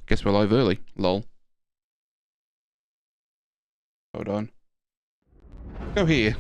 Guess we're live early. Lol. Hold on. Go here.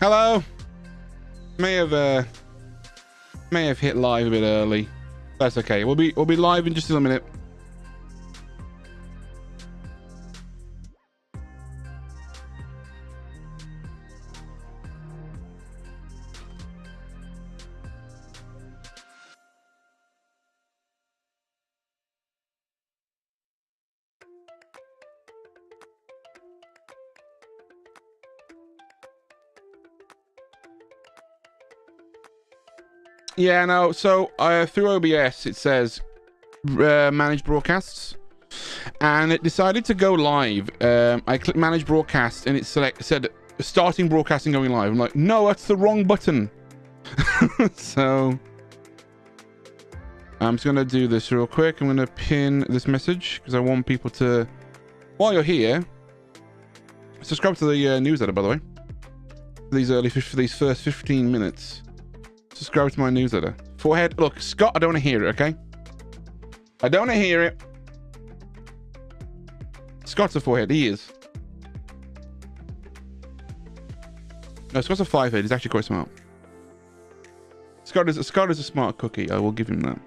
Hello. May have hit live a bit early. That's okay. We'll be live in just a minute. Yeah, no. So through OBS, it says manage broadcasts, and it decided to go live. I clicked manage broadcast, and it said starting broadcasting going live. I'm like, no, that's the wrong button. So I'm just gonna do this real quick. I'm gonna pin this message because I want people to, while you're here, subscribe to the newsletter. By the way, for these first 15 minutes. Subscribe to my newsletter. Forehead. Look, Scott, I don't want to hear it, okay? I don't want to hear it. Scott's a forehead. He is. No, Scott's a 5-head. He's actually quite smart. Scott is a smart cookie. I will give him that.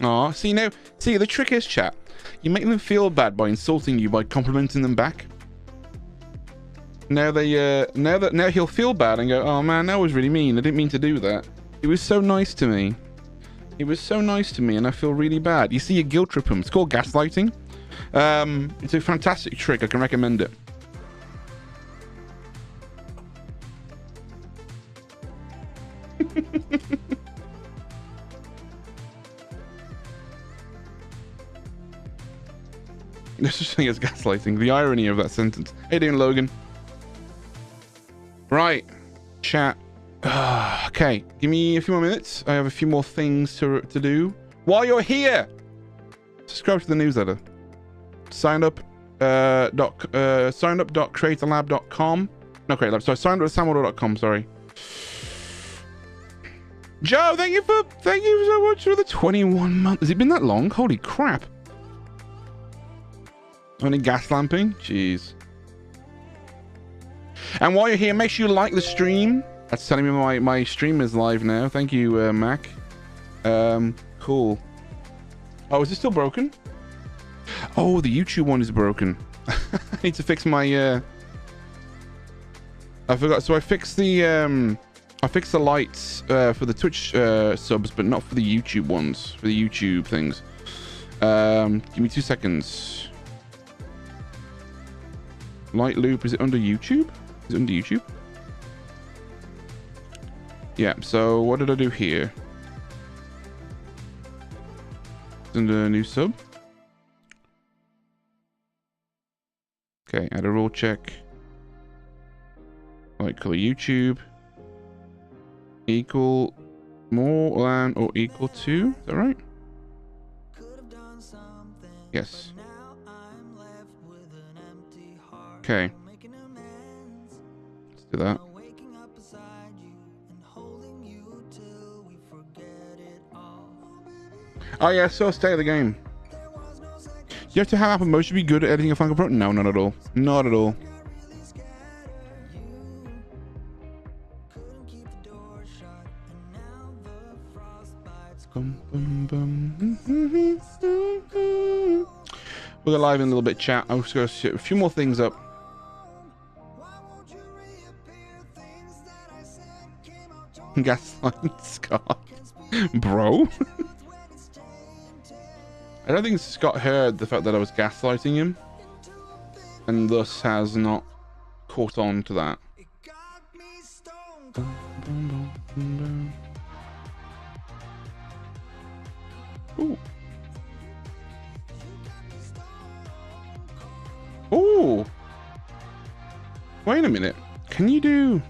Aw, see, the trick is, chat. You make them feel bad by insulting you by complimenting them back. Now now he'll feel bad and go, oh man, that was really mean. I didn't mean to do that. He was so nice to me. He was so nice to me, and I feel really bad. You see, you guilt trip him. It's called gaslighting. It's a fantastic trick. I can recommend it. functioning as gaslighting. The irony of that sentence. Hey, doing Logan? Right, chat. Okay, give me a few more minutes. I have a few more things to do. While you're here, subscribe to the newsletter. Sign up. Sign up.creatorlab.com. No, creatorlab. Sorry, sign up at samuel.com. Sorry. Joe, thank you so much for the 21 months. Has it been that long? Holy crap. Only gas lamping? Jeez. And while you're here, make sure you like the stream. That's telling me my stream is live now. Thank you, Mac. Cool. Oh, is it still broken? Oh, the YouTube one is broken. I need to fix my, I forgot. So I fixed the lights for the Twitch subs, but not for the YouTube ones, for the YouTube things. Give me 2 seconds. Light loop, is it under YouTube? Is it under YouTube? Yeah, so what did I do here? It's under a new sub. Okay, add a rule check. Light color YouTube. Equal more than or equal to, is that right? Yes. Okay. Let's do that. Oh yeah, so stay of the game. You have to have Apple Motion to be good at editing a Final Cut Pro? No, not at all. Not at all. We'll go live in a little bit, chat. I'm just going to set a few more things up. Gaslight Scott. Bro. I don't think Scott heard the fact that I was gaslighting him, and thus has not caught on to that. Ooh. Ooh. Wait a minute. Can you do...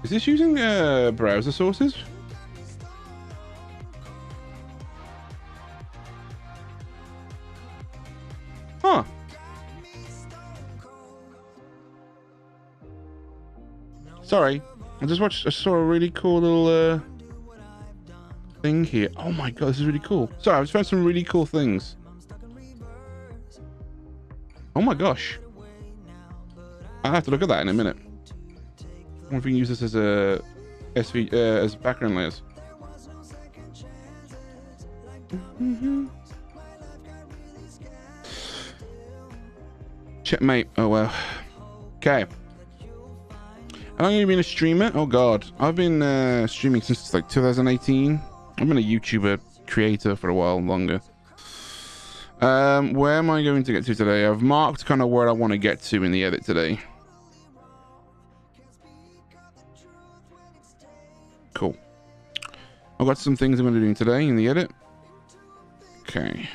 Is this using browser sources? Huh. Sorry. I saw a really cool little thing here. Oh my god, this is really cool. Sorry, I just found some really cool things. Oh my gosh. I'll have to look at that in a minute. I wonder if we can use this as a as background layers. Checkmate. Oh well. Okay. How long have you been a streamer? Oh god, I've been streaming since like 2018. I've been a YouTuber creator for a while longer. Where am I going to get to today? I've marked kind of where I want to get to in the edit today. Cool. I've got some things I'm going to do today in the edit. Okay.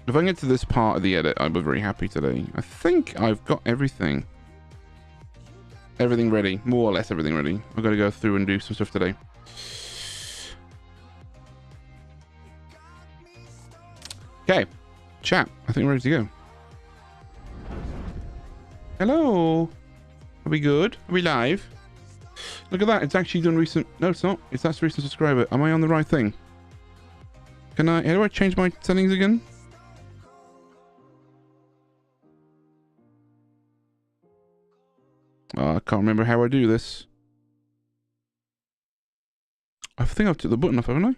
If I can get to this part of the edit, I'll be very happy today. I think I've got everything. Everything ready. More or less everything ready. I've got to go through and do some stuff today. Okay. Chat. I think we're ready to go. Hello. Are we good? Are we live? Look at that. It's actually done recent... No, it's not. It's that's recent subscriber. Am I on the right thing? Can I... How do I change my settings again? Oh, I can't remember how I do this. I think I've took the button off, haven't I?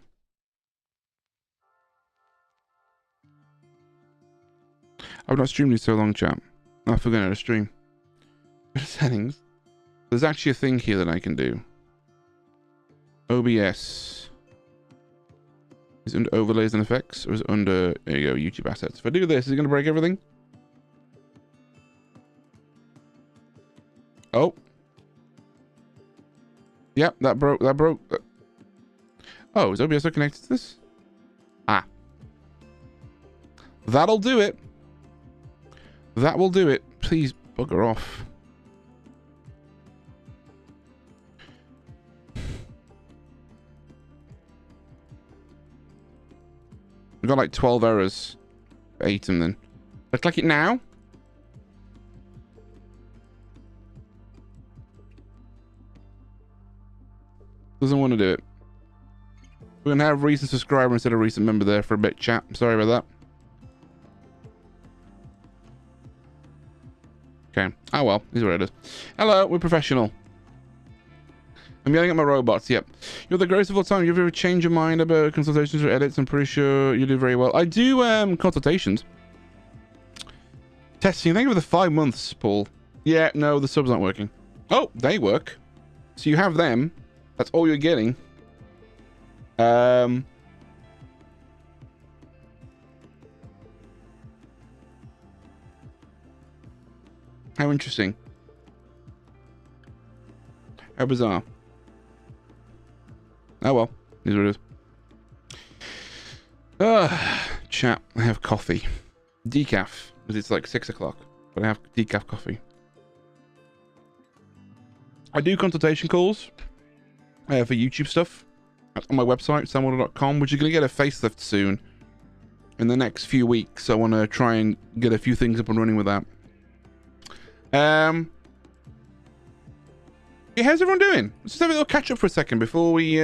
I've not streamed in so long, chat. I forgot how to stream. Settings. There's actually a thing here that I can do. OBS. Is it under overlays and effects? Or is it under, there you go, YouTube assets? If I do this, is it going to break everything? Oh. Yep, that broke. That broke. Oh, is OBS connected to this? Ah. That'll do it. That will do it. Please bugger off. We've got like 12 errors. 8 of them then. Let's click it now. Doesn't want to do it. We're going to have recent subscriber instead of recent member there for a bit, chat. Sorry about that. Okay. Oh well, here's what it is. Hello, we're professional. I'm yelling at my robots, yep. You're the greatest of all time. You've ever changed your mind about consultations or edits? I'm pretty sure you do very well. I do consultations. Testing. Thank you for the 5 months, Paul. Yeah, no, the subs aren't working. Oh, they work. So you have them. That's all you're getting. How interesting. How bizarre. Oh well, here's what it is. Chat, I have coffee. Decaf, because it's like 6 o'clock, but I have decaf coffee. I do consultation calls for YouTube stuff on my website, samwater.com, which is going to get a facelift soon. In the next few weeks, I want to try and get a few things up and running with that. Yeah, how's everyone doing? Let's just have a little catch up for a second before we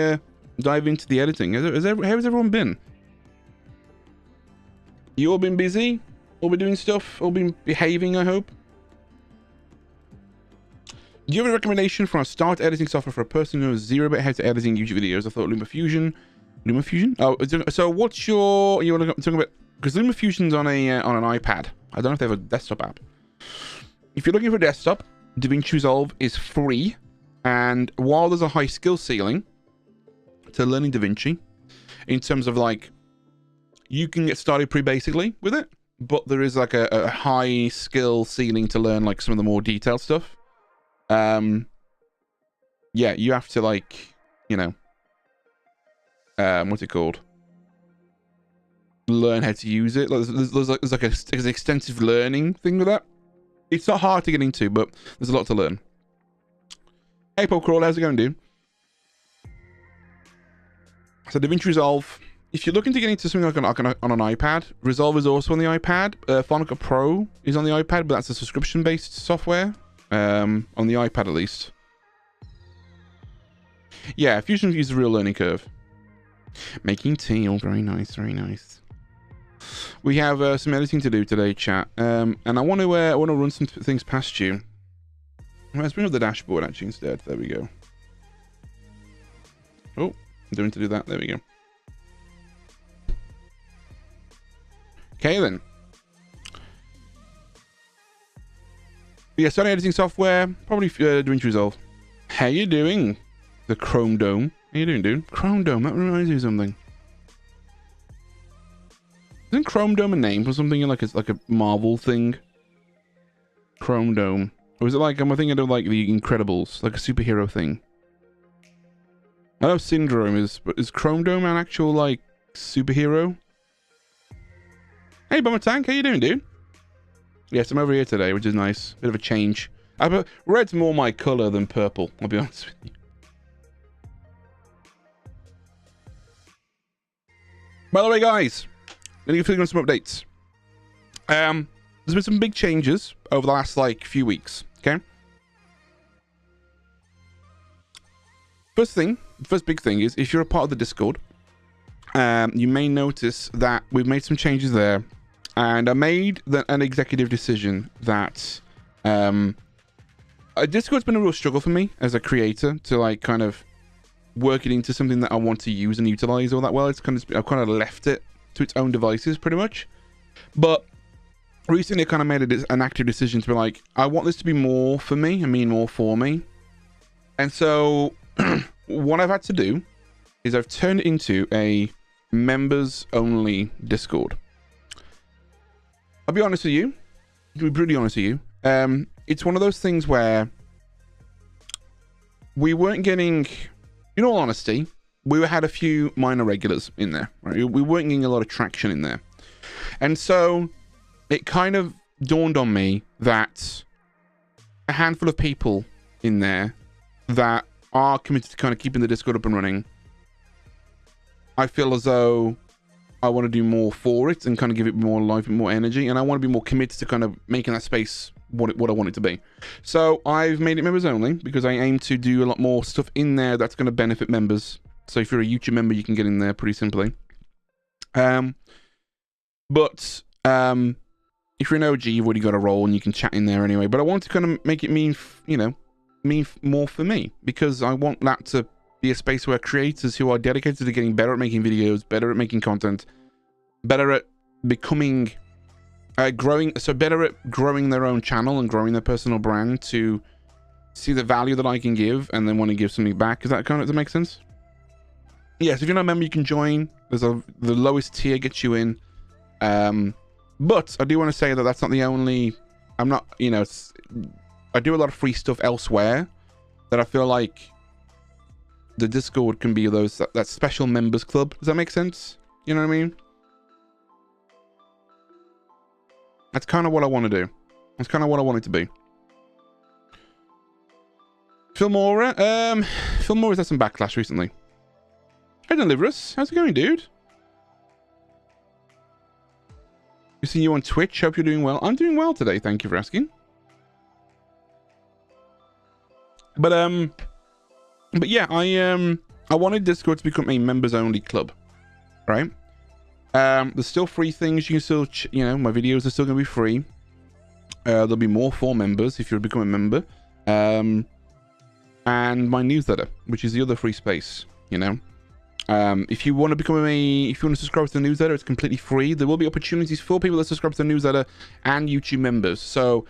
dive into the editing. How's everyone been? You all been busy? All been doing stuff? All been behaving, I hope? Do you have a recommendation for a start editing software for a person who knows zero about how to editing YouTube videos? I thought LumaFusion. LumaFusion? Oh, so what's your... You want to talk about... Because LumaFusion's on an iPad. I don't know if they have a desktop app. If you're looking for a desktop, DaVinci Resolve is free. And while there's a high skill ceiling to learning DaVinci, in terms of like, you can get started pretty basically with it, but there is like a high skill ceiling to learn like some of the more detailed stuff. Yeah, you have to like, you know, what's it called? Learn how to use it. There's like an extensive learning thing with that. It's not hard to get into, but there's a lot to learn. Hey, Paul Crawl, how's it going, dude? So DaVinci Resolve, if you're looking to get into something like on an iPad, Resolve is also on the iPad. Final Cut Pro is on the iPad, but that's a subscription-based software. On the iPad, at least. Yeah, Fusion uses a real learning curve. Making tea, all very nice, very nice. We have some editing to do today, chat, and I want to run some things past you. Let's bring up the dashboard actually instead. There we go. Oh, I'm doing to do that. There we go. Okay then. Yeah, starting editing software, probably DaVinci Resolve. How you doing? The Chrome Dome. How you doing, dude? Chrome Dome. That reminds me of something. Isn't Chrome Dome a name for something like a Marvel thing? Chrome Dome. Or is it like, am I thinking of like the Incredibles, like a superhero thing? I know Syndrome is, but is Chrome Dome an actual like superhero? Hey, Bomber Tank, how you doing, dude? Yes, I'm over here today, which is nice. Bit of a change. Red's more my color than purple, I'll be honest with you. By the way, guys, let me give you some updates. There's been some big changes over the last like few weeks. Okay. First big thing is if you're a part of the Discord, you may notice that we've made some changes there, and I made an executive decision that Discord's been a real struggle for me as a creator to like kind of work it into something that I want to use and utilize all that well. I've kind of left it to its own devices pretty much, but recently I kind of made an active decision to be like, I want this to be more for me. I mean, more for me. And so what I've had to do is I've turned it into a members only Discord. I'll be honest with you. To be brutally honest with you. It's one of those things where we weren't getting, in all honesty, we had a few minor regulars in there, right? We weren't getting a lot of traction in there. And so it kind of dawned on me that a handful of people in there that are committed to kind of keeping the Discord up and running, I feel as though I want to do more for it and kind of give it more life and more energy, and I want to be more committed to kind of making that space what I want it to be. So I've made it members only because I aim to do a lot more stuff in there that's going to benefit members. So if you're a YouTube member, you can get in there pretty simply. But if you're an OG, you've already got a role and you can chat in there anyway. But I want to kind of make it mean more for me, because I want that to be a space where creators who are dedicated to getting better at making videos, better at making content, better at becoming better at growing their own channel and growing their personal brand, to see the value that I can give and then want to give something back. Does that make sense? Yes, if you're not a member, you can join. The lowest tier gets you in. But I do want to say that that's not the only. I'm not, I do a lot of free stuff elsewhere that I feel like the Discord can be that special members club. Does that make sense? You know what I mean? That's kind of what I want to do. That's kind of what I want it to be. Filmora has had some backlash recently. Hey, Deliverus, how's it going, dude? I've seen you on Twitch. Hope you're doing well. I'm doing well today. Thank you for asking. But yeah, I wanted Discord to become a members-only club, right? There's still free things. You can still, my videos are still going to be free. There'll be more for members if you become a member. And my newsletter, which is the other free space, If you want to subscribe to the newsletter, it's completely free. There will be opportunities for people that subscribe to the newsletter and YouTube members. So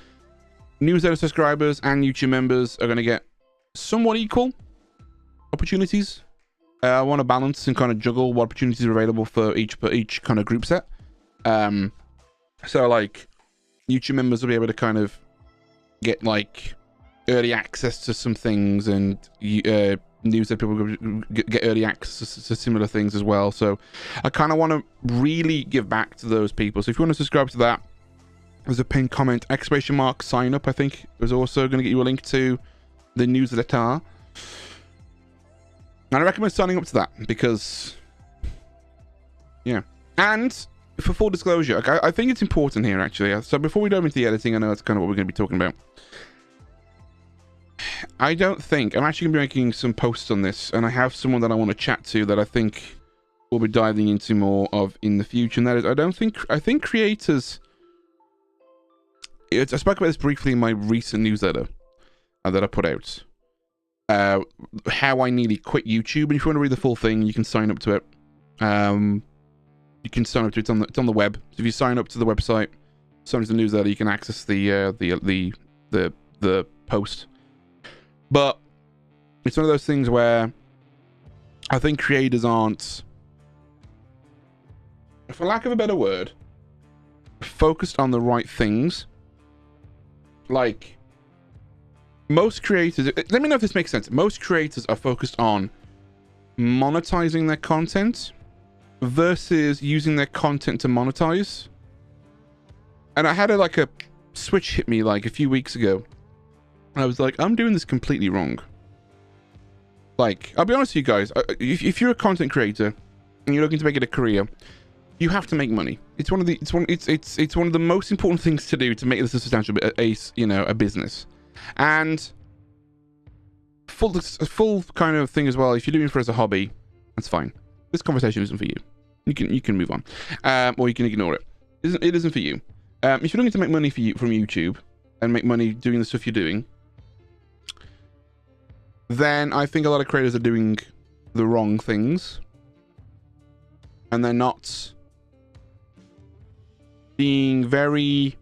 newsletter subscribers and YouTube members are going to get somewhat equal opportunities. I want to balance and kind of juggle what opportunities are available for each kind of group set. So like YouTube members will be able to kind of get like early access to some things, and newsletter people will get early access to similar things as well. So I kind of want to really give back to those people. So if you want to subscribe to that, there's a pinned comment, ! sign up. I think there's also going to get you a link to the newsletter. And I recommend signing up to that because, yeah. And for full disclosure, I think it's important here, actually. So before we dive into the editing, I know that's kind of what we're going to be talking about. I don't think, I'm actually going to be making some posts on this, and I have someone that I want to chat to that I think we'll be diving into more of in the future. And that is, I think creators, I spoke about this briefly in my recent newsletter that I put out. How I nearly quit YouTube, and if you want to read the full thing, you can sign up to it. You can sign up to it. It's on the web. So if you sign up to the website, sign up to the newsletter, you can access the post. But it's one of those things where I think creators aren't, for lack of a better word, focused on the right things. Like, most creators, let me know if this makes sense. Most creators are focused on monetizing their content versus using their content to monetize. And I had a switch hit me like a few weeks ago. I was like, I'm doing this completely wrong. Like, I'll be honest with you guys. If you're a content creator and you're looking to make it a career, you have to make money. It's one of the most important things to do to make this a substantial a business. And full kind of thing as well. If you're doing it as a hobby, that's fine. This conversation isn't for you. You can move on, or you can ignore it. It isn't for you. If you're looking to make money from YouTube and make money doing the stuff you're doing, then I think a lot of creators are doing the wrong things, and they're not being very,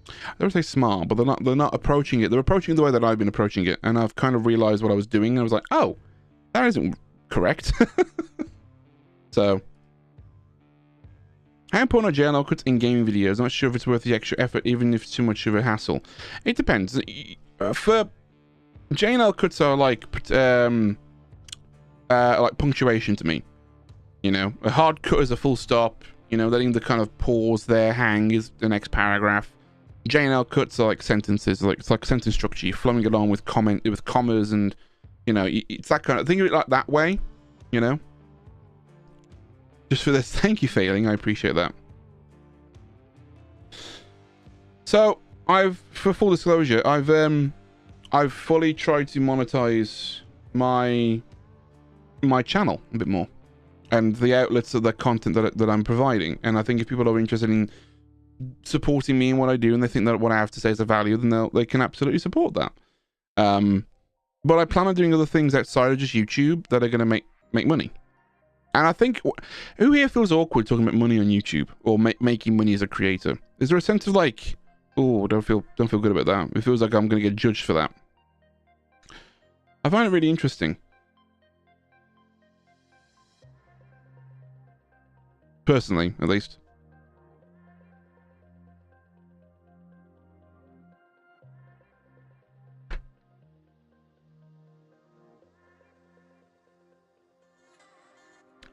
I don't say smart, but they're not approaching it. They're approaching it the way that I've been approaching it, and I've kind of realized what I was doing. I was like, oh, that isn't correct. So, how important are JLL cuts in gaming videos? I'm not sure if it's worth the extra effort, even if it's too much of a hassle. It depends. For J&L cuts are like punctuation to me. You know, a hard cut is a full stop. You know, letting the kind of pause there hang is the next paragraph. J&L cuts are like sentences, like it's like sentence structure. You're flowing along with commas, and you know, it's that kind of think of it like that way. You know, just for this. Thank you, Failing. I appreciate that. So for full disclosure, I've fully tried to monetize my channel a bit more, and the outlets of the content that I'm providing. And I think if people are interested in supporting me in what I do, and they think that what I have to say is of value, then they can absolutely support that. But I plan on doing other things outside of just YouTube that are going to make money. And I think, who here feels awkward talking about money on YouTube or making money as a creator? Is there a sense of like, oh, don't feel good about that? It feels like I'm going to get judged for that. I find it really interesting. Personally, at least.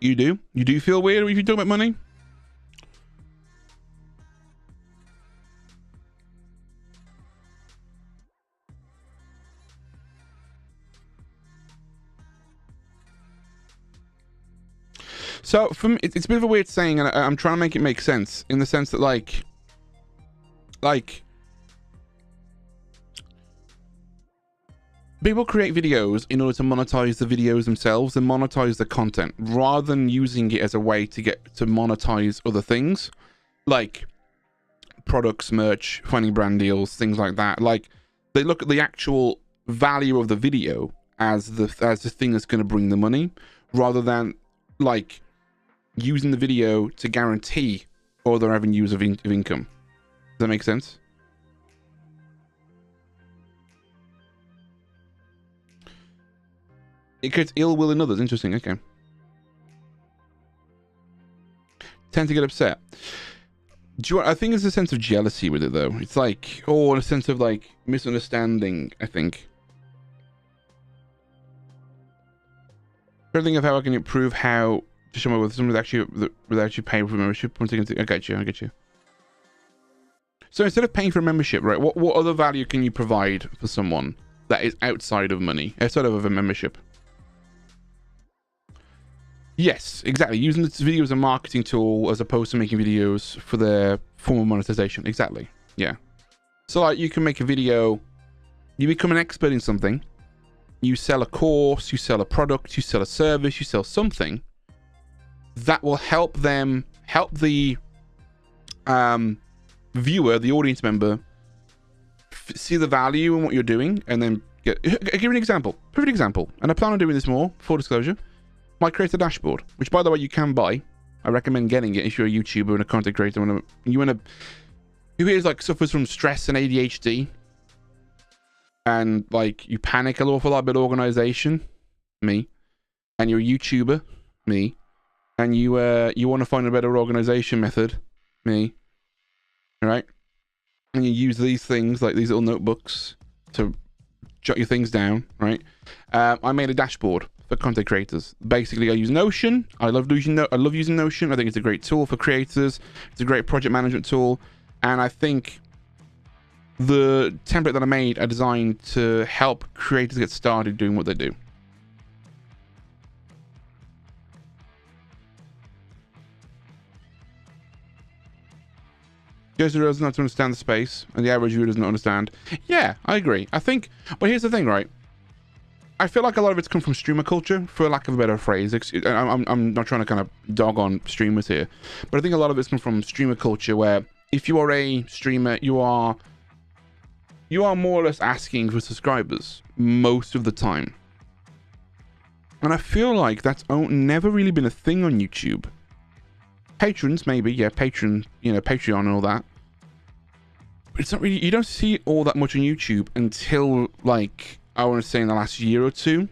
You do? You do feel weird if you talk about money? So, for me, it's a bit of a weird saying, and I'm trying to make it make sense, in the sense that, like, people create videos in order to monetize the videos themselves and monetize the content, rather than using it as a way to monetize other things, like products, merch, finding brand deals, things like that. Like, they look at the actual value of the video as the thing that's going to bring the money, rather than, like, using the video to guarantee other avenues of income. Does that make sense? It creates ill will in others. Interesting. Okay. Tend to get upset. I think there's a sense of jealousy with it, though. It's like, oh, a sense of like misunderstanding, I think. Trying to think of how I can improve how to show me with someone without actually paying for membership. I get you. So instead of paying for a membership, right? What other value can you provide for someone that is outside of money, outside of a membership? Yes, exactly. Using this video as a marketing tool as opposed to making videos for their form of monetization. Exactly. Yeah. So like, you can make a video, you become an expert in something, you sell a course, you sell a product, you sell a service, you sell something that will help the viewer, the audience member, see the value in what you're doing, and then I'll give you an example. Perfect example. And I plan on doing this more, full disclosure. My creator dashboard, which by the way you can buy. I recommend getting it if you're a YouTuber and a content creator. Who here like suffers from stress and ADHD, and like you panic an awful lot about organization, me, and you're a YouTuber, me, and you want to find a better organization method, me, all right? And you use these things like these little notebooks to jot your things down, right? I made a dashboard for content creators. Basically, I use Notion. I love using Notion. I think it's a great tool for creators. It's a great project management tool, and I think the template that I made are designed to help creators get started doing what they do. Goes to does not understand the space, and the average viewer does not understand. Yeah, I agree. I think, but here's the thing, right? I feel like a lot of it's come from streamer culture, for lack of a better phrase. I'm not trying to kind of dog on streamers here, but I think a lot of it's come from streamer culture, where if you are a streamer, you are more or less asking for subscribers most of the time. And I feel like that's never really been a thing on YouTube. Patrons, maybe, yeah, Patreon and all that. But it's not really, you don't see it all that much on YouTube until, like, I want to say in the last year or two.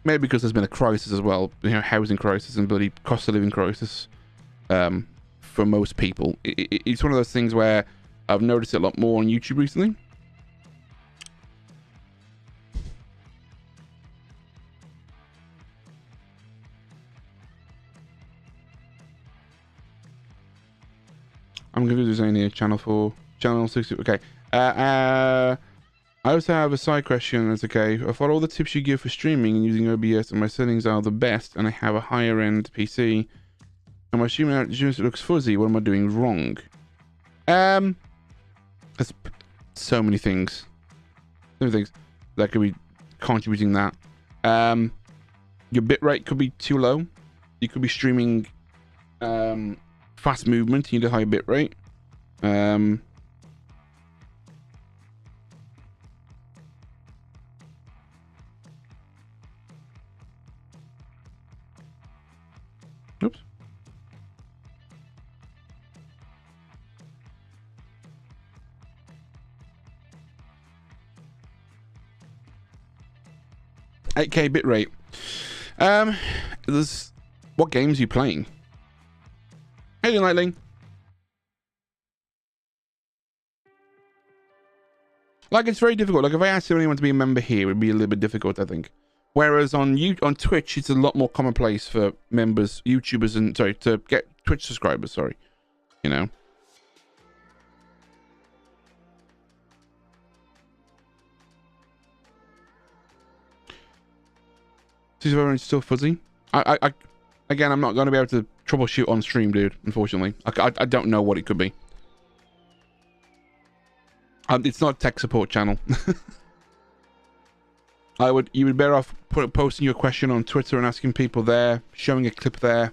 Maybe because there's been a crisis as well, housing crisis and bloody cost of living crisis for most people. It's one of those things where I've noticed it a lot more on YouTube recently. I'm going to do design here. Channel 4. Channel 60. Okay. I also have a side question. That's okay. I follow all the tips you give for streaming and using OBS, and my settings are the best, and I have a higher end PC. And my streaming out just looks fuzzy. What am I doing wrong? There's so many things. So many things that could be contributing that. Your bitrate could be too low. You could be streaming fast movement. You need a high bitrate. Oops. $8K bitrate. What games are you playing? How you doing, Lightling? Like, it's very difficult. Like, if I asked anyone to be a member here, it would be a little bit difficult, I think. Whereas on Twitch, it's a lot more commonplace for members, YouTubers, and sorry, to get Twitch subscribers. Sorry, you know. See if everyone's still fuzzy. Again, I'm not going to be able to troubleshoot on stream, dude. Unfortunately, I don't know what it could be. It's not a tech support channel. You would be better off posting your question on Twitter and asking people there, showing a clip there.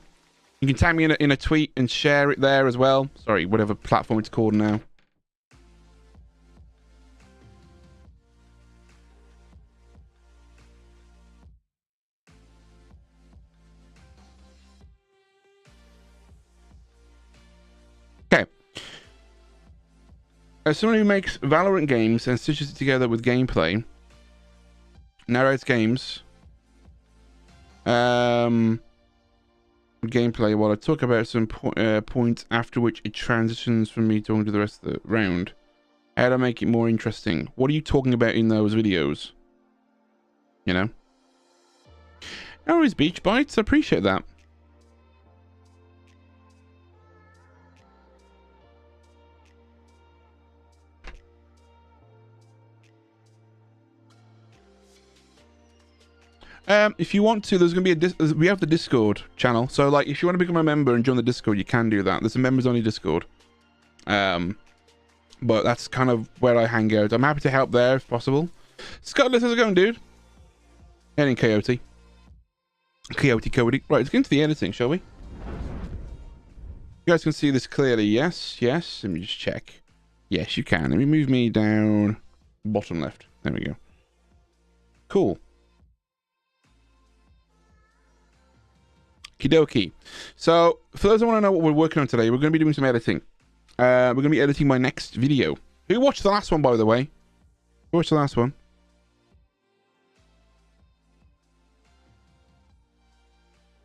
You can tag me in a tweet and share it there as well. Sorry, whatever platform it's called now. Okay. As someone who makes Valorant games and stitches it together with gameplay, narrates games, gameplay, while I talk about some points after which it transitions from me talking to the rest of the round. How to make it more interesting? What are you talking about in those videos? You know? No worries, Beach Bites. I appreciate that. If you want to, there's going to be we have the Discord channel. So, like, if you want to become a member and join the Discord, you can do that. There's a members-only Discord. But that's kind of where I hang out. I'm happy to help there if possible. Scott, how's it going, dude? Ending Coyote. Coyote. Right, let's get into the editing, shall we? You guys can see this clearly. Yes. Let me just check. Yes, you can. Let me move me down bottom left. There we go. Cool. Kidoki. So, for those who want to know what we're working on today, we're going to be doing some editing. We're going to be editing my next video. Who watched the last one, by the way? Who watched the last one?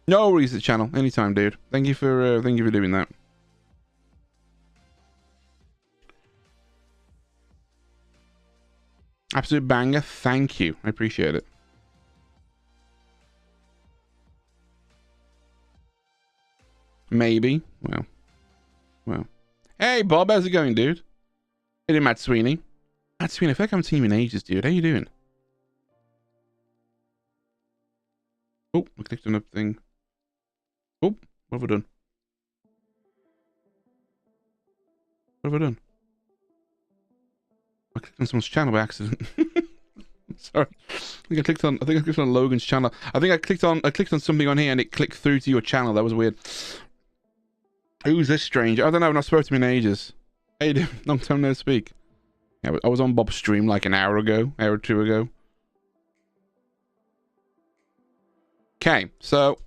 No worries, the channel. Anytime, dude. Thank you for doing that. Absolute banger. Thank you. I appreciate it. Maybe. Well. Hey, Bob, how's it going, dude? Hey, Matt Sweeney. Matt Sweeney, I feel like I haven't seen you in ages, dude. How you doing? Oh, I clicked on a thing. Oh, what have I done? What have I done? I clicked on someone's channel by accident. Sorry. I think I clicked on Logan's channel. I think I clicked on something on here and it clicked through to your channel. That was weird. Who's this stranger? I don't know. I've not spoken to him in ages. How you doing? Long time no speak. Yeah, I was on Bob's stream like an hour or two ago. Okay, so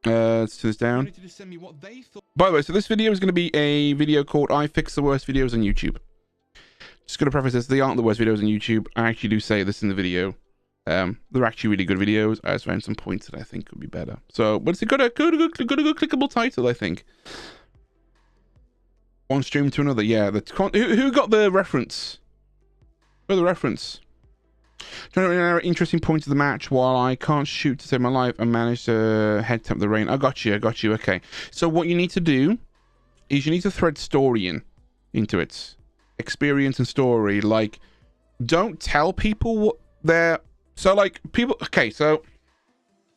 let's do this down. By the way, so this video is going to be a video called "I Fix the Worst Videos on YouTube." Just going to preface this: they aren't the worst videos on YouTube. I actually do say this in the video. They're actually really good videos. I just found some points that I think could be better. So, but it's a good clickable title, I think. One stream to another, yeah. Who got the reference? Who the reference? Trying to narrate interesting points of the match while I can't shoot to save my life and manage to head tap the rain. I got you. Okay. So what you need to do is you need to thread story into it. Experience and story. Like, don't tell people what they're... So, like, people... Okay, so...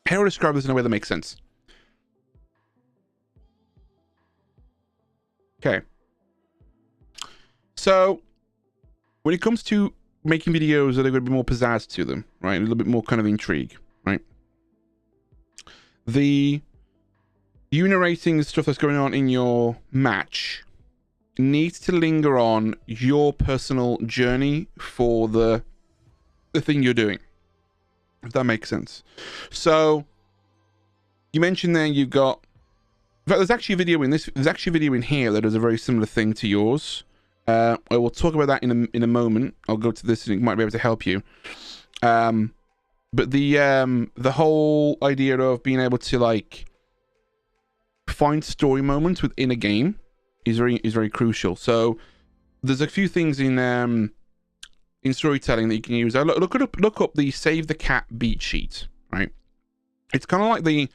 How do I describe this in a way that makes sense? Okay. So, when it comes to making videos that are going to be more pizzazz to them, right? A little bit more kind of intrigue, right? You narrating the stuff that's going on in your match needs to linger on your personal journey for the thing you're doing, if that makes sense. So you mentioned there you've got, in fact, there's actually a video in this, there's actually a video in here that does a very similar thing to yours. I will talk about that in a moment. I'll go to this and it might be able to help you. But the whole idea of being able to like find story moments within a game is very crucial. So there's a few things in storytelling that you can use. Look up the Save the Cat beat sheet, right? It's kind of like the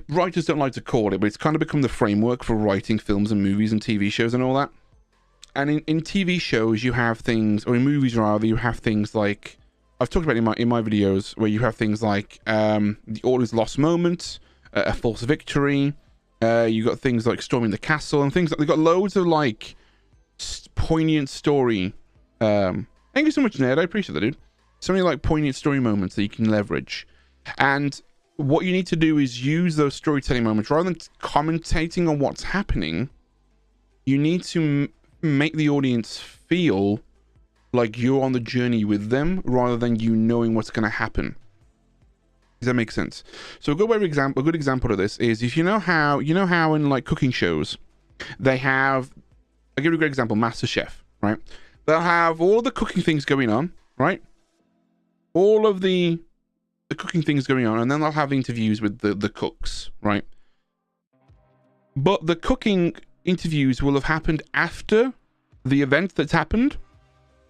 writers don't like to call it, but it's kind of become the framework for writing films and movies and TV shows and all that. And in TV shows you have things, or in movies rather, you have things like, I've talked about in my videos, where you have things like the all is lost moment, a false victory. You got things like storming the castle and things like, they've got loads of like poignant story. Thank you so much, Ned. I appreciate that, dude. So many like poignant story moments that you can leverage. And what you need to do is use those storytelling moments rather than commentating on what's happening. You need to make the audience feel like you're on the journey with them rather than you knowing what's going to happen. Does that make sense? So a good example of this is, if you know how in like cooking shows they have, I'll give you a great example, MasterChef, right? They'll have all the cooking things going on, right? All of the cooking things going on, and then they'll have interviews with the cooks, right? But the cooking interviews will have happened after the event that's happened.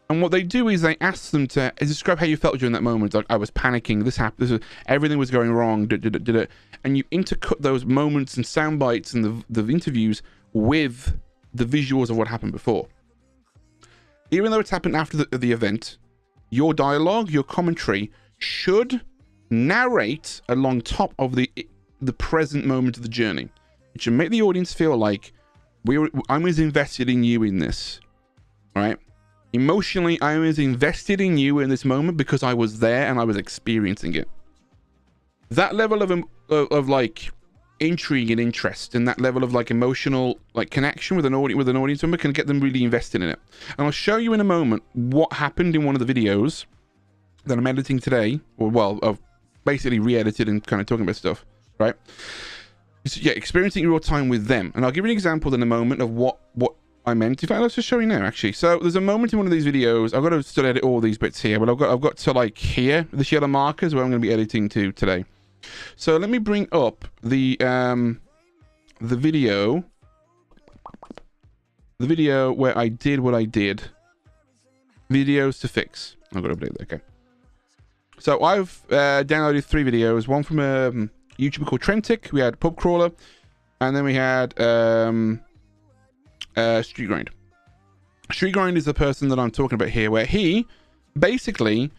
And what they do is they ask them to describe how you felt during that moment. Like, I was panicking, this happened, everything was going wrong, and you intercut those moments and sound bites and the interviews with the visuals of what happened before. Even though it's happened after the event, your dialogue, your commentary should narrate along top of the present moment of the journey. It should make the audience feel like I'm as invested in you in this, right? Emotionally, I was invested in you in this moment because I was there and I was experiencing it. That level of like intrigue and interest, and that level of like emotional like connection with an audience member can get them really invested in it. And I'll show you in a moment what happened in one of the videos that I'm editing today, or well, I've basically re-edited and kind of talking about stuff, right? So, yeah, experiencing real time with them. And I'll give you an example in a moment of what I meant. In fact, let's just show you now, actually. So there's a moment in one of these videos. I've got to still edit all these bits here, but I've got to like here, this yellow markers where I'm going to be editing to today. So let me bring up the video where I did what I did. Videos to fix. I've got to update that. Okay. So I've downloaded 3 videos. One from a YouTuber called Trentic. We had Pub Crawler, and then we had Street Grind. Street Grind is the person that I'm talking about here, where he basically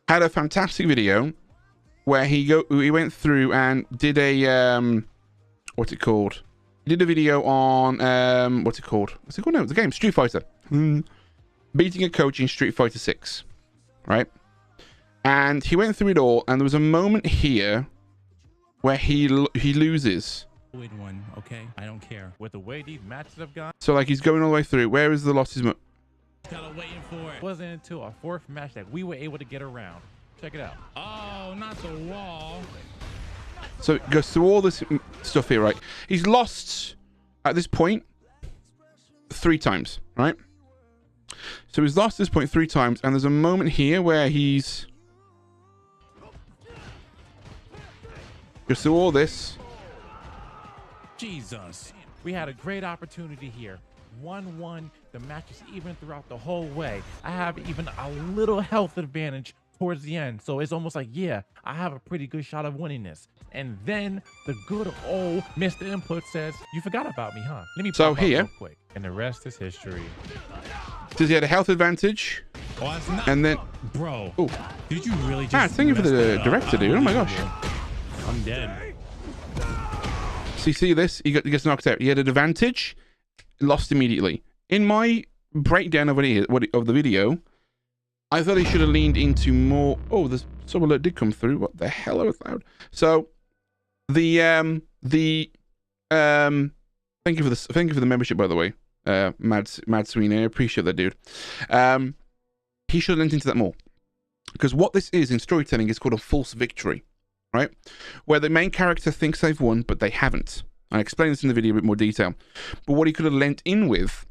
had a fantastic video where he went through and did a what's it called? He did a video on what's it called? What's it called now? The game Street Fighter. Beating a coach in Street Fighter 6, right? And he went through it all, and there was a moment here where he loses. Win one, okay? I don't care. With the way these matches have gone. So like he's going all the way through. Where is the losses? Kind of waiting for it. Wasn't until our 4th match that we were able to get around. Check it out. Oh, not the wall. So it goes through all this stuff here, right? He's lost at this point 3 times, right? So he's lost this point 3 times, and there's a moment here where he's goes through all this. Jesus, we had a great opportunity here. 1-1. The match is even throughout the whole way. I have even a little health advantage towards the end. So it's almost like, yeah, I have a pretty good shot of winning this. And then the good old Mr. Input says, you forgot about me, huh? Let me So pop out here, real quick. And the rest is history. Does he had a health advantage? Oh, it's not, and then, bro, oh, did you really just thank you for the director, dude. Oh my gosh. I'm dead. So you see this? He gets knocked out. He had an advantage, lost immediately. In my breakdown of the video, I thought he should have leaned into more. Oh, the sub alert did come through. What the hell? That was loud. So the thank you for the membership, by the way, Mad Sweeney. I appreciate that, dude. He should have leaned into that more, because what this is in storytelling is called a false victory, right? Where the main character thinks they've won, but they haven't. I explained this in the video in a bit more detail. But what he could have lent in with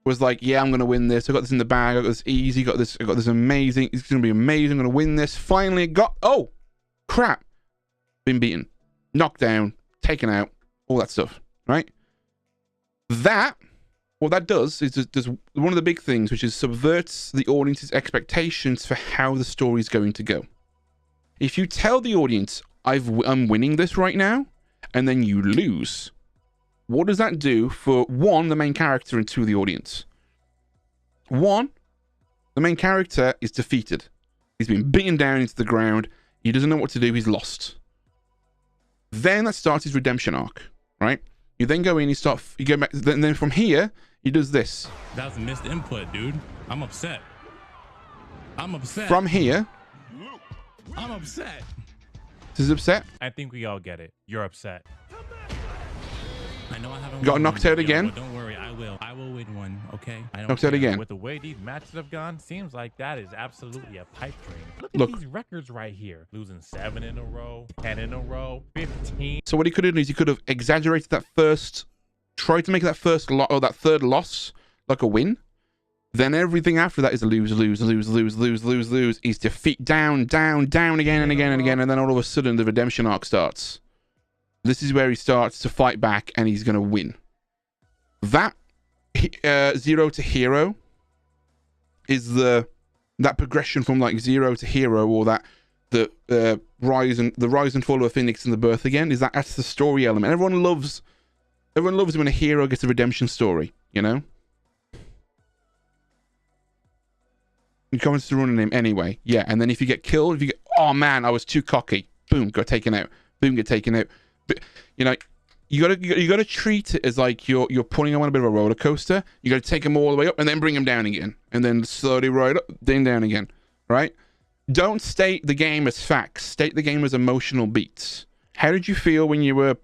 was like, yeah, I'm gonna win this. I got this in the bag. I got this easy. I got this amazing. It's gonna be amazing. I'm gonna win this. Finally, oh, crap! Been beaten, knocked down, taken out, all that stuff, right? What that does is does one of the big things, which is subverts the audience's expectations for how the story is going to go. If you tell the audience, I'm winning this right now, and then you lose, what does that do for, one, the main character, and two, the audience? One, the main character is defeated. He's been beaten down into the ground. He doesn't know what to do. He's lost. Then that starts his redemption arc, right? You then go in, you go back, then from here, he does this. That was a missed input, dude. I'm upset. From here. I'm upset. This is upset. I think we all get it. You're upset. I know I haven't got knocked out again. Don't worry, I will win one, okay? I don't knocked out again. With the way these matches have gone, seems like that is absolutely a pipe dream. Look at these records right here. Losing 7 in a row, 10 in a row, 15. So what he could have done is he could have exaggerated that first, tried to make that first or that third loss like a win. Then everything after that is a lose. He's defeat, down again and again and again, and then all of a sudden the redemption arc starts. This is where he starts to fight back, and he's gonna win. That 0 to hero is that progression from like 0 to hero, or that the rise and fall of a phoenix and the birth again. That's the story element. Everyone loves when a hero gets a redemption story, you know. He comes to running him anyway, yeah. And then if you get killed, if you get, oh man, I was too cocky, boom, got taken out, boom, get taken out. But you know, you gotta treat it as like you're putting him on a bit of a roller coaster. You gotta take him all the way up and then bring him down again, and then slowly right up, then down again, right? Don't state the game as facts. State the game as emotional beats. How did you feel when you're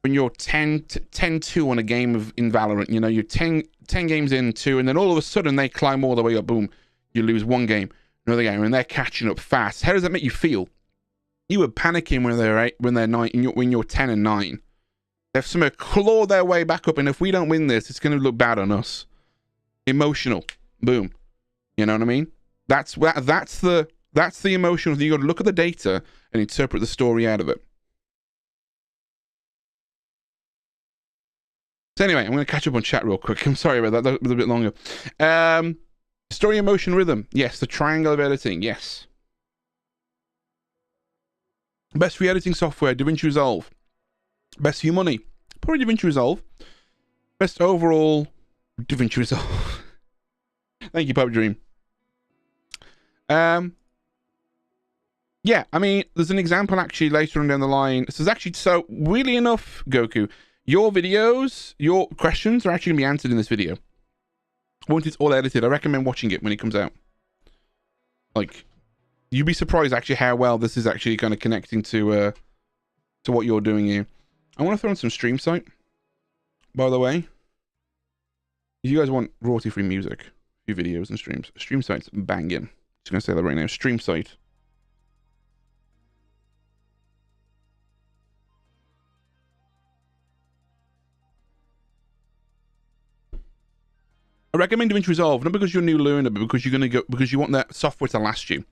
10-2 on a game in Valorant? You know, you're 10 games in 2, and then all of a sudden they climb all the way up, boom. You lose one game, another game, and they're catching up fast. How does that make you feel? You were panicking when they're 9, when you're 10 and 9. They've somehow clawed their way back up, and if we don't win this, it's going to look bad on us. Emotional, boom. You know what I mean? That's the emotional. You got to look at the data and interpret the story out of it. So anyway, I'm going to catch up on chat real quick. I'm sorry about that. That was a bit longer. Story, emotion, rhythm. Yes. The triangle of editing. Yes. Best free editing software, DaVinci Resolve. Best for your money, probably DaVinci Resolve. Best overall, DaVinci Resolve. Thank you, Pipe Dream. Yeah, I mean, there's an example actually later on down the line. So there's actually, so weirdly enough, Goku, your videos, your questions are actually going to be answered in this video. Once it's all edited, I recommend watching it when it comes out. Like, you'd be surprised actually how well this is actually kind of connecting to what you're doing here. I want to throw in some stream site, by the way. If you guys want royalty-free music, your videos and streams, stream site's banging. Just gonna say that right now. Stream site. I recommend DaVinci Resolve, not because you're a new learner, but because because you want that software to last you.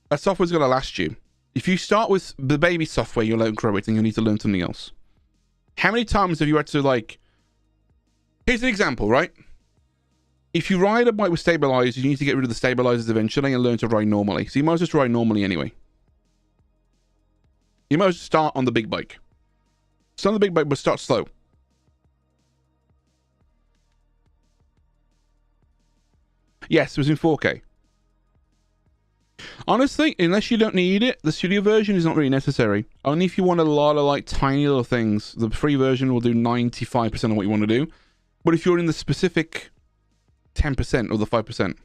That software's gonna last you. If you start with the baby software, you'll outgrow it and you'll need to learn something else. How many times have you had to, like, here's an example, right? if you ride a bike with stabilizers, you need to get rid of the stabilizers eventually and learn to ride normally. So you might as well just ride normally anyway. You might as well start on the big bike. Start on the big bike, but start slow. Yes, it was in 4K. Honestly, unless you don't need it, the studio version is not really necessary. Only if you want a lot of like tiny little things. The free version will do 95% of what you want to do. But if you're in the specific 10% or the 5%.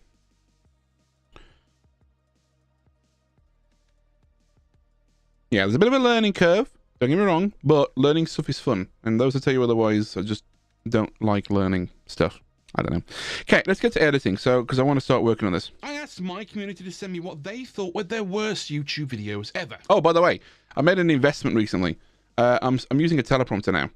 Yeah, there's a bit of a learning curve. Don't get me wrong, but learning stuff is fun. And those that tell you otherwise, I just don't like learning stuff. I don't know. Okay, let's get to editing. So, because I want to start working on this. I asked my community to send me what they thought were their worst YouTube videos ever. Oh, by the way, I made an investment recently. I'm using a teleprompter now.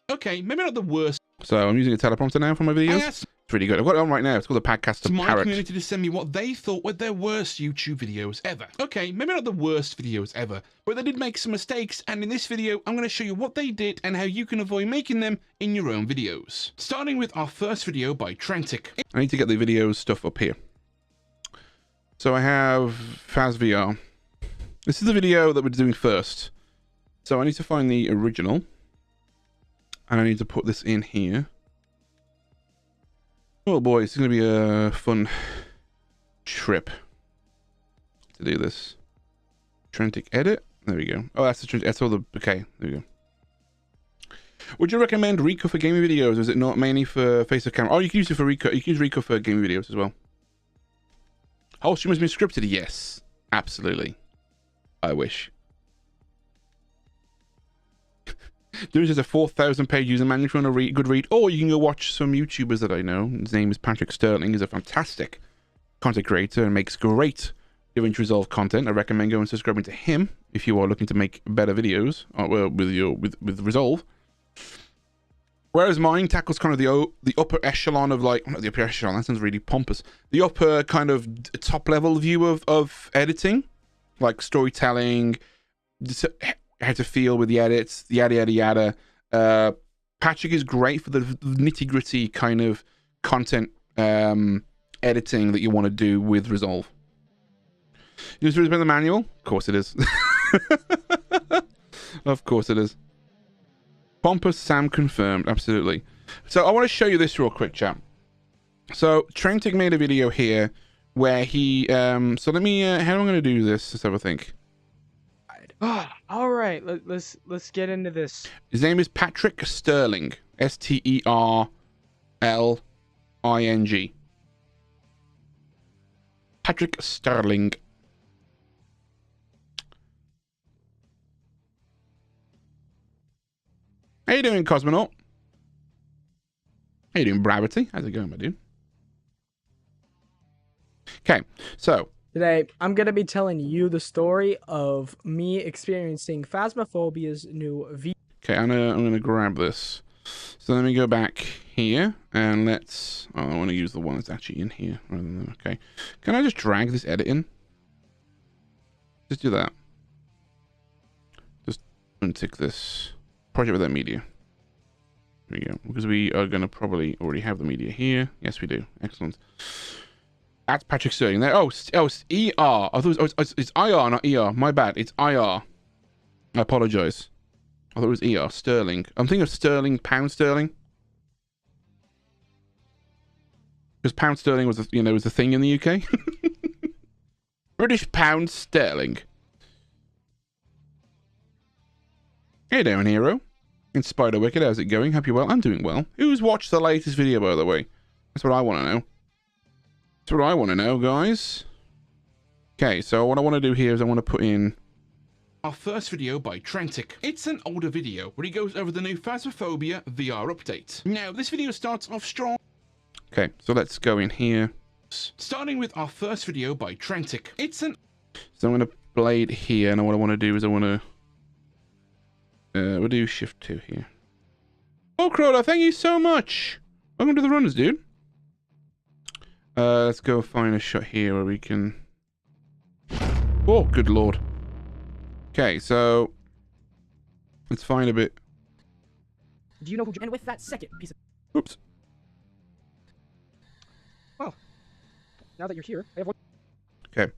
Okay, maybe not the worst. So I'm using a teleprompter now for my videos. It's really good. I've got it on right now. It's called the Podcaster Parrot. My community to send me what they thought were their worst YouTube videos ever. Okay, maybe not the worst videos ever, but they did make some mistakes, and in this video, I'm going to show you what they did and how you can avoid making them in your own videos. Starting with our first video by Trantic. I need to get the videos stuff up here. So I have FazVR. This is the video that we're doing first. So I need to find the original. And I need to put this in here. Oh boy, it's going to be a fun trip to do this. Trantic edit. There we go. Oh, that's the Trantic. That's all the... Okay, there we go. Would you recommend Ricoh for gaming videos? Or is it not mainly for face of camera? Oh, you can use it for Ricoh. You can use Ricoh for gaming videos as well. Whole stream has been scripted? Yes. Absolutely. I wish. There is a 4,000-page user manual if you want a good read, or you can go watch some YouTubers that I know. His name is Patrick Sterling. He's a fantastic content creator and makes great DaVinci Resolve content. I recommend going and subscribing to him if you are looking to make better videos with Resolve. Whereas mine tackles kind of the upper echelon of like, not the upper echelon, that sounds really pompous. The upper kind of top level view of editing, like storytelling, how to feel with the edits, yada yada yada. Patrick is great for the nitty gritty kind of content editing that you want to do with Resolve. Is it the manual? Of course it is. Of course it is. Pompous Sam confirmed, absolutely. So I want to show you this real quick, chat. So Trantic made a video here where he so let me how am I going to do this? Let's have a think. All right, let's get into this. His name is Patrick Sterling. Sterling. Patrick Sterling. How you doing, Cosmonaut? How you doing, Bravity? How's it going, my dude? Okay, so today I'm gonna be telling you the story of me experiencing Phasmophobia's new V. Okay, I'm gonna grab this. So let me go back here and let's. Oh, I want to use the one that's actually in here rather than. Okay, can I just drag this edit in? Just do that. Just untick this. Project without media. There we go. Because we are going to probably already have the media here. Yes, we do. Excellent. That's Patrick Sterling there. Oh, it's ER. I thought it's IR, not ER. My bad. It's IR. I apologize. I thought it was ER. Sterling. I'm thinking of sterling, pound sterling. Because pound sterling was, was a thing in the UK. British pound sterling. Hey down, hero. In Spider Wicked, how's it going? Hope you're well. I'm doing well. Who's watched the latest video, by the way? That's what I want to know. That's what I want to know, guys. Okay, so what I want to do here is I want to put in our first video by Trantic. It's an older video where he goes over the new Phasmophobia VR update. Now, this video starts off strong. Okay, so let's go in here. Starting with our first video by Trantic. It's an... So I'm going to blade here, and what I want to do is I want to... we'll do shift 2 here. Oh, Crowder, thank you so much. Welcome to the runners, dude. Let's go find a shot here where we can... Oh, good lord. Okay, so... Let's find a bit... Do you know who... And with that second piece of... Oops. Now that you're here, I have one. Okay.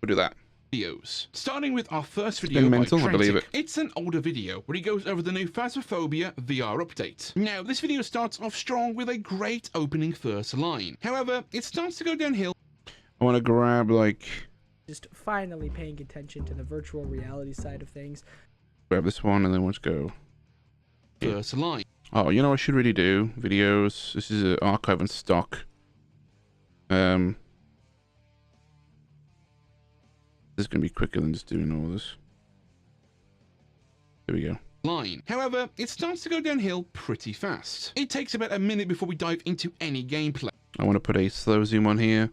We'll do that. Videos. Starting with our first video by mental, I believe it. It's an older video where he goes over the new Phasmophobia VR update. Now, this video starts off strong with a great opening first line. However, it starts to go downhill. I want to grab, like... Just finally paying attention to the virtual reality side of things. Grab this one and then let's go. First line. Oh, you know what I should really do? Videos. This is an archive and stock. This is going to be quicker than just doing all this. There we go. Line. However, it starts to go downhill pretty fast. It takes about a minute before we dive into any gameplay. I want to put a slow zoom on here.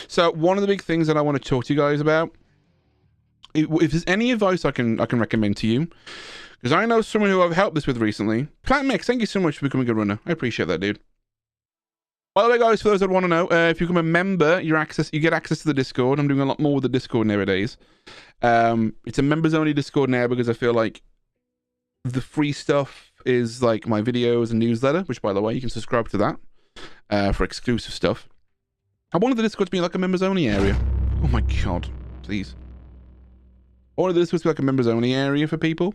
So one of the big things that I want to talk to you guys about, if there's any advice I can recommend to you, because I know someone who I've helped this with recently. Plant Mix, thank you so much for becoming a runner. I appreciate that, dude. By the way, guys, for those that want to know, if you become a member, you get access to the Discord. I'm doing a lot more with the Discord nowadays. It's a members-only Discord now because I feel like the free stuff is like my videos and newsletter, which, by the way, you can subscribe to that for exclusive stuff. I wanted the Discord to be like a members-only area. Oh my god, please. I wanted the Discord to be like a members-only area for people.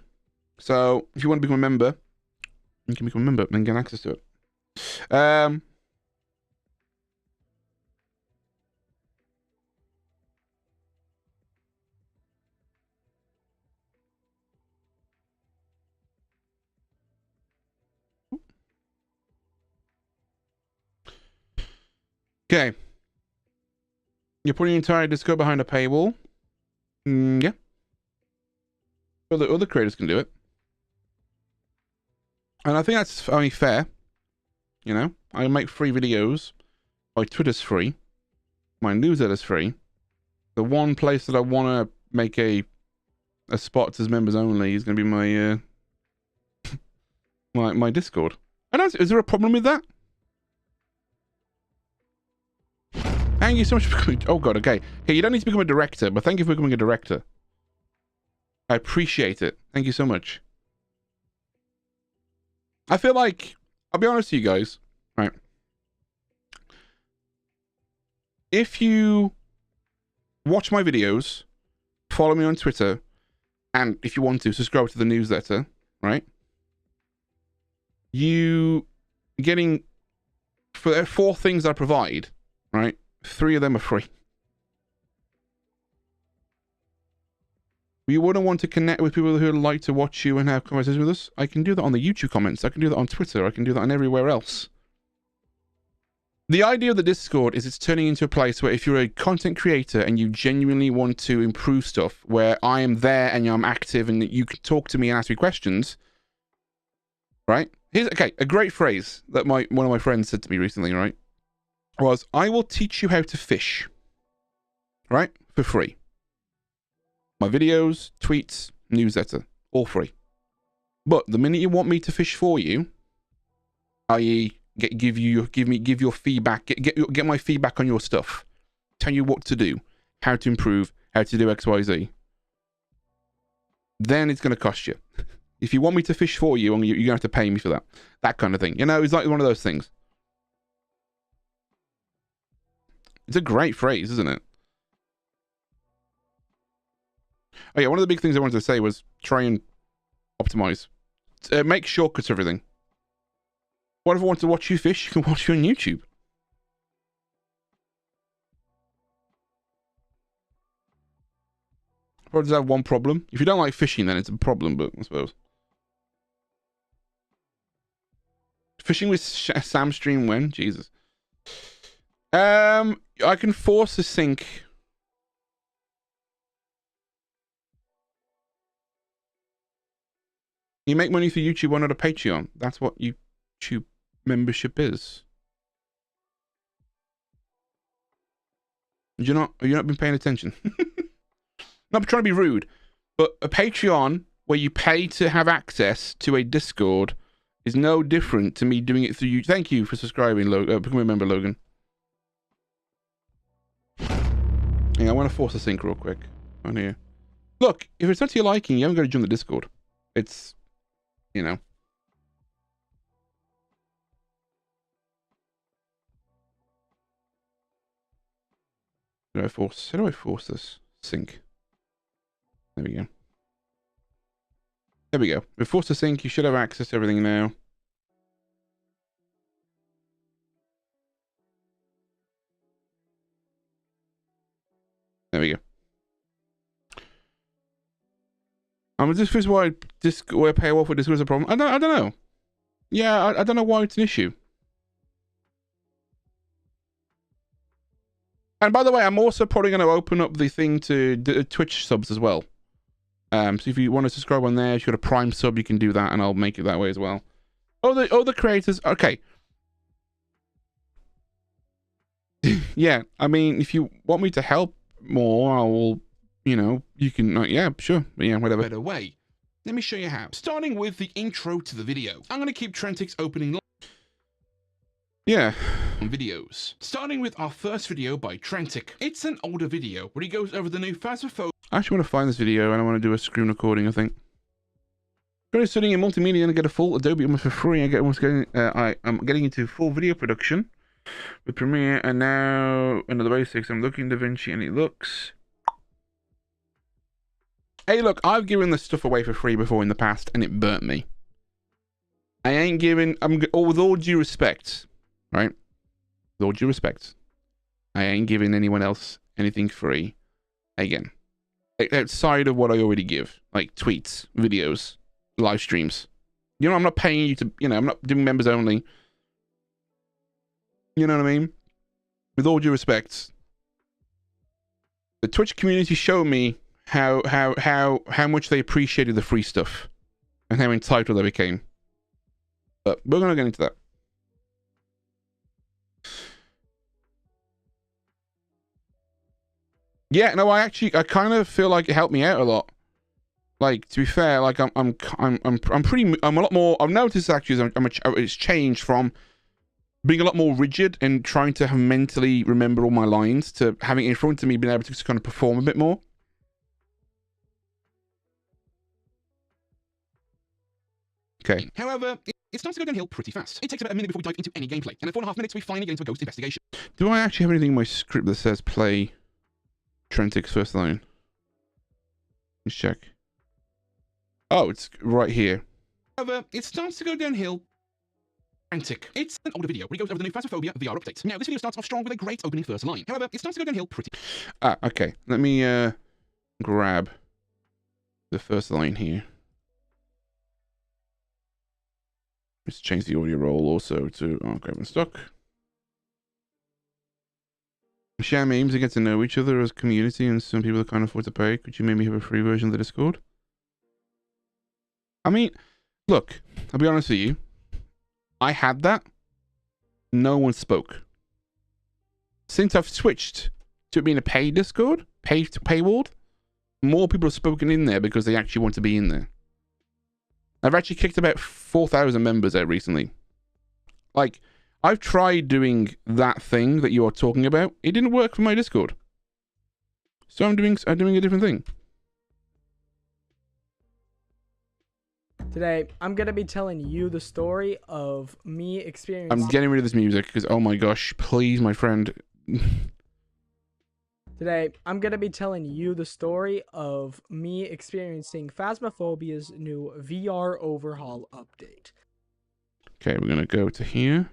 So, if you want to become a member, you can become a member and get access to it. Okay. You're putting your entire Discord behind a paywall. Yeah. Well, the other creators can do it. And I think that's only fair. You know, I make free videos. My Twitter's free. My newsletter's free. The one place that I want to make a spot as members only is going to be my my Discord. Is there a problem with that? Thank you so much for becoming... Oh god, okay. Okay, you don't need to become a director, but thank you for becoming a director. I appreciate it. Thank you so much. I feel like... I'll be honest with you guys. Right. If you watch my videos, follow me on Twitter, and if you want to, subscribe to the newsletter, right? You getting... For 4 things I provide, right? 3 of them are free. You wouldn't want to connect with people who like to watch you and have conversations with us? I can do that on the YouTube comments. I can do that on Twitter. I can do that on everywhere else. The idea of the Discord is it's turning into a place where if you're a content creator and you genuinely want to improve stuff, where I am there and I'm active and you can talk to me and ask me questions, right? Here's, okay, a great phrase that one of my friends said to me recently, right? Was, I will teach you how to fish, right? For free. My videos, tweets, newsletter, all free. But the minute you want me to fish for you, i.e., give your feedback, get my feedback on your stuff, tell you what to do, how to improve, how to do X, Y, Z, then it's going to cost you. If you want me to fish for you, you're going to have to pay me for that. That kind of thing. You know, it's like one of those things. It's a great phrase, isn't it? Oh yeah, one of the big things I wanted to say was try and optimize. Make shortcuts for everything. What if I want to watch you fish? You can watch you on YouTube. Probably does have one problem. If you don't like fishing, then it's a problem, but I suppose. Fishing with Sam Stream when? Jesus. I can force a sync. You make money for YouTube, why not a Patreon? That's what YouTube membership is. You're not been paying attention. Not trying to be rude, but a Patreon where you pay to have access to a Discord is no different to me doing it through you. Thank you for subscribing, becoming a member, Logan. Yeah, I want to force a sync real quick on here. Look, if it's not to your liking, you haven't got to join the Discord. It's, you know. How do I force this? Sync. There we go. There we go. We're forced to sync. You should have access to everything now. There we go. This is why where paywall for Discord is a problem. I don't know. Yeah, I don't know why it's an issue. And by the way, I'm also probably going to open up the thing to Twitch subs as well. So if you want to subscribe on there, if you've got a Prime sub, you can do that, and I'll make it that way as well. Other creators, okay. Yeah, I mean, if you want me to help more, I will, you know, you can, yeah, sure. But yeah, whatever. Better way. Let me show you how. Starting with the intro to the video. I'm going to keep Trentix opening. Yeah. Videos. Starting with our first video by Trentic. It's an older video where he goes over the new Phasmophobia. I actually want to find this video and I want to do a screen recording, I think. Currently studying in multimedia and get a full Adobe almost for free. I'm getting into full video production with Premiere, and now another basics. I'm looking DaVinci and it looks. Hey, look, I've given this stuff away for free before in the past and it burnt me. I ain't giving. With all due respect, right? With all due respect, I ain't giving anyone else anything free again. Outside of what I already give, like tweets, videos, live streams. You know, I'm not paying you to, you know, I'm not doing members only. You know what I mean? With all due respect, the Twitch community showed me how much they appreciated the free stuff and how entitled they became. But we're gonna get into that. Yeah, no, I kind of feel like it helped me out a lot. Like, to be fair, like I'm a lot more. I've noticed actually, it's changed from being a lot more rigid and trying to mentally remember all my lines to having it in front of me, being able to kind of perform a bit more. Okay. However, it starts to go downhill pretty fast. It takes about a minute before we dive into any gameplay, and at 4.5 minutes we finally get into a ghost investigation. Do I actually have anything in my script that says play Trentix first line? Let's check. Oh, it's right here. However, it starts to go downhill. Trentix. It's an older video where he goes over the new Phasmophobia VR update. Now, this video starts off strong with a great opening first line. However, it starts to go downhill pretty. Okay. Let me grab the first line here. Let's change the audio roll also to archive and stock. Share memes and get to know each other as a community, and some people can't afford to pay. Could you maybe have a free version of the Discord? I mean, look, I'll be honest with you. I had that. No one spoke. Since I've switched to it being a paid Discord, paywalled, more people have spoken in there because they actually want to be in there. I've actually kicked about 4,000 members out recently. Like, I've tried doing that thing that you are talking about. It didn't work for my Discord. So I'm doing a different thing. Today, I'm going to be telling you the story of me experiencing... I'm getting rid of this music because, oh my gosh, please, my friend. Today, I'm going to be telling you the story of me experiencing Phasmophobia's new VR overhaul update. Okay, we're going to go to here.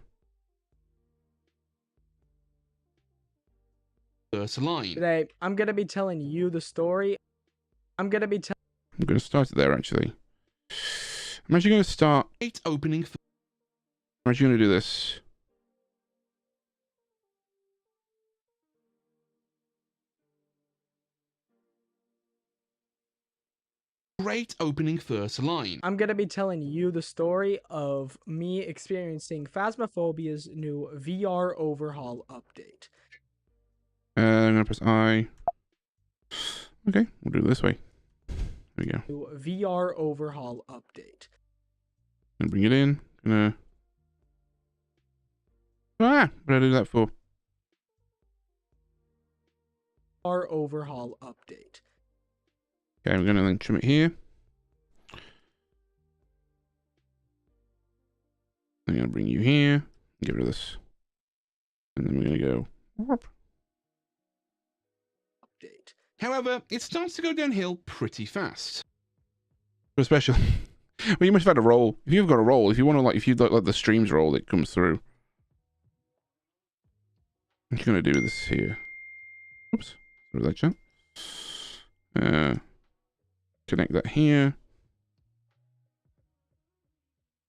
First line. Today, I'm going to be telling you the story. I'm going to start it there, actually. I'm actually going to start... opening. I'm actually going to do this. Great opening first line. I'm going to be telling you the story of me experiencing Phasmophobia's new VR overhaul update. I'm going to press I. Okay, we'll do it this way. There we go. New VR overhaul update. Gonna bring it in. What did I do that for? VR overhaul update. Okay, I'm gonna then trim it here. I'm gonna bring you here. Get rid of this. And then we're gonna go. Whoop. However, it starts to go downhill pretty fast. Especially, well, you must have had a roll. If you've got a roll, if you want to, like, if you like the streams roll that comes through. I'm just gonna do this here. Oops, sorry that chat. Connect that here.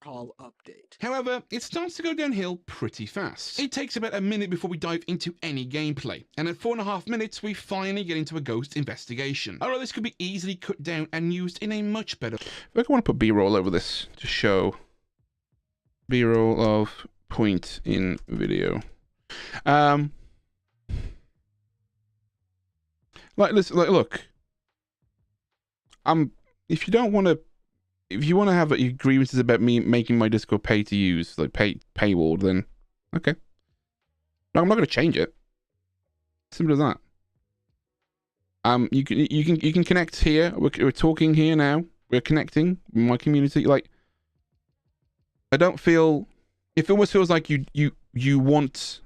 Hall update. However, it starts to go downhill pretty fast. It takes about a minute before we dive into any gameplay, and at 4.5 minutes, we finally get into a ghost investigation. Although this could be easily cut down and used in a much better... I want to put B-roll over this to show B-roll of point in video. Listen, look. If you don't want to, if you want to have your grievances about me making my Discord pay to use, like paywall, then okay. No, I'm not going to change it. Simple as that. You can connect here. We're talking here now. We're connecting my community. Like, I don't feel. It almost feels like you want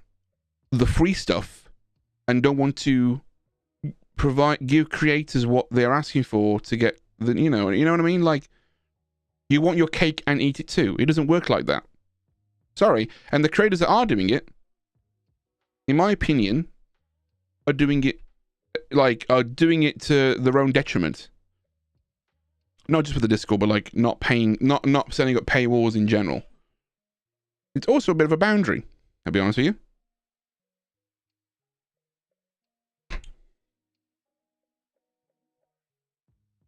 the free stuff and don't want to give creators what they're asking for to get the you know what I mean. Like, you want your cake and eat it too. It doesn't work like that. Sorry. And the creators that are doing it, in my opinion, are doing it to their own detriment. Not just with the Discord, but like not paying, not setting up paywalls in general. It's also a bit of a boundary, I'll be honest with you.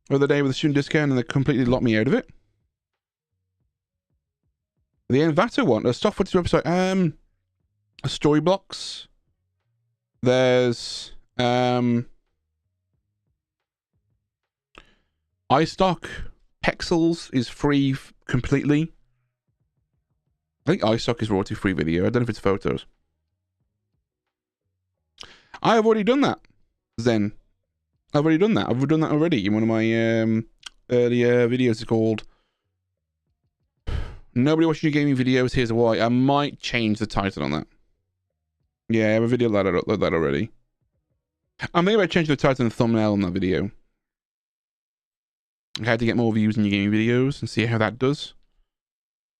The other day with a student discount and they completely locked me out of it. The Envato one, a stock footage website, Storyblocks. There's iStock. Pexels is free completely. I think iStock is royalty free video. I don't know if it's photos. I have already done that, Zen. I've already done that. I've done that already in one of my earlier videos. It's called Nobody Watching Your Gaming Videos, Here's Why. I might change the title on that. Yeah, I have a video like that already. I'm thinking about changing the title and the thumbnail on that video. How to get more views in your gaming videos and see how that does.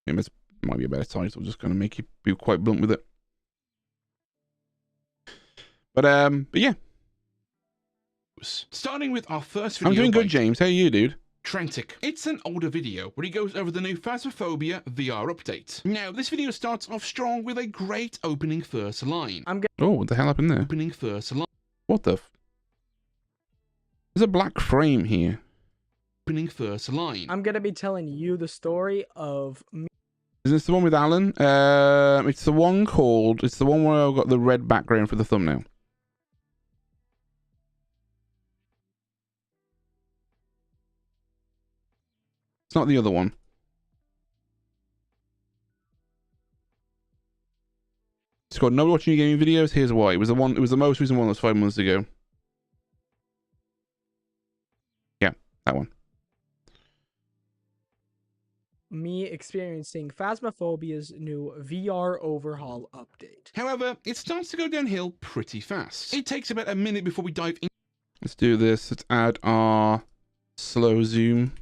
Maybe it might be a better title, just gonna make you be quite blunt with it. But yeah. Starting with our first video. I'm doing good, James. How are you, dude? Trentic. It's an older video where he goes over the new Phasmophobia VR update. Now, this video starts off strong with a great opening first line. Oh, what the hell happened there? Opening first line. What the There's a black frame here. Opening first line. I'm gonna be telling you the story of me. Is this the one with Alan? It's the one where I've got the red background for the thumbnail. It's not the other one. It's called Nobody Watching Your Gaming Videos, Here's Why. It was the most recent one that was 5 months ago. Yeah, that one. Me experiencing Phasmophobia's new VR overhaul update. However, it starts to go downhill pretty fast. It takes about a minute before we dive in. Let's do this. Let's add our slow zoom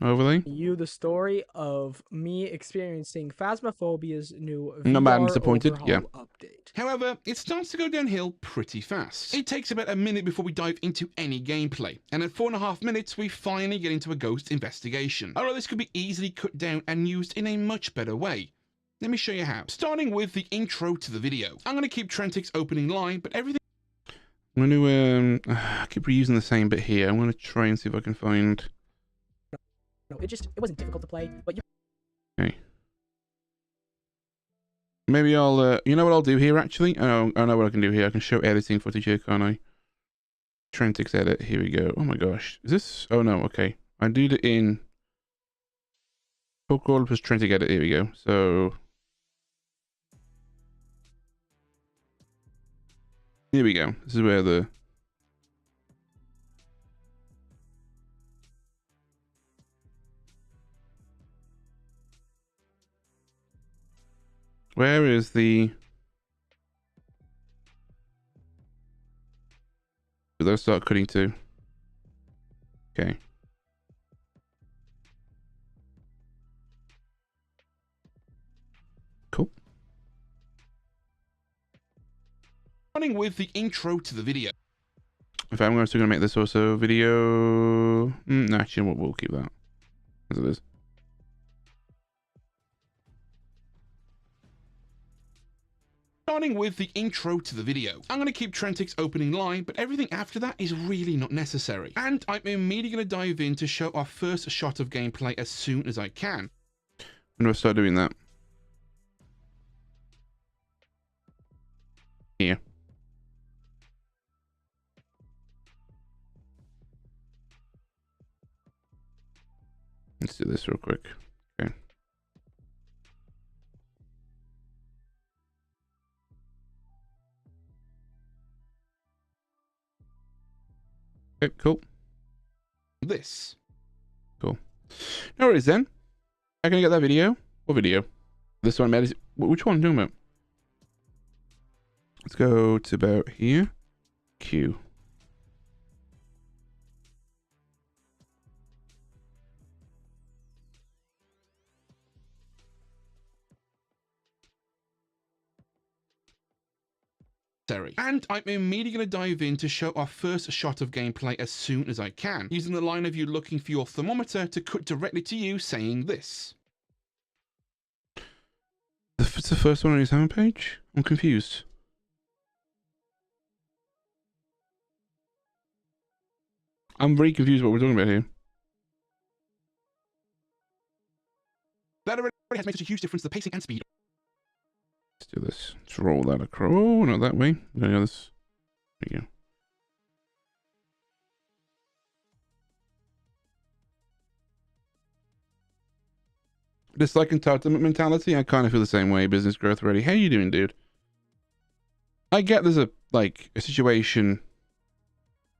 overlay. You the story of me experiencing Phasmophobia's new VR Not bad, I'm disappointed. Yeah. update. However, it starts to go downhill pretty fast. It takes about a minute before we dive into any gameplay, and at 4.5 minutes, we finally get into a ghost investigation. Although this could be easily cut down and used in a much better way. Let me show you how. Starting with the intro to the video. I'm going to keep Trentic's opening line, but everything... I'm going to, I keep reusing the same bit here. I'm going to try and see if I can find... No, it wasn't difficult to play, but you... Okay. Maybe I'll, you know what I'll do here, actually? Oh, I know what I can do here. I can show editing footage here, can't I? Trentic's edit. Here we go. Oh my gosh. Is this... Oh no, okay. I did it in... Pokeroller plus Trentic edit. Here we go. So... Here we go. This is where the... Where is the I'll start cutting too. Okay. Cool. Running with the intro to the video. In fact, I'm still going to make this also video. No, actually, we'll keep that as it is. Starting with the intro to the video. I'm going to keep Trentix's opening line, but everything after that is really not necessary. And I'm immediately going to dive in to show our first shot of gameplay as soon as I can. When do I start doing that? Here. Let's do this real quick. Okay. Okay, cool. This. Cool. No worries then. How can I get that video? What video? This one, Matt. Which one am I talking about? Let's go to about here. Q. And I'm immediately going to dive in to show our first shot of gameplay as soon as I can, using the line of you looking for your thermometer to cut directly to you saying this. It's the first one on his homepage? I'm confused. I'm very confused what we're talking about here. That already has made such a huge difference to the pacing and speed. Let's do this. Let's roll that across. Oh, not that way. No, this. There you go. Dislike entitlement mentality. I kind of feel the same way. Business growth ready. How you doing, dude? I get there's a situation.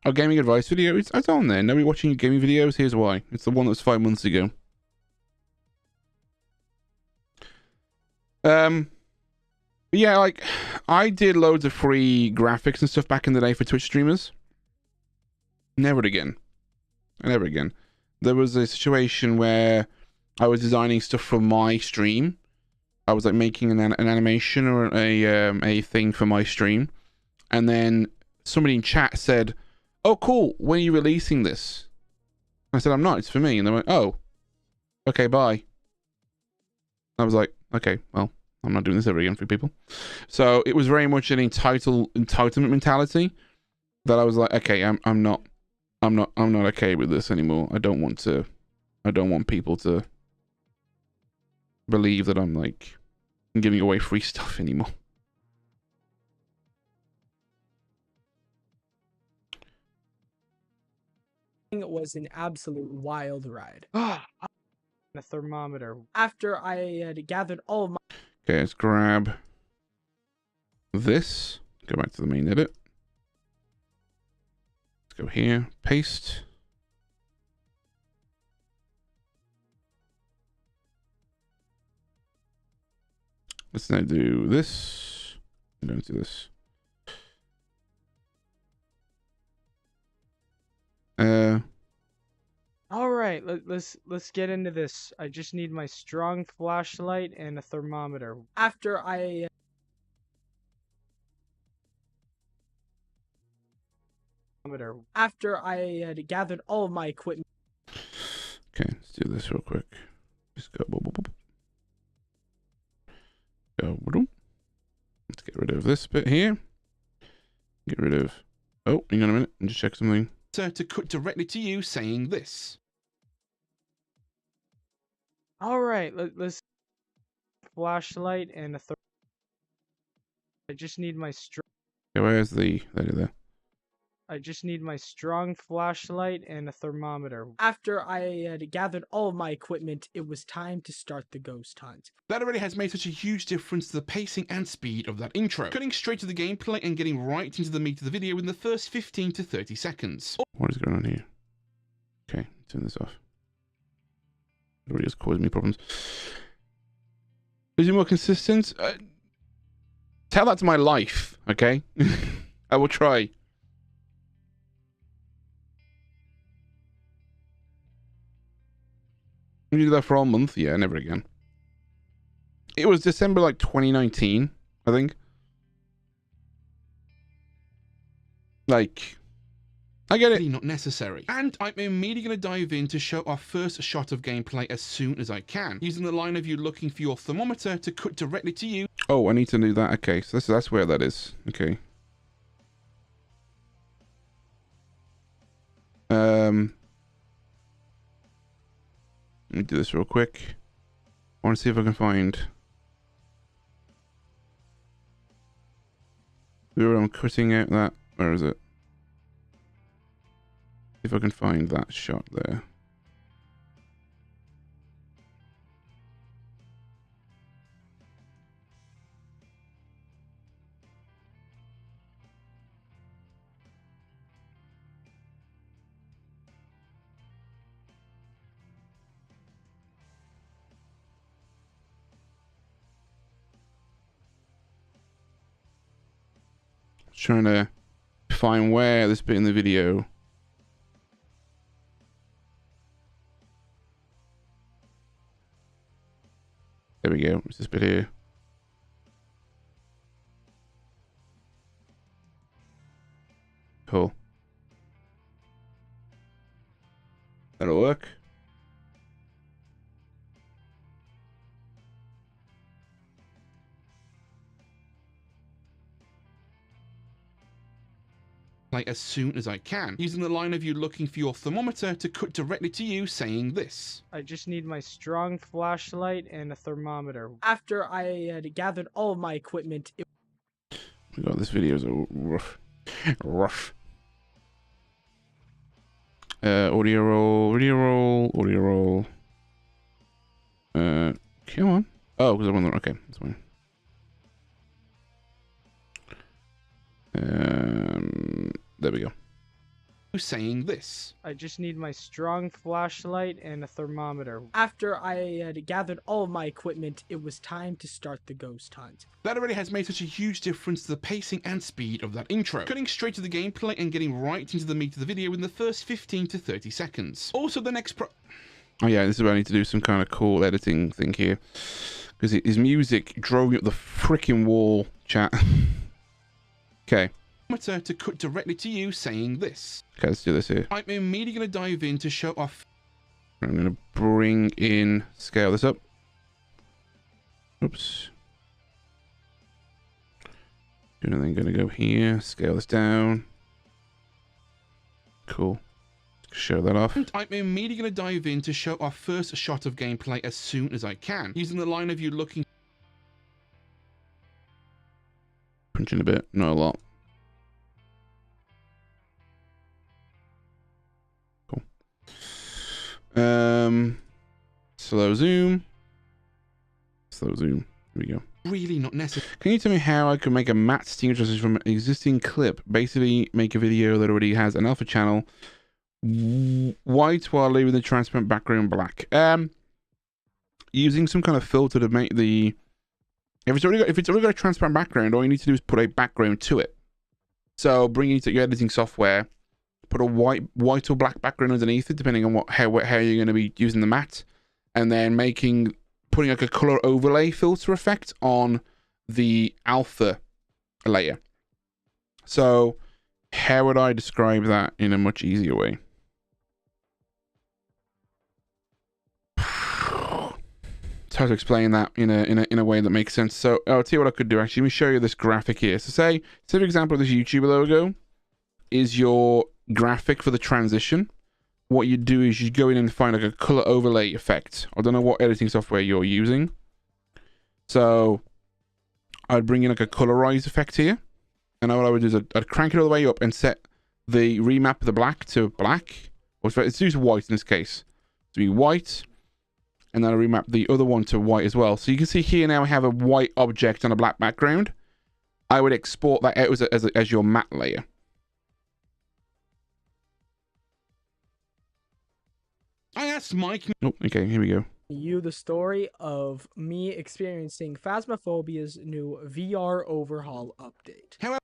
A gaming advice video. It's on there. Nobody watching gaming videos. Here's why. It's the one that was 5 months ago. Yeah, like, I did loads of free graphics and stuff back in the day for Twitch streamers. Never again. Never again. There was a situation where I was designing stuff for my stream. I was like making an animation or a thing for my stream. And then somebody in chat said, "Oh, cool, when are you releasing this?" I said, "I'm not, it's for me." And they went, "Oh, okay, bye." I was like, okay, well, I'm not doing this ever again for people. So it was very much an entitlement mentality that I was like, okay, I'm not okay with this anymore. I don't want people to believe that I'm like giving away free stuff anymore. It was an absolute wild ride. A thermometer. After I had gathered all of my... Okay, let's grab this. Go back to the main edit. Let's go here. Paste. Let's now do this. Don't do this. All right, let's get into this. I just need my strong flashlight and a thermometer. After I had gathered all of my equipment. Okay, let's do this real quick. Just go. Go. Let's get rid of this bit here. Get rid of. Oh, hang on a minute. I'll just check something. To cut directly to you saying this. All right, let's flashlight and a I just need my strong. Okay, where's the there? I just need my strong flashlight and a thermometer. After I had gathered all of my equipment, it was time to start the ghost hunt. That already has made such a huge difference to the pacing and speed of that intro. Cutting straight to the gameplay and getting right into the meat of the video in the first 15 to 30 seconds. What is going on here? Okay, turn this off. It really has caused me problems. Is it more consistent? Tell that to my life, okay? I will try. You do that for all month? Yeah, never again. It was December like 2019, I think. Like, I get it. Really not necessary. And I'm immediately going to dive in to show our first shot of gameplay as soon as I can, using the line of you looking for your thermometer to cut directly to you. Oh, I need to do that. Okay, so that's where that is. Okay. Let me do this real quick. I want to see if I can find where I'm cutting out that. Where is it? If I can find that shot there. Trying to find where this bit in the video. There we go. It's this bit here. Cool. That'll work. Like as soon as I can, using the line of you looking for your thermometer to cut directly to you saying this. I just need my strong flashlight and a thermometer. After I had gathered all of my equipment, Oh my god, this video is rough. Rough. Audio roll, video roll, audio roll. Come on. Oh, because I'm on the... Okay, that's fine. There we go. Saying this. I just need my strong flashlight and a thermometer. After I had gathered all of my equipment, it was time to start the ghost hunt. That already has made such a huge difference to the pacing and speed of that intro. Cutting straight to the gameplay and getting right into the meat of the video in the first 15 to 30 seconds. Also, the next Oh yeah, this is where I need to do some kind of cool editing thing here. Because his music drove me up the freaking wall, chat. Okay. To cut directly to you saying this. Okay, let's do this here. I'm immediately going to dive in to show off. I'm going to bring in, scale this up. Oops. And then going to go here, scale this down. Cool. Show that off. And I'm immediately going to dive in to show our first shot of gameplay as soon as I can, using the line of you looking. Punching a bit, not a lot. Slow zoom. Slow zoom. Here we go. Really not necessary. Can you tell me how I can make a matte sting transition from an existing clip? Basically, make a video that already has an alpha channel white while leaving the transparent background black. Using some kind of filter to make the if it's already got a transparent background, all you need to do is put a background to it. So bring it to your editing software. Put a white or black background underneath it, depending on how you're going to be using the matte, and then putting like a color overlay filter effect on the alpha layer. So how would I describe that in a much easier way? It's hard to explain that in a way that makes sense. So I'll tell you what I could do. Actually, let me show you this graphic here. So say for example, this YouTuber logo is your graphic for the transition. What you do is you go in and find like a color overlay effect. I don't know what editing software you're using. So I'd bring in like a colorize effect here. And what I would do is I'd crank it all the way up and set the remap of the black to black. Or let's use white in this case. To be white. And then I'll remap the other one to white as well. So you can see here now I have a white object on a black background. I would export that out as your matte layer. I asked Mike. Oh, okay, here we go. You the story of me experiencing Phasmophobia's new VR overhaul update. However,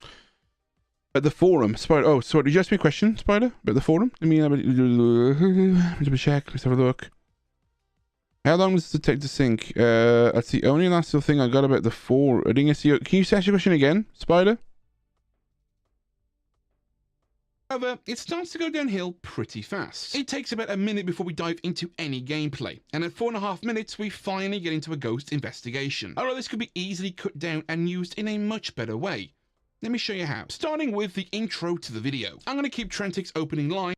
at the forum, Spider. Oh, sorry, did you ask me a question, Spider? At the forum? Let me have a check. Let's have a look. How long does it take to sync? That's the only last little thing I got about the 4. I didn't see. Can you ask your question again, Spider? However, it starts to go downhill pretty fast. It takes about a minute before we dive into any gameplay, and at 4.5 minutes, we finally get into a ghost investigation. Although this could be easily cut down and used in a much better way. Let me show you how. Starting with the intro to the video. I'm going to keep Trentic's opening line.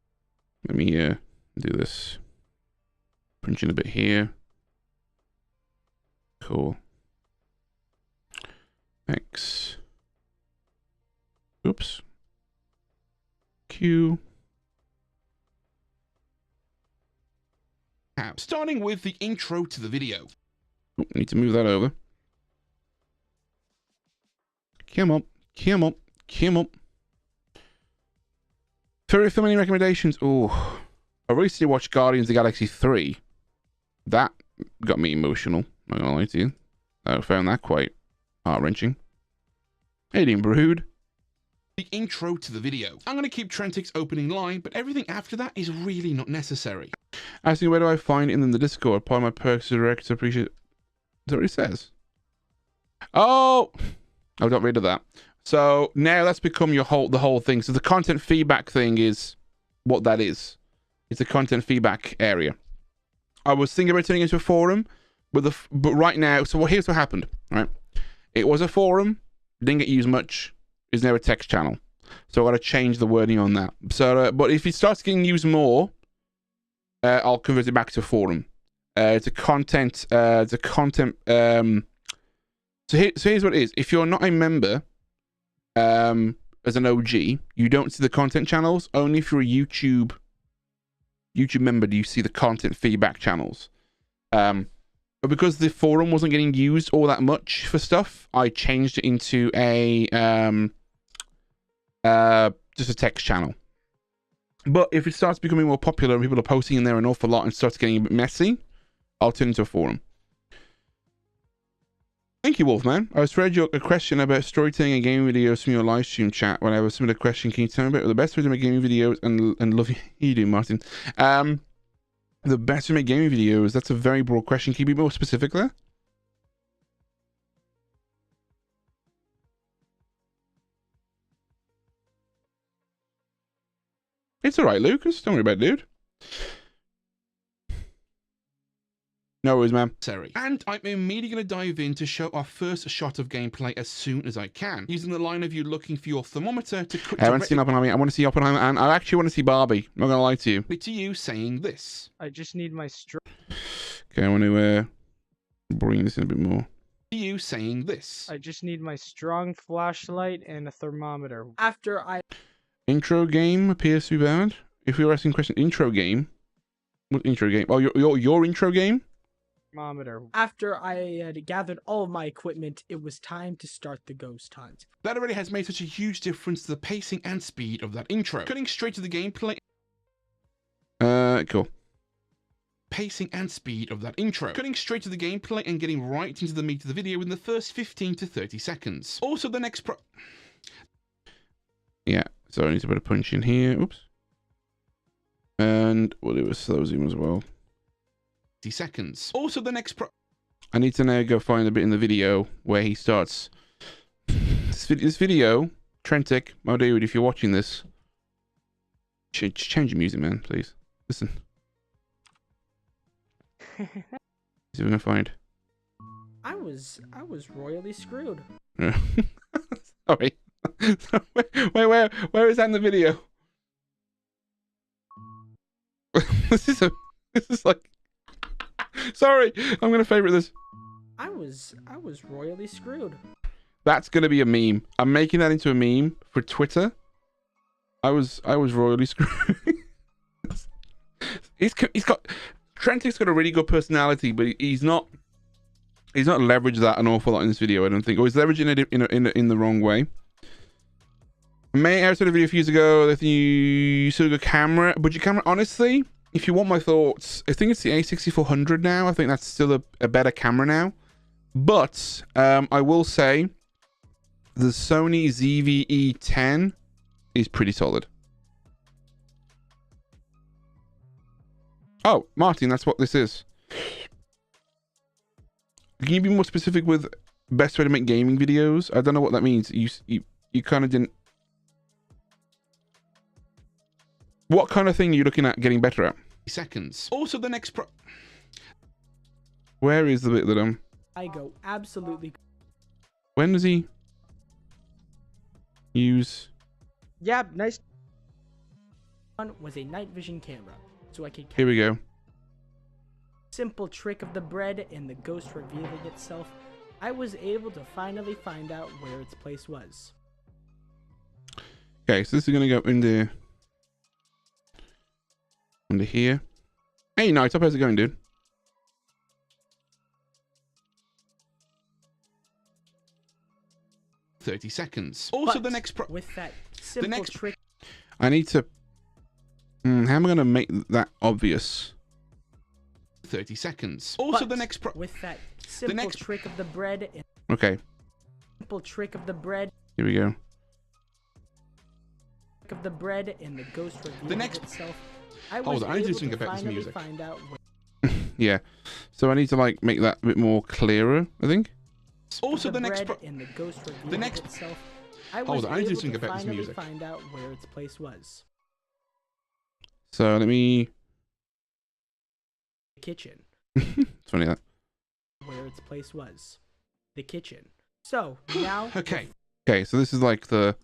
Let me do this. Punch in a bit here. Cool. X. Oops. Q. Starting with the intro to the video. Oh, need to move that over. Come up, come up, come up. Favorite film, any recommendations? Oh, I recently watched Guardians of the Galaxy 3. That got me emotional. I'm not gonna lie to you. I found that quite heart-wrenching. Alien Brood. The intro to the video. I'm going to keep Trentic's opening line, but everything after that is really not necessary. Asking where do I find it in the Discord? Part of my perks director appreciate. Is that what it says? Oh, I got rid of that. So now that's become the whole thing. So the content feedback thing is what that is. It's a content feedback area. I was thinking about turning it into a forum, but right now, so here's what happened. Right, it was a forum, didn't get used much. Is now a text channel, so I got to change the wording on that. So, but if it starts getting used more, I'll convert it back to a forum. It's a content. So here's what it is. If you're not a member, as an OG, you don't see the content channels. Only if you're a YouTube member do you see the content feedback channels. But because the forum wasn't getting used all that much for stuff, I changed it into a just a text channel. But if it starts becoming more popular and people are posting in there an awful lot and starts getting a bit messy, I'll turn it into a forum. Thank you, Wolfman. I was read a question about storytelling and gaming videos from your live stream chat. When I was submitted a question, can you tell me about the best way to make gaming videos and love you do, Martin? The best way to make gaming videos, that's a very broad question. Can you be more specific there? It's alright, Lucas. Don't worry about it, dude. No worries, man. Sorry. And I'm immediately going to dive in to show our first shot of gameplay as soon as I can, using the line of you looking for your thermometer to quick. I haven't seen Oppenheimer. I want to see Oppenheimer, and I actually want to see Barbie. I'm not going to lie to you. To you saying this. I just need my Okay, I want to bring this in a bit more. To you saying this. I just need my strong flashlight and a thermometer. After I... Intro game appears to be bad. If we were asking a question, intro game. What intro game? Oh, your intro game? Thermometer. After I had gathered all of my equipment, it was time to start the ghost hunt. That already has made such a huge difference to the pacing and speed of that intro. Cutting straight to the gameplay. Cool. Pacing and speed of that intro. Cutting straight to the gameplay and getting right into the meat of the video in the first 15 to 30 seconds. Also, the next Yeah, so I need to put a punch in here. Oops. And we'll do a slow zoom as well. Seconds. Also, the next I need to now go find a bit in the video where he starts. This video, Trentic, my dude, if you're watching this, change your music, man, please. Listen. See if we can find. I was royally screwed. Sorry. Where is that in the video? This is like. Sorry, I'm gonna favorite this. I was royally screwed. That's gonna be a meme. I'm making that into a meme for Twitter. I was royally screwed. he's got Trentic's got a really good personality, but he's not leveraged that an awful lot in this video. I don't think, or he's leveraging it in the wrong way. I started a video a few years ago. I think you still got camera, budget camera. Honestly, if you want my thoughts, I think it's the A6400 now. I think that's still a better camera now. But I will say the Sony ZV-E10 is pretty solid. Oh, Martin, that's what this is. Can you be more specific with best way to make gaming videos? I don't know what that means. You kind of didn't. What kind of thing are you looking at getting better at? Seconds. Also, the next Where is the bit that I go absolutely. When does he use? Yeah, nice. One was a night vision camera, so I could. Here we go. Simple trick of the bread and the ghost revealing itself. I was able to finally find out where its place was. Okay, so this is gonna go into here. Hey, Night Up, how's it going, dude? $30. Also, But the next with that simple trick. I need to. How am I gonna make that obvious? 30 seconds. Also, the next with that simple trick of the bread. And okay. Simple trick of the bread. Here we go. Of the bread and the ghost revealing itself. I was I need to do able something to about this finally music. find out where Yeah. So I need to like make that a bit more clearer, I think. Also, the next and the ghost revealing itself. I was I need to do able something to about this finally music. find out where its place was. So let me. The kitchen. It's funny that. Where its place was. The kitchen. So now. Okay. Okay. So this is like the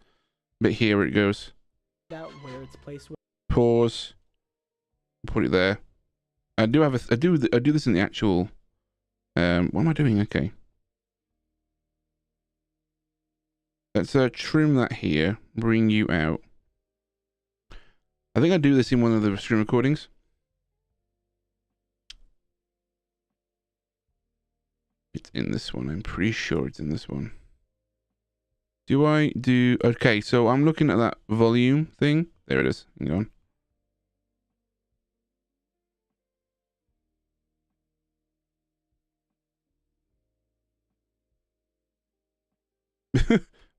bit here where it goes. Out where its place was. Pause. Put it there. I do have a. I do this in the actual. What am I doing? Okay. Let's trim that here. Bring you out. I think I do this in one of the stream recordings. It's in this one. I'm pretty sure it's in this one. Do I do... Okay, so I'm looking at that volume thing. There it is. Hang on.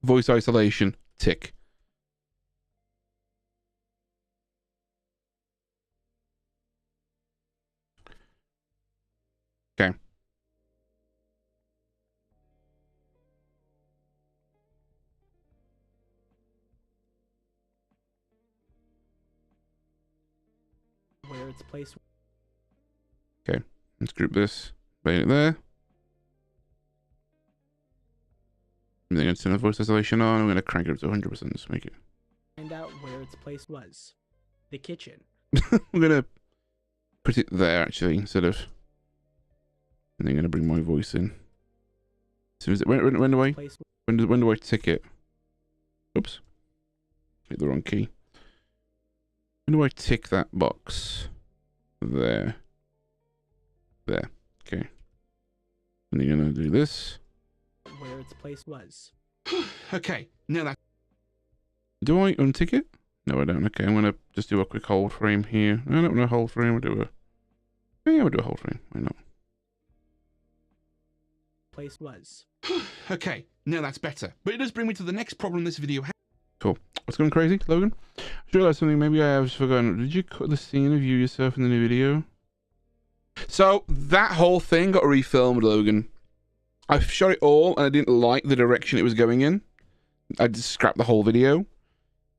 Voice isolation. Tick. Okay. Where its place. Okay. Let's group this. Right it there. I'm going to turn the voice isolation on. I'm going to crank it up to 100% just make it. Find out where its place was. The kitchen. I'm going to put it there actually instead of. And then I'm going to bring my voice in. So is it, when do I tick it? Oops. Hit the wrong key. When do I tick that box? There. There. Okay. And you're going to do this. Where its place was. Okay. Now that. Do I untick it? No, I don't. Okay, I'm going to just do a quick hold frame here. I don't want to hold frame. I'll do a. Yeah, I'll do a hold frame. Why not? Place was. Okay, now that's better. But it does bring me to the next problem this video has. Cool. What's going crazy, Logan? I just realized something. Maybe I have forgotten. Did you cut the scene of you yourself in the new video? So that whole thing got refilmed, Logan. I shot it all, and I didn't like the direction it was going in. I just scrapped the whole video.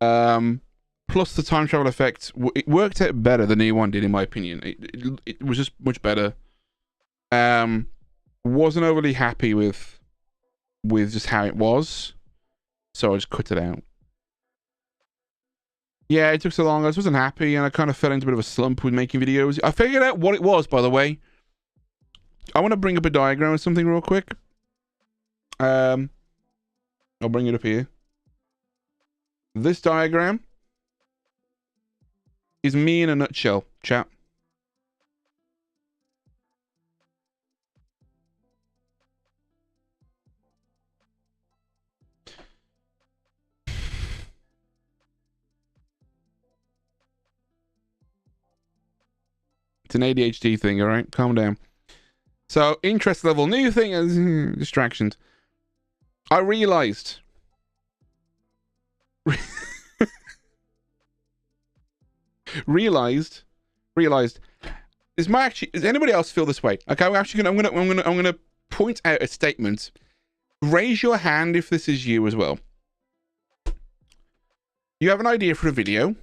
Plus the time travel effect, it worked out better than the new one did, in my opinion. It was just much better. Wasn't overly happy with just how it was, so I just cut it out. Yeah, it took so long. I just wasn't happy, and I kind of fell into a bit of a slump with making videos. I figured out what it was, by the way. I want to bring up a diagram or something real quick. I'll bring it up here. This diagram is me in a nutshell, chat. It's an ADHD thing, all right? Calm down. So, interest level, new thing is distractions. I realized. realized. This might actually. Does anybody else feel this way? Okay, I'm gonna point out a statement. Raise your hand if this is you as well. You have an idea for a video,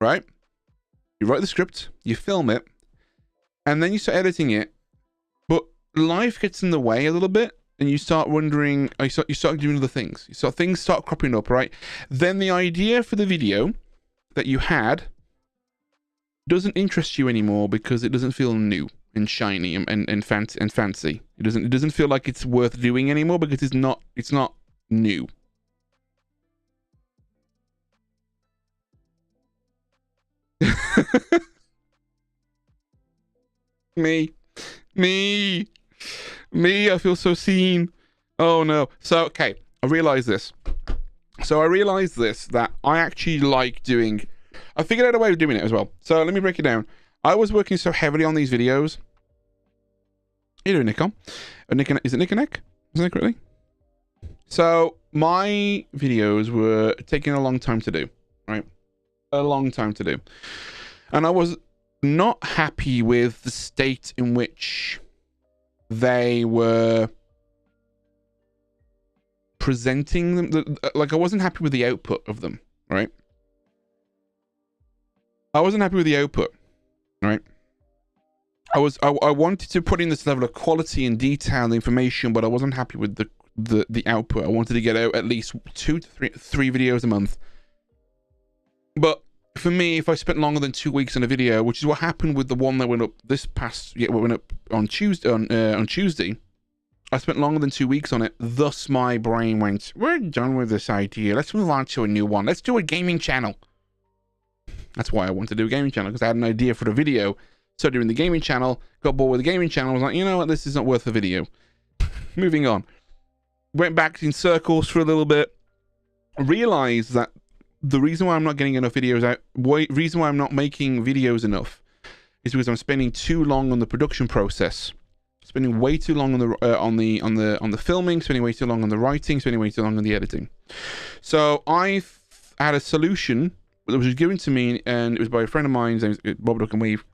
right? You write the script, you film it, and then you start editing it, but life gets in the way a little bit, and you start wondering, you start doing other things. Things start cropping up, right? Then the idea for the video that you had doesn't interest you anymore because it doesn't feel new and shiny and fancy. It doesn't feel like it's worth doing anymore because it's not new. Me, I feel so seen. Oh no. So okay, I realized this that I actually like doing. I figured out a way of doing it as well. So let me break it down. I was working so heavily on these videos. You doing, Nikon? Is it Nick and Nick? Isn't it correctly? So my videos were taking a long time to do, right? A long time to do. And I was not happy with the state in which they were presenting them. Like, I wasn't happy with the output of them, right? I wasn't happy with the output, right? I wanted to put in this level of quality and detail and information, but I wasn't happy with the output. I wanted to get out at least 2 to 3 videos a month. But for me, if I spent longer than 2 weeks on a video, which is what happened with the one that went up went up on Tuesday, I spent longer than 2 weeks on it. Thus, my brain went, "We're done with this idea. Let's move on to a new one. Let's do a gaming channel." That's why I wanted to do a gaming channel, because I had an idea for the video. Started doing the gaming channel, got bored with the gaming channel. I was like, you know what, this is not worth a video. Moving on. Went back in circles for a little bit. Realized that the reason why I'm not getting enough videos out, reason why I'm not making videos enough, is because I'm spending too long on the production process. Spending way too long on the filming, spending way too long on the writing, spending way too long on the editing. So I had a solution that was given to me, and it was by a friend of mine, his name is Bob Duck and Weave,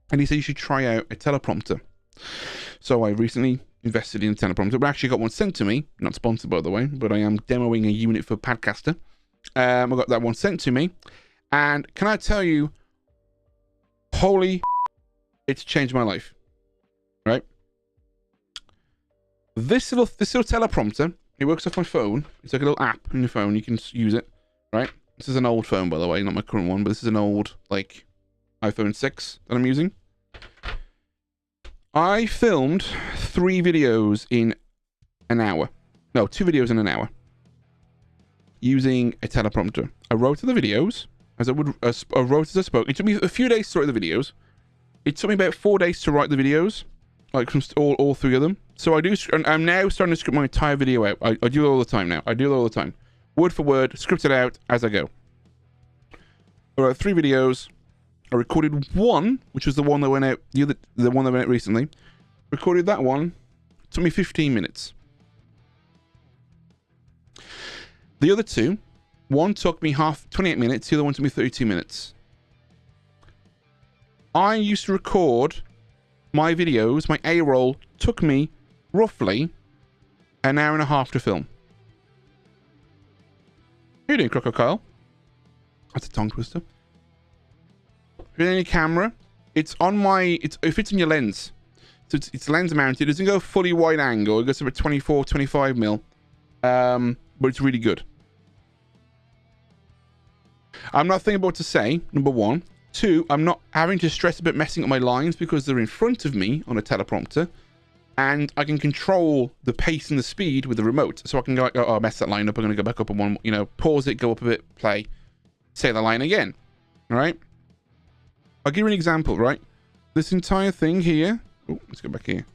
and he said you should try out a teleprompter. So I recently invested in a teleprompter. I actually got one sent to me, not sponsored by the way, but I am demoing a unit for Padcaster. I got that one sent to me, and can I tell you, holy, it's changed my life. Right? This little teleprompter, it works off my phone. It's like a little app on your phone. You can use it, right? This is an old phone, by the way, not my current one, but this is an old, like, iPhone 6 that I'm using. I filmed 3 videos in an hour. No, 2 videos in an hour. Using a teleprompter. I wrote the videos, as I wrote as I spoke. It took me a few days to write the videos. It took me about 4 days to write the videos. Like, from all 3 of them. So I do, and I'm now starting to script my entire video out. I do it all the time now. I do it all the time. Word for word, script it out as I go. I wrote 3 videos. I recorded one, which was the one that went out, the one that went out recently. Recorded that one. It took me 15 minutes. The other 2, one took me 28 minutes, the other one took me 32 minutes. I used to record my videos, my A-roll took me roughly an hour and a half to film. How you doing, Crocodile? That's a tongue twister. If you're in your camera, it's on my, it fits in your lens. So it's lens mounted. It doesn't go fully wide angle. It goes about 24, 25 mil. But it's really good. I'm not thinking about what to say, number 1. 2, I'm not having to stress about messing up my lines because they're in front of me on a teleprompter. And I can control the pace and the speed with the remote. So I can go like, oh, I messed that line up. I'm going to go back up on one, you know, pause it, go up a bit, play, say the line again. All right? I'll give you an example, right? This entire thing here. Oh, let's go back here.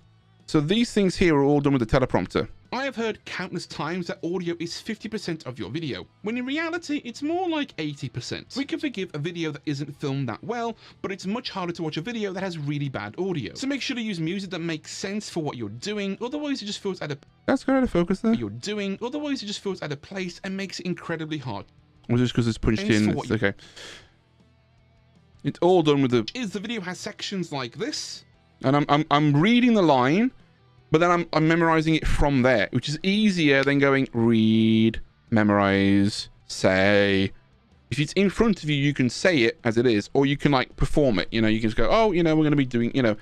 So these things here are all done with the teleprompter. I have heard countless times that audio is 50% of your video, when in reality, it's more like 80%. We can forgive a video that isn't filmed that well, but it's much harder to watch a video that has really bad audio. So make sure to use music that makes sense for what you're doing, otherwise it just feels out of... That's got out of focus there. You're doing, otherwise it just feels out of place and makes it incredibly hard. Or just because it's punched in, it's okay. It's all done with the... The video has sections like this, and I'm reading the line, But then I'm memorizing it from there, which is easier than going read, memorize, say. If it's in front of you, you can say it as it is, or you can like perform it. You know, you can just go, oh, you know, we're going to be doing, you know,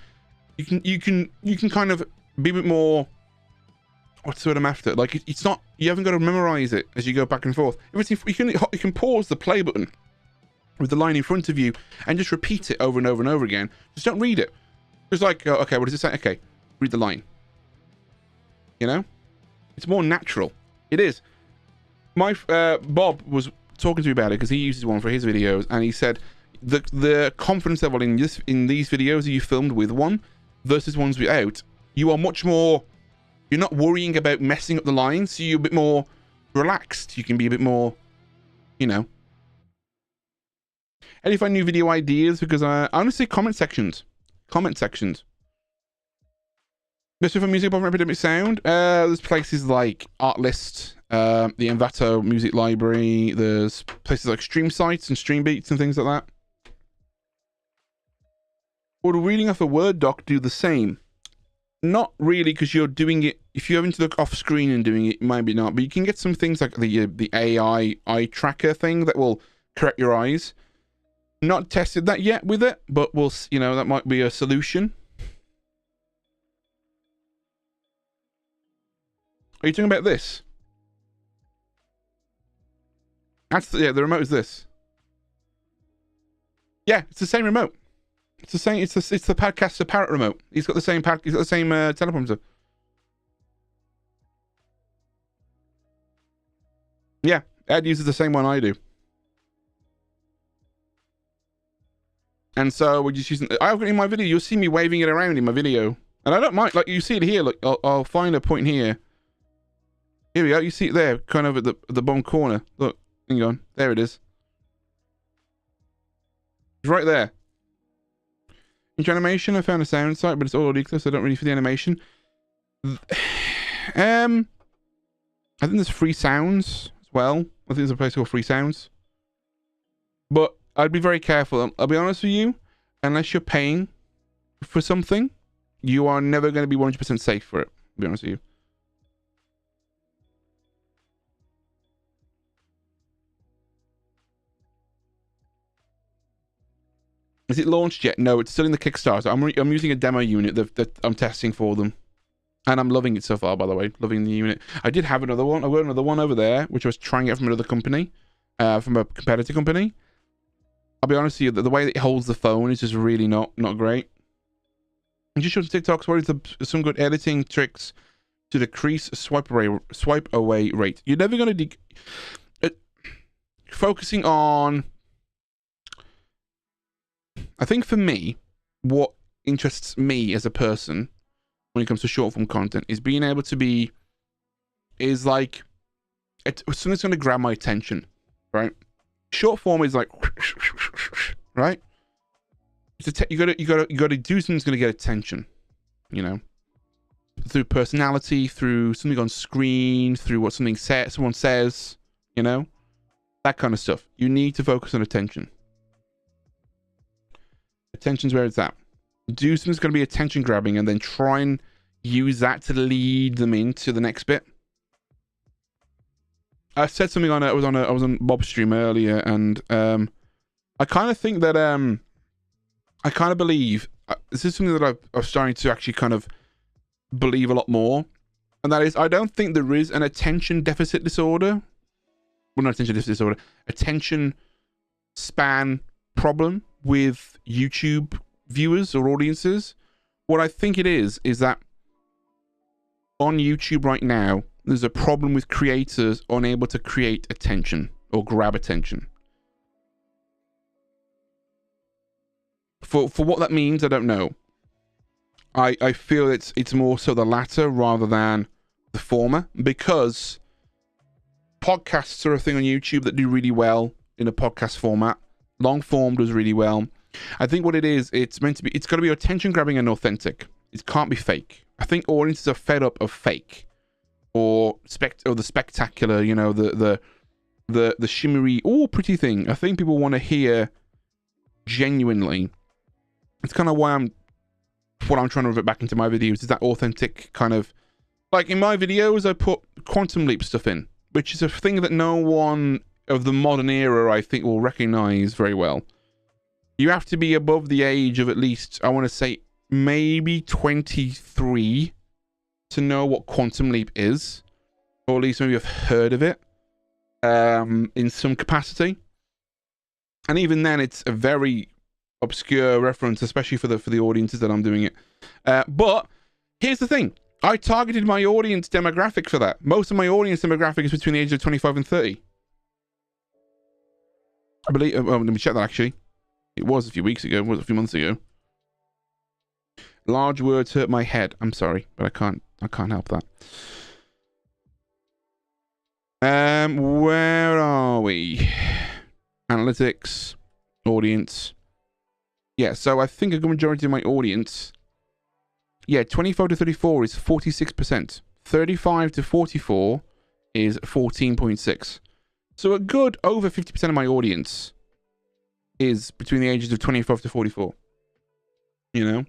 you can kind of be a bit more. What's the word I'm after? Like it's not, you haven't got to memorize it as you go back and forth. You can pause the play button with the line in front of you and just repeat it over and over and over again. Just don't read it. Just like, oh, okay, what does it say? Okay, read the line. You know, it's more natural. It is. My Bob was talking to me about it because he uses one for his videos, and he said the confidence level in these videos that you filmed with one versus ones without, you are much more. You're not worrying about messing up the lines, so you're a bit more relaxed. You can be a bit more, you know. And if I new video ideas, because I honestly comment sections. Best for music apart from Epidemic Sound. There's places like Artlist, the Envato Music Library. There's places like Stream Sites and Stream Beats and things like that. Would reading off a Word doc do the same? Not really, because you're doing it. If you're having to look off screen and doing it, maybe not. But you can get some things like the AI eye tracker thing that will correct your eyes. Not tested that yet with it, but we'll, you know, that might be a solution. Are you talking about this? That's the remote is this. Yeah, it's the same remote. It's the same. It's the Podcaster Parrot remote. He's got the same He's got the same teleprompter. Yeah, Ed uses the same one I do. And so we're just using. I've got in my video. You'll see me waving it around in my video, and I don't mind. Like you see it here. Look, I'll find a point here. Here we go. You see it there, kind of at the bottom corner. Look, hang on. There it is. It's right there. Into animation, I found a sound site, but it's all audio, so I don't really for the animation. I think there's free sounds as well. I think there's a place called Free Sounds. But I'd be very careful. I'll be honest with you. Unless you're paying for something, you are never going to be 100% safe for it. I'll be honest with you. Is it launched yet? No, it's still in the Kickstarter. I'm using a demo unit that I'm testing for them. And I'm loving it so far, by the way. Loving the unit. I did have another one. I got another one over there, which I was trying it from another company. From a competitor company. I'll be honest with you, the way that it holds the phone is just really not great. And just show some TikToks. What is some good editing tricks to decrease swipe away rate? You're never going to... focusing on... I think for me, what interests me as a person when it comes to short form content is being able to be, is like, something's going to grab my attention, right? Short form is like, right? You gotta do something that's going to get attention, you know, through personality, through something on screen, through what someone says, you know, that kind of stuff. You need to focus on attention. Attention's where it's at. Do something that's going to be attention grabbing, and then try and use that to lead them into the next bit. I said something on I was on Bob's stream earlier, and I kind of think that I kind of believe this is something that I'm starting to actually kind of believe a lot more, and that is I don't think there is an attention deficit disorder. Well, not attention deficit disorder. Attention span problem with YouTube viewers or audiences. What I think it is that on YouTube right now, there's a problem with creators unable to create attention or grab attention. For what that means, I don't know. I feel it's more so the latter rather than the former, because podcasts are a thing on YouTube that do really well in a podcast format. Long form does really well. I think what it is, it's got to be attention grabbing and authentic. It can't be fake. I think audiences are fed up of fake or the spectacular, you know, the shimmery, pretty thing. I think people want to hear genuinely. It's kind of why I'm what I'm trying to revert back into my videos is that authentic kind of, like in my videos, I put quantum leap stuff in, which is a thing that no one of the modern era, I think, will recognize very well. You have to be above the age of at least, I want to say, maybe 23 to know what quantum leap is, or at least maybe have heard of it in some capacity. And even then, it's a very obscure reference, especially for the audiences that I'm doing it. But here's the thing. I targeted my audience demographic for that. Most of my audience demographic is between the ages of 25 and 30. I believe, let me check that actually. It was a few weeks ago, it was a few months ago. Large words hurt my head. I'm sorry, but I can't help that. Where are we? Analytics, audience. Yeah, so I think a good majority of my audience, yeah, 25 to 34 is 46%. 35 to 44 is 14.6. So a good over 50% of my audience is between the ages of 25 to 44. You know?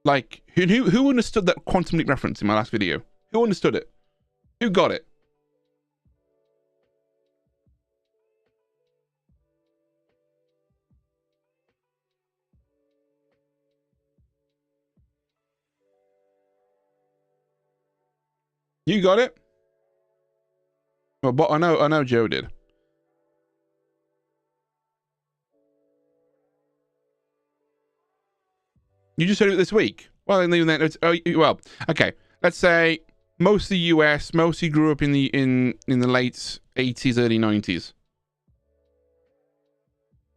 Like, who understood that quantum leap reference in my last video? Who understood it? Who got it? You got it? Well, but I know Joe did. You just heard it this week. Well, well, okay. Let's say most of the US mostly grew up in the late 80s, early 90s.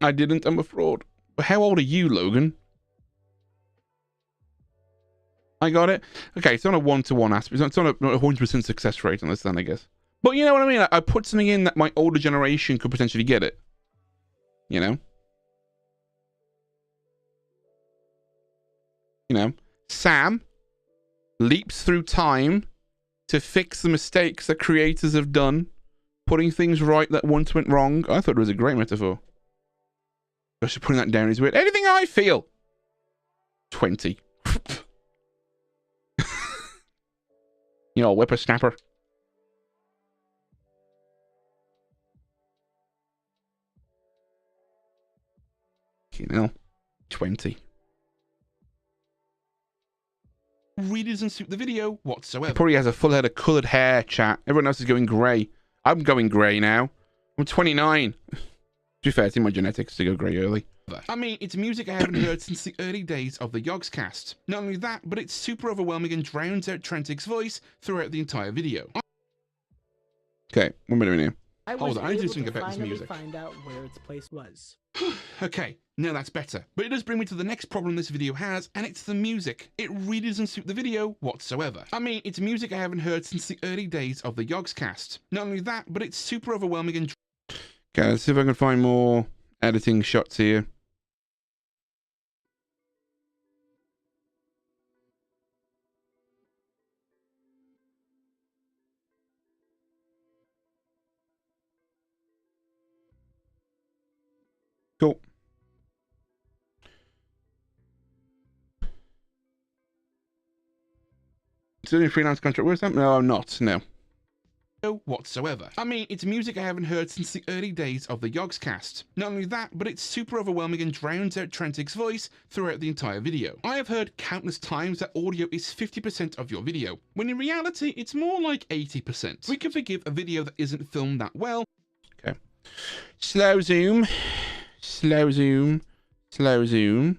I didn't. I'm a fraud. How old are you, Logan? I got it. Okay, it's not a one-to-one aspect. It's not a 100% success rate on this, then I guess. But you know what I mean? I put something in that my older generation could potentially get it. You know? You know? Sam leaps through time to fix the mistakes that creators have done, putting things right that once went wrong. I thought it was a great metaphor. Just putting that down is weird. Anything I feel. 20. You know, whippersnapper. You know, 20. Really doesn't suit the video whatsoever. He probably has a full head of coloured hair, chat. Everyone else is going grey. I'm going grey now. I'm 29. To be fair, it's in my genetics to go grey early. I mean, it's music I haven't heard since the early days of the Yogscast. Not only that, but it's super overwhelming and drowns out Trantic's voice throughout the entire video. Okay, what am I doing here? Hold on, I need to do something about this music. Find out where its place was. Okay, now that's better. But it does bring me to the next problem this video has, and it's the music. It really doesn't suit the video whatsoever. I mean, it's music I haven't heard since the early days of the Yogscast. Not only that, but it's super overwhelming and... Okay, let's see if I can find more editing shots here. Cool. Still in freelance contract. Where's that? No, I'm not. No. Whatsoever. I mean, it's music I haven't heard since the early days of the Yogscast. Not only that, but it's super overwhelming and drowns out Trantic's voice throughout the entire video. I have heard countless times that audio is 50% of your video, when in reality, it's more like 80%. We can forgive a video that isn't filmed that well. Okay. Slow zoom. Slow zoom. Slow zoom.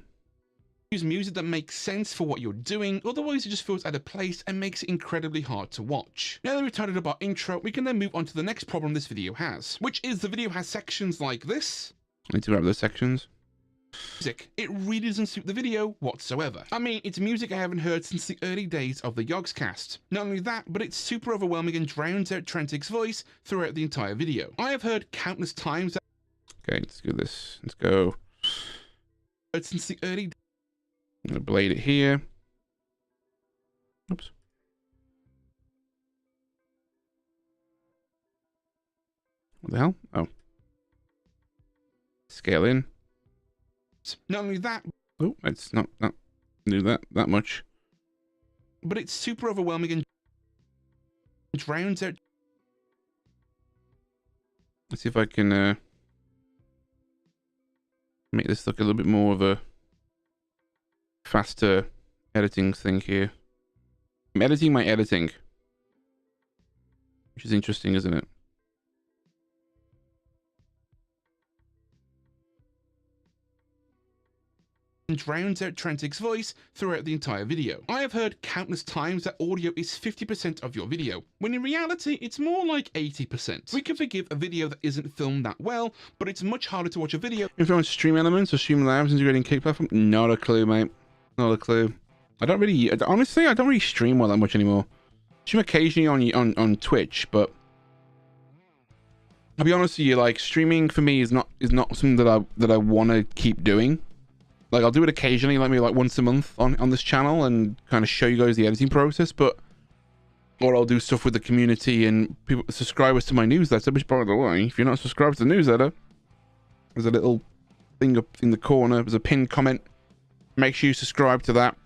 Use music that makes sense for what you're doing, otherwise it just feels out of place and makes it incredibly hard to watch. Now that we've tidied up our intro, we can then move on to the next problem this video has, which is the video has sections like this. I need to grab those sections. Music. It really doesn't suit the video whatsoever. I mean, it's music I haven't heard since the early days of the Yogscast. Not only that, but it's super overwhelming and drowns out Trantic's voice throughout the entire video. I have heard countless times that... Okay, let's do this. Let's go. Since the early... I'm going to blade it here. Oops. What the hell? Oh. Scale in. Not only that, oh, it's not do that much, but it's super overwhelming and drowns out. Let's see if I can make this look a little bit more of a faster editing thing here. I'm editing my editing, which is interesting, isn't it? And drowns out Trantic's voice throughout the entire video. I have heard countless times that audio is 50% of your video, when in reality it's more like 80%. We can forgive a video that isn't filmed that well, but it's much harder to watch a video. Influence stream elements or stream labs integrating Kick platform? Not a clue, mate. Not a clue. Honestly, I don't really stream well that much anymore. Stream occasionally on Twitch, but I'll be honest with you, like, streaming for me is not something that I want to keep doing. Like, I'll do it occasionally, like maybe like once a month on this channel and kind of show you guys the editing process, or I'll do stuff with the community and people, subscribers to my newsletter, which, by the way, if you're not subscribed to the newsletter, there's a little thing up in the corner, there's a pinned comment. Make sure you subscribe to that,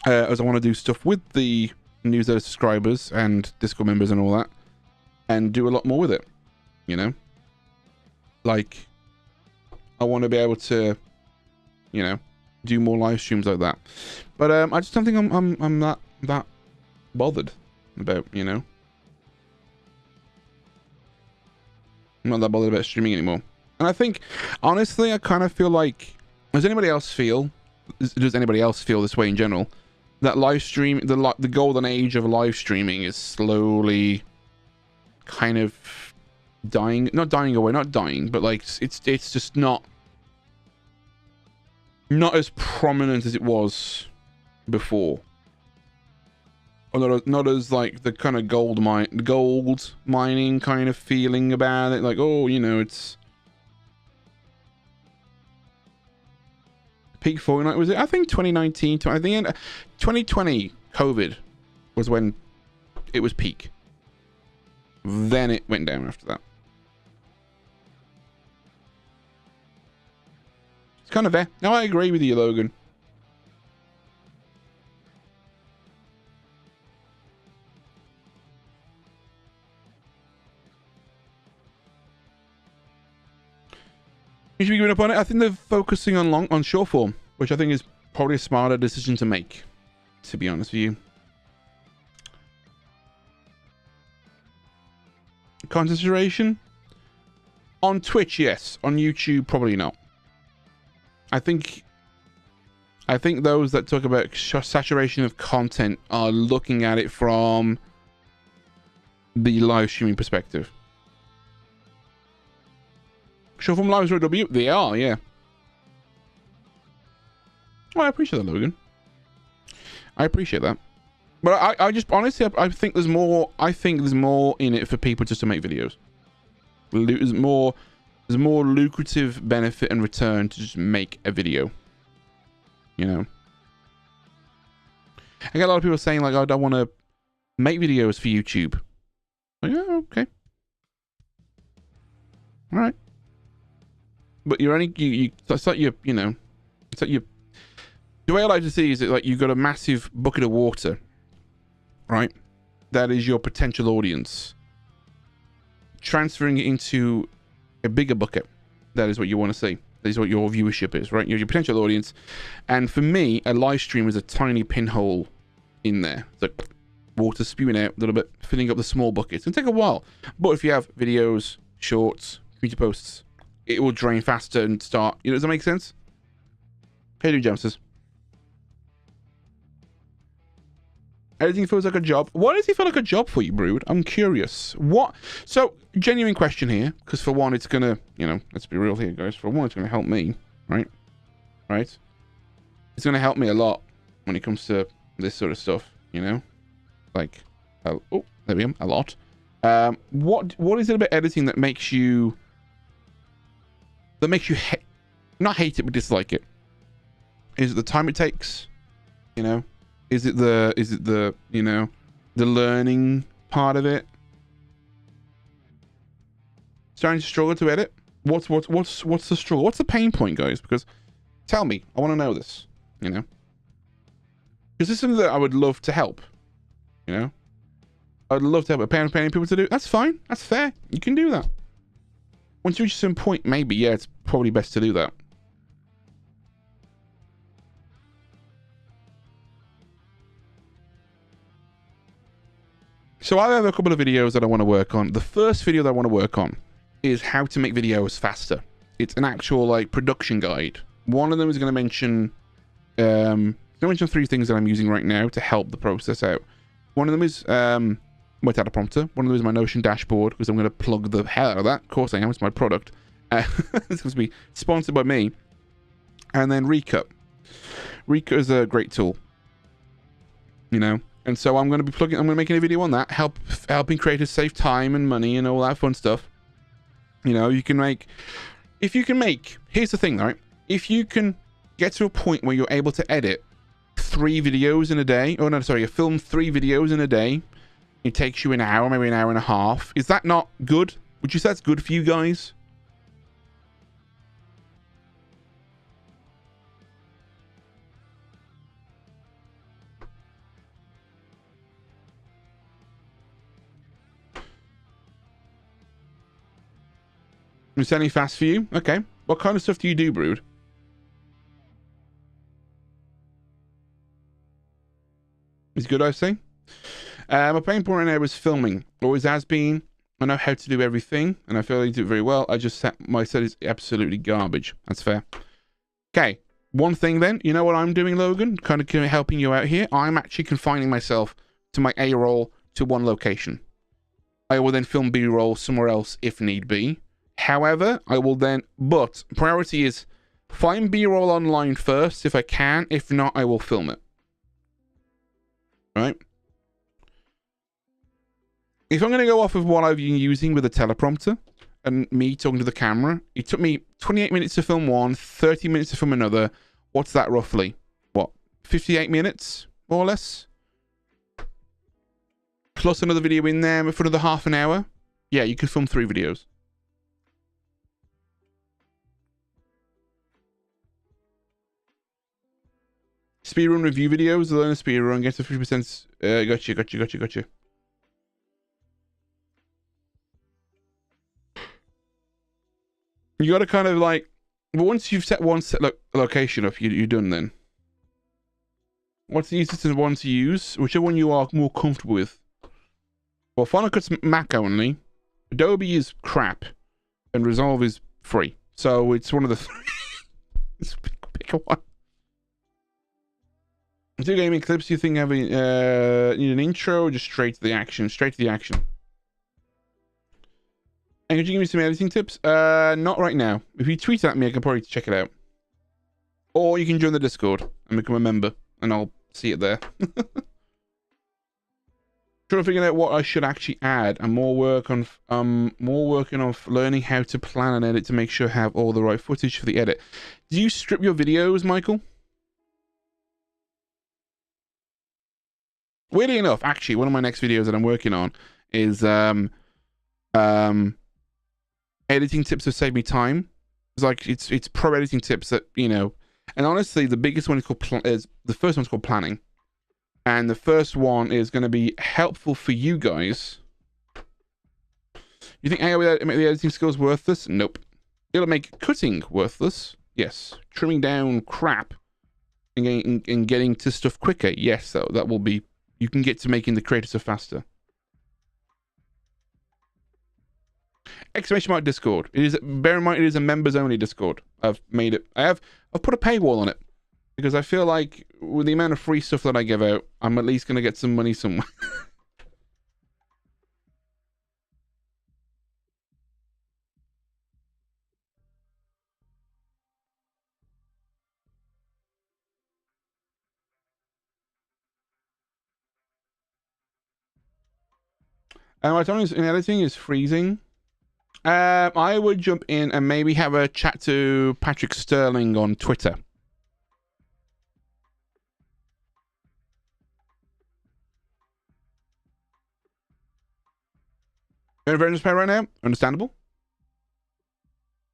as I want to do stuff with the newsletter subscribers and Discord members and all that, and do a lot more with it, you know? Like, I want to be able to, you know, do more live streams like that. But I just don't think I'm that bothered about, you know. I'm not that bothered about streaming anymore. And I think, honestly, I kind of feel like, does anybody else feel this way in general? That live stream, the golden age of live streaming is slowly kind of dying, not dying away, not dying, but like it's just not as prominent as it was before, or not as like the kind of gold mining kind of feeling about it. Like, oh, you know, it's peak Fortnite, was it? I think 2019. I think 2020 COVID was when it was peak. Then it went down after that. Kind of there. No, I agree with you, Logan. You should be giving up on it. I think they're focusing on short form, which I think is probably a smarter decision to make, to be honest with you. Content duration? On Twitch, yes. On YouTube, probably not. I think those that talk about saturation of content are looking at it from the live streaming perspective. Short form lives are W. They are, yeah. Oh, I appreciate that, Logan. I appreciate that. But I just honestly, I think there's more. I think there's more in it for people just to make videos. There's more lucrative benefit and return to just make a video. You know, I get a lot of people saying like, "I don't want to make videos for YouTube." Like, oh, okay, all right. But you're only it's like you know, it's like you. The way I like to see is that like you've got a massive bucket of water, right? That is your potential audience. Transferring it into a bigger bucket, that is what you want to see. That is what your viewership is, right? Your potential audience. And for me, a live stream is a tiny pinhole in there. It's like water spewing out a little bit, filling up the small buckets. It'll take a while. But if you have videos, shorts, community posts, it will drain faster and start. You know, does that make sense? Hey, do Jamsters. Editing feels like a job. Why does it feel like a job for you, Brood? I'm curious. What? So, genuine question here, because for one, it's gonna, you know, let's be real here, guys. For one, it's gonna help me, right? Right? It's gonna help me a lot when it comes to this sort of stuff, you know? Like, oh, there we go, a lot. What is it about editing that makes you not hate it, but dislike it? Is it the time it takes? You know? Is it the you know, the learning part of it? Starting to struggle to edit? What's the struggle? What's the pain point, guys? Because Tell me. I want to know this, you know? Because this is something that I would love to help, you know? I'd love to help paying people to do. That's fine. That's fair. You can do that. Once you reach a certain point, maybe, yeah, it's probably best to do that. So I have a couple of videos that I want to work on. The first video that I want to work on is how to make videos faster. It's an actual like production guide. One of them is going to mention, three things that I'm using right now to help the process out. One of them is my Teleprompter. One of them is my Notion dashboard, because I'm going to plug the hell out of that. Of course I am. It's my product. It's going to be sponsored by me. And then Recut. Recut is a great tool, you know. And so I'm going to be making a video on that, helping creators save time and money and all that fun stuff. You know, here's the thing, right? If you can get to a point where you're able to edit 3 videos in a day, you film 3 videos in a day, it takes you an hour, maybe an hour and a half. Is that not good? Would you say that's good for you guys? Is that any fast for you? Okay. What kind of stuff do you do, Brood? It's good, I say. My pain point right now is filming. Always has been. I know how to do everything, and I feel I do it very well. I just set my set is absolutely garbage. That's fair. Okay. One thing then. You know what I'm doing, Logan? Kind of helping you out here. I'm actually confining myself to my A roll to one location. I will then film B roll somewhere else if need be. However, I will then, but priority is find B-roll online first if I can. If not, I will film it. Right? If I'm going to go off of what I've been using with the teleprompter and me talking to the camera, it took me 28 minutes to film one, 30 minutes to film another. What's that roughly? What? 58 minutes, more or less? Plus another video in there for another half an hour. Yeah, you can film 3 videos. Speedrun review videos, learn a speedrun, get to 50%. Gotcha. You got to kind of like, but once you've set one location up, you're done then. What's the easiest one to use? Whichever one you are more comfortable with. Well, Final Cut's Mac only. Adobe is crap. And Resolve is free. So it's one of the 3. Pick a one. Do gaming clips, you think having need an intro or just straight to the action? Straight to the action. And could you give me some editing tips? Not right now. If you tweet at me, I can probably check it out. Or you can join the Discord and become a member, and I'll see it there. Trying to figure out what I should actually add, and more working on learning how to plan and edit to make sure I have all the right footage for the edit. Do you strip your videos, Michael? Weirdly enough, actually, one of my next videos that I'm working on is editing tips to save me time. It's like it's pro editing tips that, you know, and honestly, the biggest one is the first one's called planning, and the first one is going to be helpful for you guys. You think AI will make the editing skills worthless? Nope. It'll make cutting worthless. Yes. Trimming down crap and getting to stuff quicker. Yes, though that will be. You can get to making the creative stuff faster. Exclamation mark Discord. It is, bear in mind, it is a members only Discord. I've made it. I've put a paywall on it because I feel like with the amount of free stuff that I give out, I'm at least going to get some money somewhere. My time in editing is freezing. I would jump in and maybe have a chat to Patrick Sterling on Twitter. You're in a very pay right now. Understandable.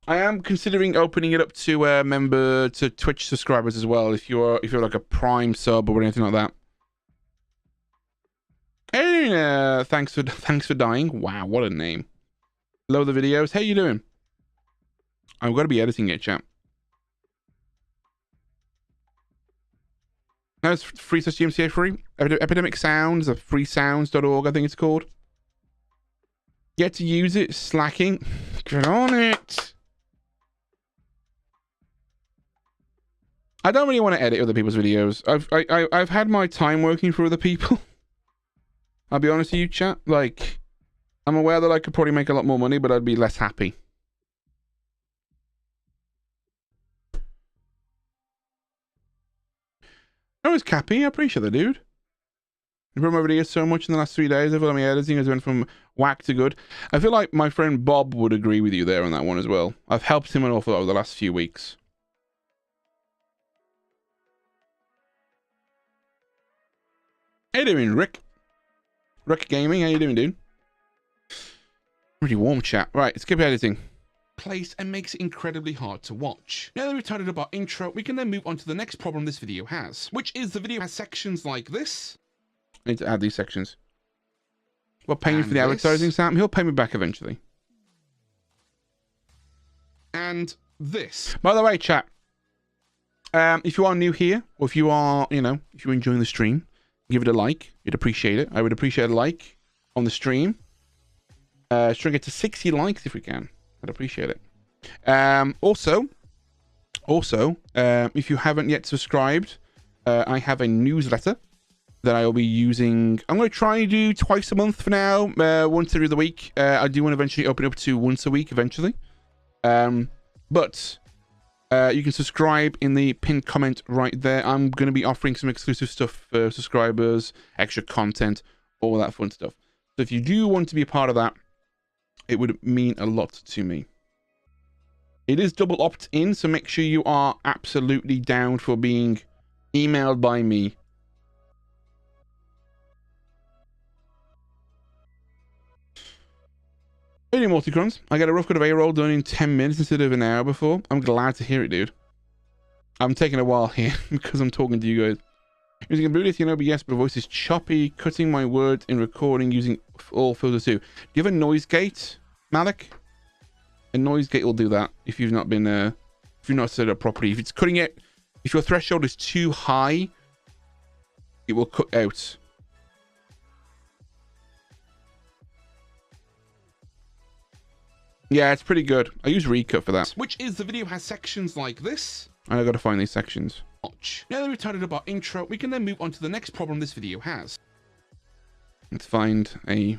I am considering opening it up to Twitch subscribers as well. If you're like a Prime sub or anything like that. Hey, thanks for dying. Wow, what a name. Hello the videos. How you doing? I've got to be editing it, chat. No, it's free slash GMCA free. Epidemic Sounds, freesounds.org, I think it's called. Get to use it, slacking. Get on it. I don't really want to edit other people's videos. I've had my time working for other people. I'll be honest with you, chat. Like, I'm aware that I could probably make a lot more money, but I'd be less happy. I was Cappy. I appreciate that, dude. You brought my videos so much in the last 3 days. I feel like my editing has went from whack to good. I feel like my friend Bob would agree with you there on that one as well. I've helped him an awful lot over the last few weeks. How you doing, Rick? Rick Gaming, how you doing, dude? Really warm chat. Right, skip editing. Place and makes it incredibly hard to watch. Now that we've tidied up our intro, we can then move on to the next problem this video has, which is the video has sections like this. I need to add these sections. Well, paying for the advertising, Sam. He'll pay me back eventually. And this. By the way, chat. If you are new here, or if you are, if you're enjoying the stream, give it a like. You'd appreciate it. I would appreciate a like on the stream. Try to get to 60 likes if we can. I'd appreciate it. Also, if you haven't yet subscribed, I have a newsletter that I will be using. I'm going to try and do twice a month for now, once every other week. I do want to eventually open up to once a week eventually. But you can subscribe in the pinned comment right there. I'm going to be offering some exclusive stuff for subscribers, extra content, all that fun stuff. So if you do want to be a part of that, it would mean a lot to me. It is double opt-in, so make sure you are absolutely down for being emailed by me. Hey, Multicrons. I got a rough cut of A-roll done in 10 minutes instead of an hour before. I'm glad to hear it, dude. I'm taking a while here because I'm talking to you guys. Using a Bluetooth, OBS, but voice is choppy. Cutting my words in recording using all filters too. Do you have a noise gate, Malik? A noise gate will do that if you've not been, if you've not set it up properly. If it's cutting it, if your threshold is too high, it will cut out. Yeah, it's pretty good. I use Recut for that. Which is the video has sections like this. And I gotta find these sections. Watch. Now that we've tidied up our intro, we can then move on to the next problem this video has. Let's find a...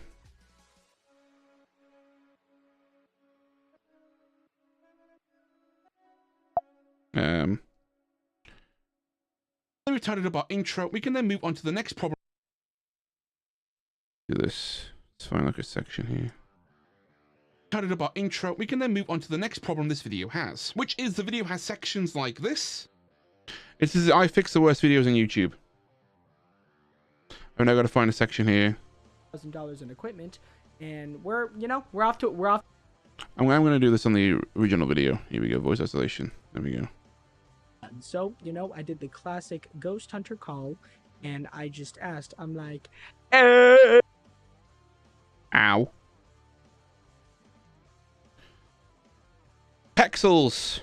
Now that we've tidied up our intro, we can then move on to the next problem. Do this. Let's find like a section here. Tidied up our intro, we can then move on to the next problem this video has, which is the video has sections like this. It says I fix the worst videos on YouTube. I've now got to find a section here. $1,000 in equipment, and we're off. I'm going to do this on the original video. Here we go, voice isolation. There we go. So, I did the classic ghost hunter call, and I just asked, I'm like, ow. Pexels.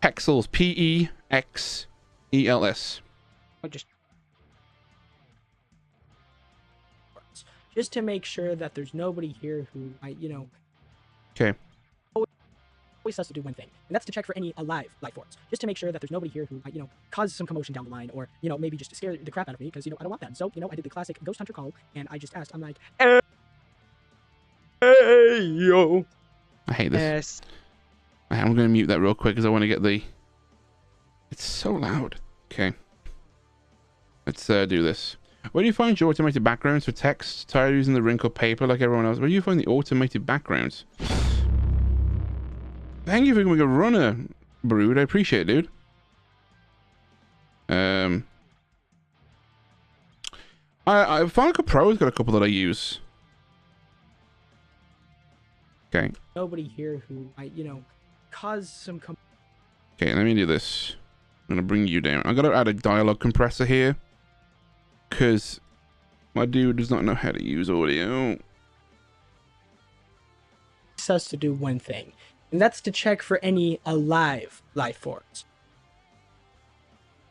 Pexels. P-E-X-E-L-S. Just to make sure that there's nobody here who might, Okay. always has to do one thing, and that's to check for any alive life forms. Just to make sure that there's nobody here who might, cause some commotion down the line, or, maybe just to scare the crap out of me, because, I don't want that. So, I did the classic ghost hunter call, and I just asked, I'm like, hey, yo. I hate this. I'm going to mute that real quick because I want to get the... It's so loud. Okay. Let's do this. Where do you find your automated backgrounds for text? Tired of using the wrinkled paper like everyone else. Where do you find the automated backgrounds? Thank you for becoming a runner, Brood. I appreciate it, dude. Final Cut Pro's got a couple that I use. Okay. Nobody here who might, cause some Okay, let me do this. I'm gonna bring you down. I gotta add a dialogue compressor here, because my dude does not know how to use audio. us to do one thing, and that's to check for any alive life forms.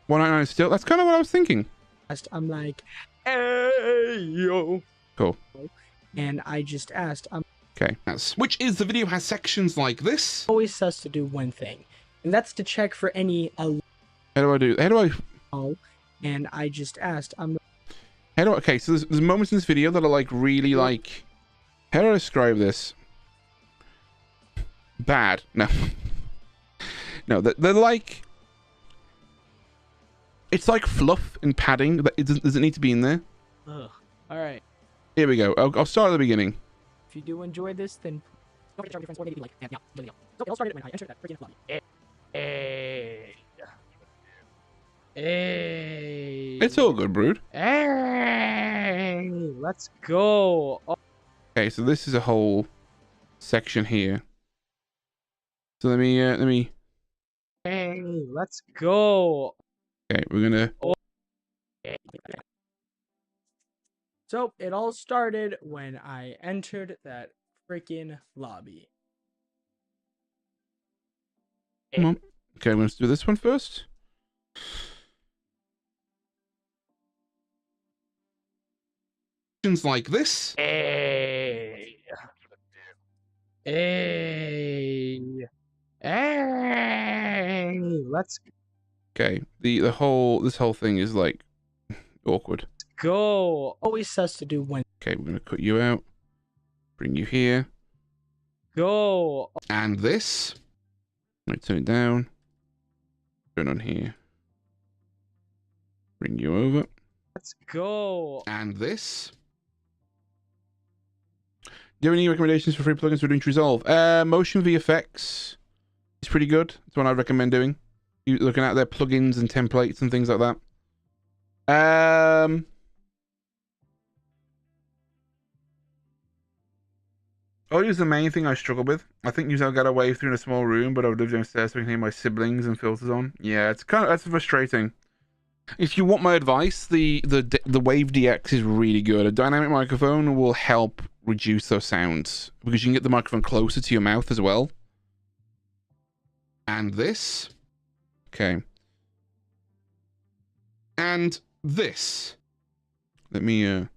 199 still? That's kind of what I was thinking. I'm like, hey, yo. Cool. And I just asked, Okay. Which is the video has sections like this. always says to do one thing, and that's to check for any How do I do? How do I? and I just asked, How do I? Okay, so there's moments in this video that are like really like. How do I describe this? Bad. No. No, they're like. It's like fluff and padding. That does it need to be in there? ugh. All right. Here we go. I'll start at the beginning. If you do enjoy this, then don't forget to share with your friends or maybe like, yeah, video. So it all started when I entered that freaking lobby. Hey. Hey. It's all good, Brood. Hey. Let's go. Okay, so this is a whole section here. So let me. Hey. Let's go. Okay, we're gonna. So it all started when I entered that freaking lobby. Come on. Okay, I'm gonna do this one first. Like this. Hey. Hey. Hey. Let's Okay, this whole thing is like awkward. go. Always says to do when Okay, we're gonna cut you out. Bring you here. go. And this. I'm gonna turn it down. Turn on here. Bring you over. Let's go. And this. Do you have any recommendations for free plugins for DaVinci Resolve? Motion VFX is pretty good. It's one I'd recommend doing. You looking at their plugins and templates and things like that. Audio is the main thing I struggle with. I think usually I'll get a wave through in a small room, but I would live downstairs so I can hear my siblings and filters on. Yeah, that's frustrating. If you want my advice, the Wave DX is really good. A dynamic microphone will help reduce those sounds because you can get the microphone closer to your mouth as well. And this. Okay. And this. Let me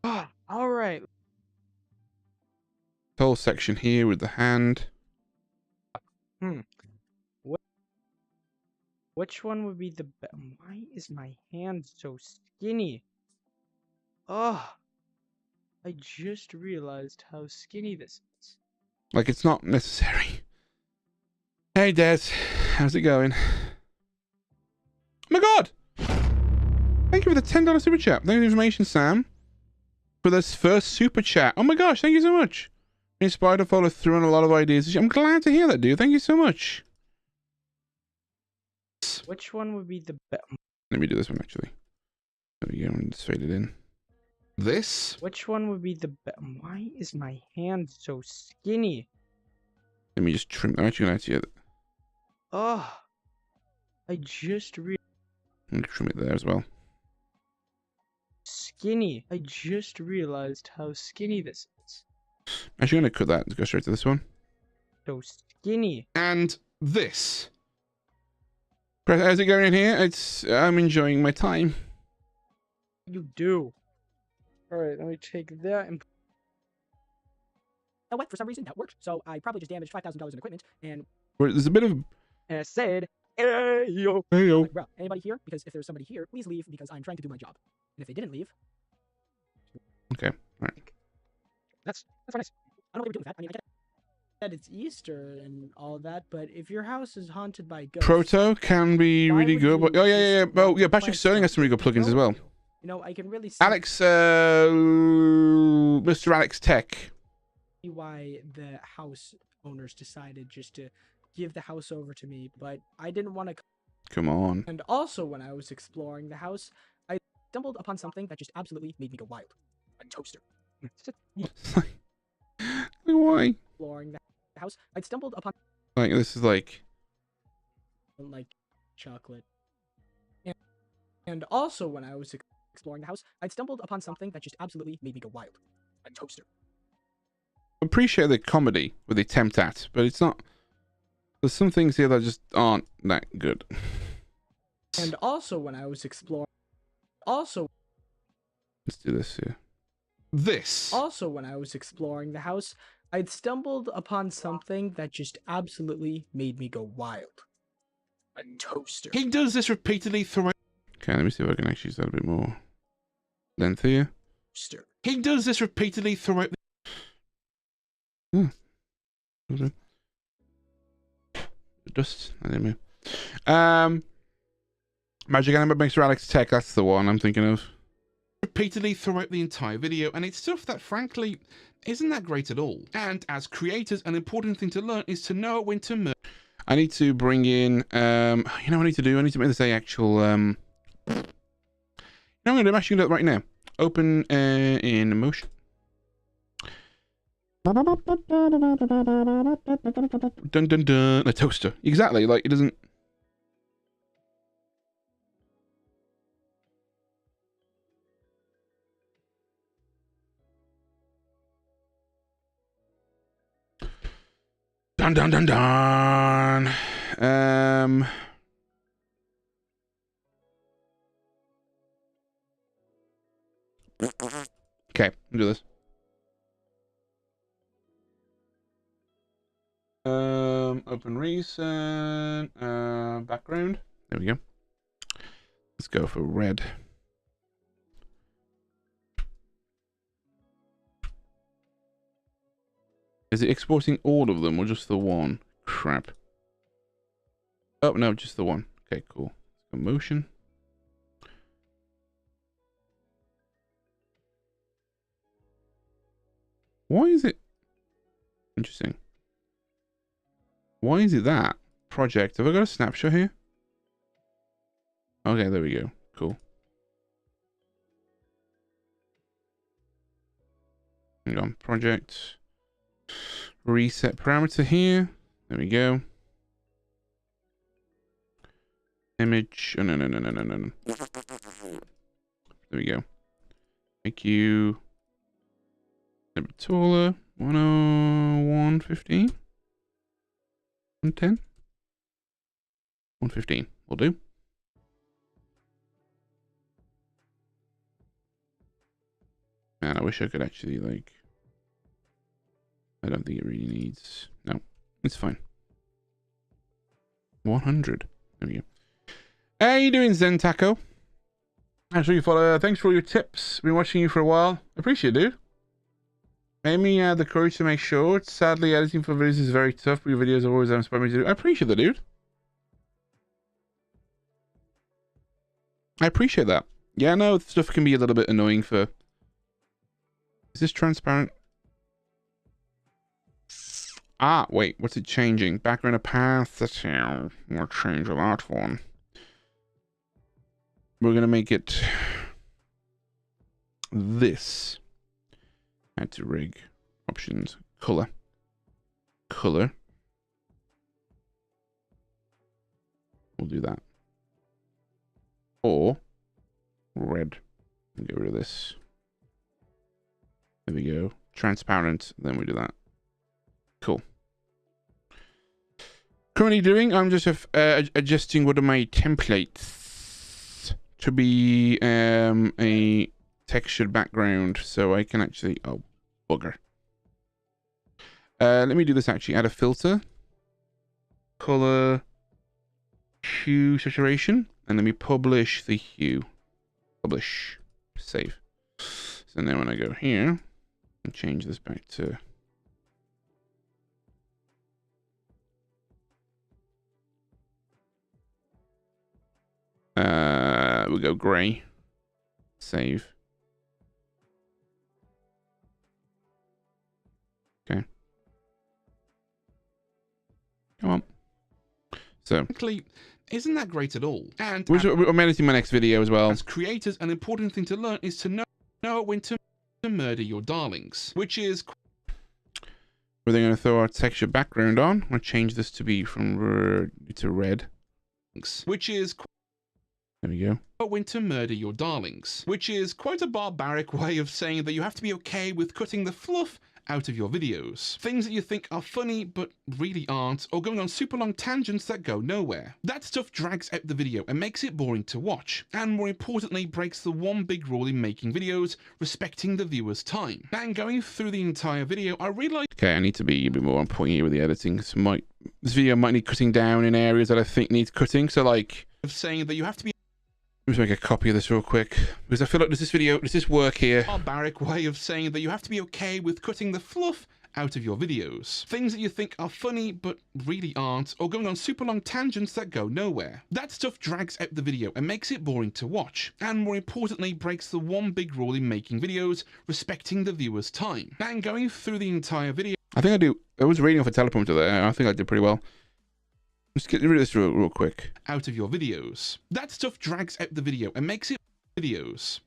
All right. whole section here with the hand. Which one would be the best? Why is my hand so skinny? Oh, I just realized how skinny this is. Like, it's not necessary. Hey, Des. How's it going? Oh my god! Thank you for the $10 super chat. Thank you for the information, Sam. For this first super chat. Oh my gosh, thank you so much. Inspired to follow through on a lot of ideas. I'm glad to hear that, dude. Thank you so much. Which one would be the best? Let me do this one, actually. There we go, and just fade it in. This? Which one would be the best? Why is my hand so skinny? Let me just trim. I'm actually going to add Oh, I just realized. I'm going to trim it there as well. Skinny. I just realized how skinny this is. I'm actually going to cut that and go straight to this one. So skinny. And this. How's it going in here? I'm enjoying my time. You do. Alright, let me take that and... What? For some reason, that worked. So I probably just damaged $5,000 in equipment, and... There's a bit of... And I said, hey, yo. Hey, yo. Like, bro, anybody here? Because if there's somebody here, please leave, because I'm trying to do my job. And if they didn't leave... Okay, alright. That's very nice. I don't know what you're doing with that. I mean, I get that it's Easter and all that, but if your house is haunted by ghosts... Proto can be why really would good, but... you Oh, yeah. just Oh, want yeah, to Patrick plant Sterling has some really good plugins as well. You know, I can really see Alex, Mr. Alex Tech. why the house owners decided just to give the house over to me, but I didn't want to... Come on. And also, when I was exploring the house, I stumbled upon something that just absolutely made me go wild. A toaster. Why? Exploring the house, I stumbled upon... Like, this is like chocolate. And also, when I was exploring the house, I'd stumbled upon something that just absolutely made me go wild. A toaster. Appreciate the comedy with the attempt at, but it's not. There's some things here that just aren't that good. And also, when I was exploring, let's do this here. This. Also, when I was exploring the house, I'd stumbled upon something that just absolutely made me go wild. A toaster. He does this repeatedly throughout. Okay, let me see if I can actually use that a bit more lengthier. Toaster. He does this repeatedly throughout. The dust. I didn't know. Magic Anime makes Alex Tech. That's the one I'm thinking of. Repeatedly throughout the entire video, and it's stuff that frankly isn't that great at all. And as creators, an important thing to learn is to know when to merge. I need to bring in you know what I need to do? I need to make this a actual you know what I'm actually gonna do it right now. Open in motion. Dun dun dun. A toaster. Exactly, like it doesn't. Dun dun dun dun. Okay, do this. Open recent background. There we go. Let's go for red. Is it exporting all of them or just the one? Crap. Oh no, just the one. Okay, cool. Motion. Why is it interesting? Why is it that? Project. Have I got a snapshot here? Okay, there we go. Cool. Hang on. Project. Reset parameter here. There we go. Image. Oh, no. There we go. Make you a bit taller. 101.15. 110. 115 will do. Man, I wish I could actually like. I don't think it really needs. No, it's fine. 100. There we go. How you doing, Zen Taco? Thanks for your follow. Thanks for all your tips. Been watching you for a while. Appreciate it, dude. Made me the courage to make shorts. Sadly, editing for videos is very tough. But your videos are always inspired me to do. I appreciate that, dude. I appreciate that. Yeah, no, stuff can be a little bit annoying for. Is this transparent? Ah, wait, what's it changing? Background of path. That's how we'll change that one. We're gonna make it this. Add to rig. Options. Color. Color. We'll do that. Or red. Get rid of this. There we go. Transparent. Then we do that. Cool. Currently doing, I'm just adjusting one of my templates to be a textured background, so I can actually. Oh, bugger. Let me do this actually. Add a filter. Color. Hue saturation. And let me publish the hue. Publish. Save. So now when I go here and change this back to. We'll go gray. Save. Okay. Come on. So, isn't that great at all? And I'm editing my next video as well. As creators, an important thing to learn is to know when to murder your darlings, which is We're then going to throw our texture background on. I'm going to change this to be from red to red, which is... There we go. Went to murder your darlings, which is quite a barbaric way of saying that you have to be okay with cutting the fluff out of your videos. Things that you think are funny but really aren't, or going on super long tangents that go nowhere. That stuff drags out the video and makes it boring to watch, and more importantly breaks the one big rule in making videos, respecting the viewer's time. And going through the entire video, I realized... Okay, I need to be a bit more on point here with the editing. So this video might need cutting down in areas that I think needs cutting, so like... of saying that you have to be... Let me make a copy of this real quick, because I feel like does this work here? Barbaric way of saying that you have to be okay with cutting the fluff out of your videos. Things that you think are funny but really aren't, or going on super long tangents that go nowhere. That stuff drags out the video and makes it boring to watch, and more importantly breaks the one big rule in making videos, respecting the viewer's time. And going through the entire video... I was reading off a teleprompter there, I think I did pretty well. Let's get rid of this real quick. Out of your videos. That stuff drags out the video and makes it videos.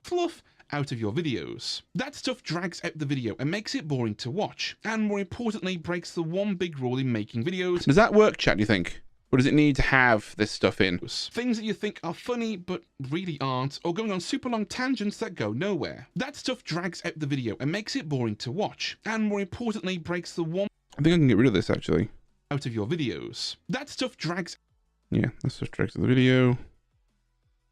Fluff out of your videos. That stuff drags out the video and makes it boring to watch, and more importantly breaks the one big rule in making videos. Does that work, chat, do you think? Or does it need to have this stuff in? Things that you think are funny but really aren't, or going on super long tangents that go nowhere. That stuff drags out the video and makes it boring to watch, and more importantly breaks the one... I think I can get rid of this actually. Out of your videos. That stuff drags... Yeah, that's just drags out the video.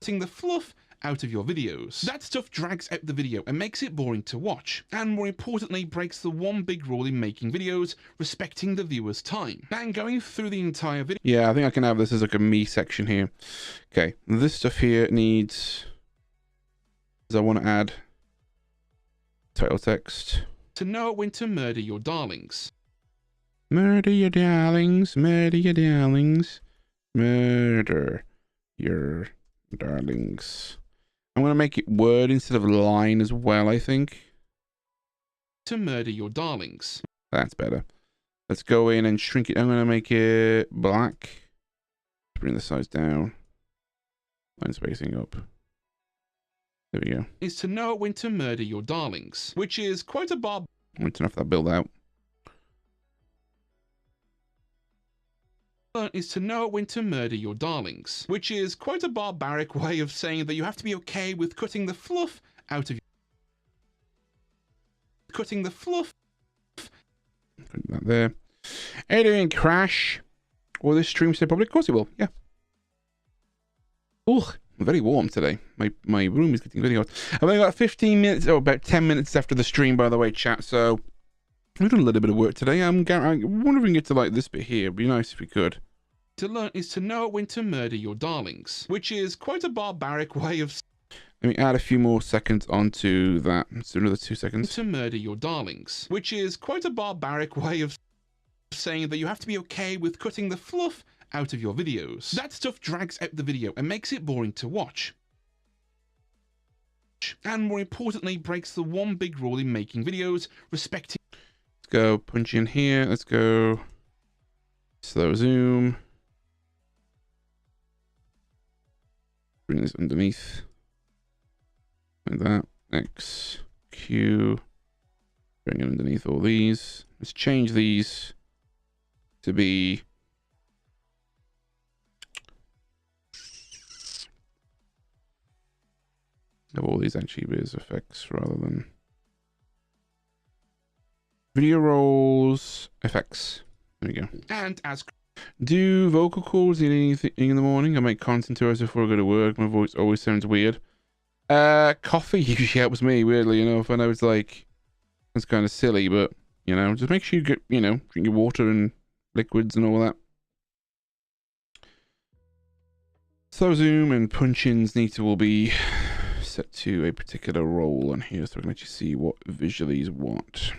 The fluff out of your videos. That stuff drags out the video and makes it boring to watch, and more importantly breaks the one big rule in making videos, respecting the viewer's time. And going through the entire video... Yeah, I think I can have this as like a me section here. Okay, this stuff here needs... I want to add title text. To know when to murder your darlings. Murder your darlings, murder your darlings, murder your darlings. I'm going to make it word instead of line as well, I think. To murder your darlings. That's better. Let's go in and shrink it. I'm going to make it black. Bring the size down. Line spacing up. There we go. Is to know when to murder your darlings, which is quite a I want to turn off that build out. Is to know when to murder your darlings, which is quite a barbaric way of saying that you have to be okay with cutting the fluff out of cutting the fluff. Put that there. Are you doing, Crash? Will this stream stay public? Of course it will, yeah. Oh, very warm today. My room is getting very hot. I've only got 15 minutes, or about 10 minutes after the stream, by the way, chat, so we've done a little bit of work today. I wonder if we can get to like this bit here. It'd be nice if we could. To learn is to know when to murder your darlings, which is quite a barbaric way of... Let me add a few more seconds onto that. Let's do another 2 seconds. To murder your darlings, which is quite a barbaric way of saying that you have to be okay with cutting the fluff out of your videos. That stuff drags out the video and makes it boring to watch. And more importantly breaks the one big rule in making videos, respecting... Let's go punch in here. Let's go slow zoom. Bring this underneath. Like that. X, Q. Bring it underneath all these. Let's change these to be... Have all these actually be as effects rather than... Video rolls, effects. There we go. And as... Do vocal cords need anything in the morning? I make content hours before I go to work. My voice always sounds weird. Coffee usually helps me, weirdly enough. I know it's like, it's kind of silly, but, you know, just make sure you get, you know, drink your water and liquids and all that. Slow zoom and punch-ins need to all be set to a particular role on here so we can actually see what visually is what.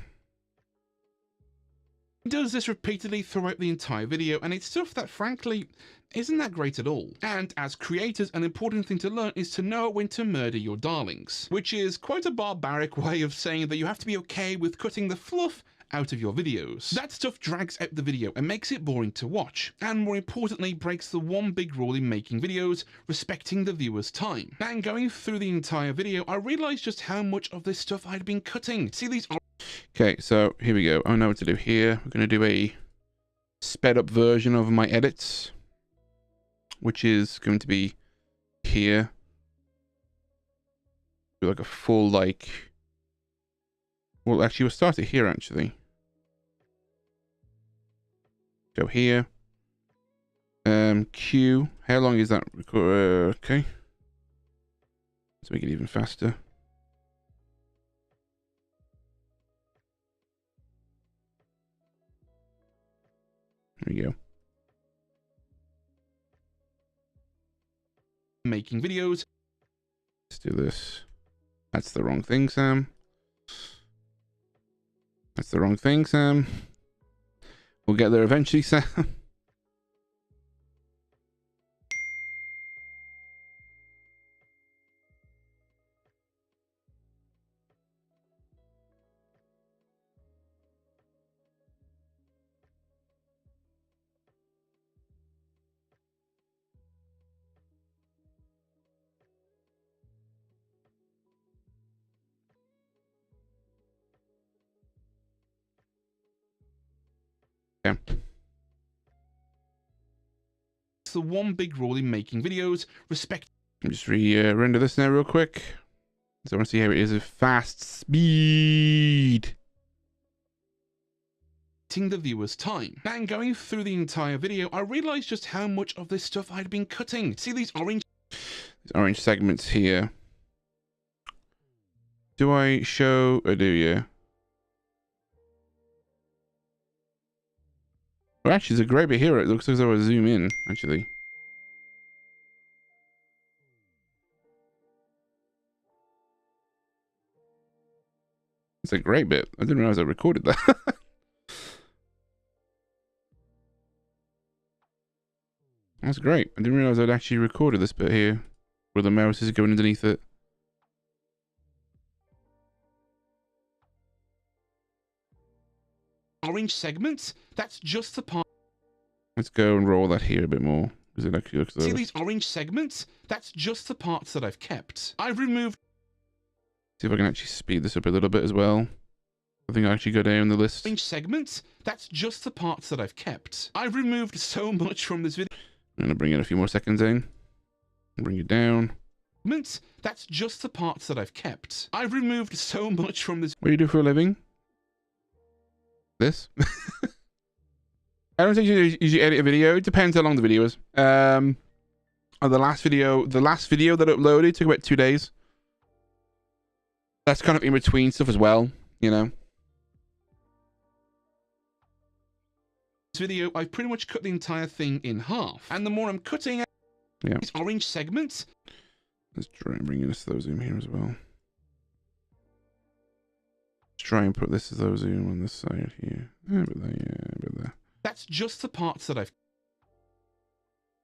Does this repeatedly throughout the entire video, and it's stuff that frankly isn't that great at all. And as creators, an important thing to learn is to know when to murder your darlings, which is quite a barbaric way of saying that you have to be okay with cutting the fluff out of your videos. That stuff drags out the video and makes it boring to watch, and more importantly breaks the one big rule in making videos, respecting the viewer's time. And going through the entire video, I realized just how much of this stuff I'd been cutting. See these... Okay, so here we go. I know what to do here. We're going to do a sped up version of my edits, which is going to be here. Do like a full, like, well, actually, we'll start it here, actually. Go here. Q. How long is that? Okay. Let's make it even faster. There we go. Making videos. Let's do this. That's the wrong thing, Sam. That's the wrong thing, Sam. We'll get there eventually, Sam. Okay. It's the one big rule in making videos. Respect. Let me just render this now real quick. So I want to see how it is at fast speed. The viewer's time. And going through the entire video, I realized just how much of this stuff I'd been cutting. See these orange segments here. Do I show? I do, yeah. Well, actually, there's a great bit here. It looks as though I zoom in, actually. It's a great bit. I didn't realize I recorded that. That's great. I didn't realize I'd actually recorded this bit here, where the mouse is going underneath it. Orange segments? That's just the part. Let's go and roll that here a bit more. Because it actually looks. See these orange segments? That's just the parts that I've kept. I've removed. See if I can actually speed this up a little bit as well. I think I actually go down the list. Orange segments? That's just the parts that I've kept. I've removed so much from this video. I'm going to bring in a few more seconds in. Bring it down. That's just the parts that I've kept. I've removed so much from this. What do you do for a living? This? I don't think you usually edit a video. It depends how long the video is. The last video that I uploaded took about 2 days. That's kind of in between stuff as well, you know. This video, I've pretty much cut the entire thing in half. And the more I'm cutting out these orange segments. Let's try and bring in a slow zoom here as well. Let's try and put this slow zoom on this side here. Yeah, but there. That's just the parts that I've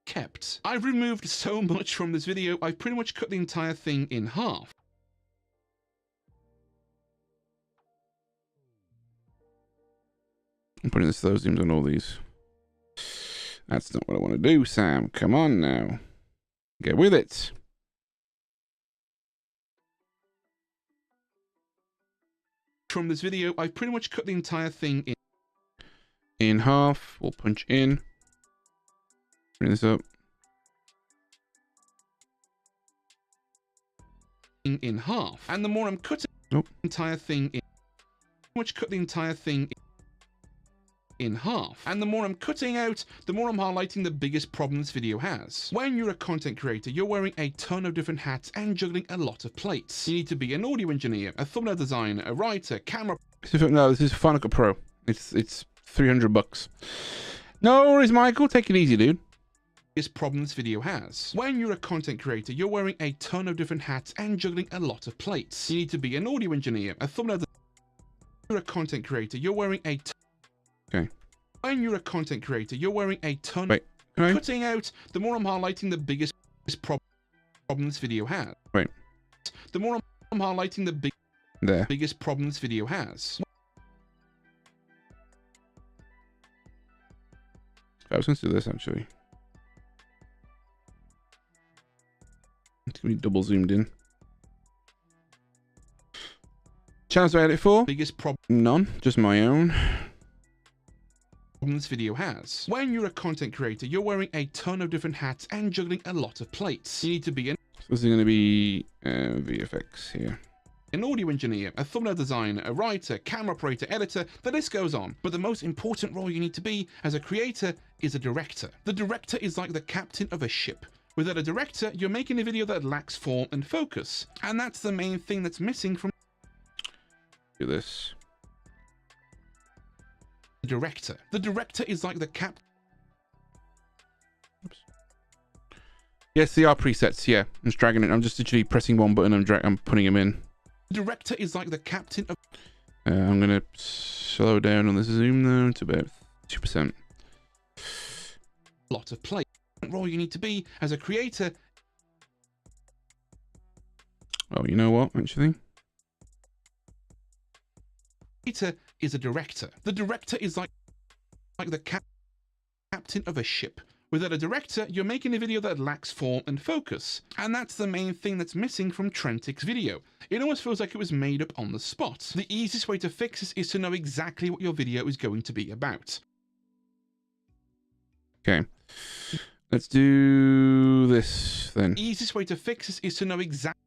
kept. I've removed so much from this video, I've pretty much cut the entire thing in half. I'm putting the slow zooms on all these. That's not what I want to do, Sam. Come on now. Get with it. From this video, I've pretty much cut the entire thing in half. We'll punch in. Bring this up. In half. And the more I'm cutting the entire thing in, much cut the entire thing in half. And the more I'm cutting out, the more I'm highlighting the biggest problem this video has. When you're a content creator, you're wearing a ton of different hats and juggling a lot of plates. You need to be an audio engineer, a thumbnail designer, a writer, camera. No, this is Final Cut Pro. It's $300. No worries, Michael. Take it easy, dude. Biggest problem this video has. When you're a content creator, you're wearing a ton of different hats and juggling a lot of plates. You need to be an audio engineer, a thumbnail designer. You're a content creator, you're wearing a okay. When you're a content creator, you're wearing a ton. Wait, cutting out, the more I'm highlighting the biggest problem this video has. Wait. The more I'm highlighting the biggest problem this video has. I was going to do this actually. It's going to be double zoomed in. Channels to edit for? Biggest problem None, just my own. this video has. When you're a content creator, you're wearing a ton of different hats and juggling a lot of plates. You need to be an So this is going to be VFX here. audio engineer, a thumbnail designer, a writer, camera operator, editor, the list goes on. But the most important role you need to be as a creator is a director. The director is like the captain of a ship. Without a director, you're making a video that lacks form and focus. And that's the main thing that's missing from Do this. the director. The director is like the Yes, they are presets. Yeah, I'm just dragging it. I'm just literally pressing one button. I'm putting them in. director is like the captain of I'm going to slow down on the zoom though to about 2%. a lot of play. Role you need to be as a creator Oh, you know what? Actually, is a director. The director is like the captain of a ship. Without a director, you're making a video that lacks form and focus. And that's the main thing that's missing from Trentic's video. It almost feels like it was made up on the spot. The easiest way to fix this is to know exactly what your video is going to be about. okay. Let's do this then. The easiest way to fix this is to know exactly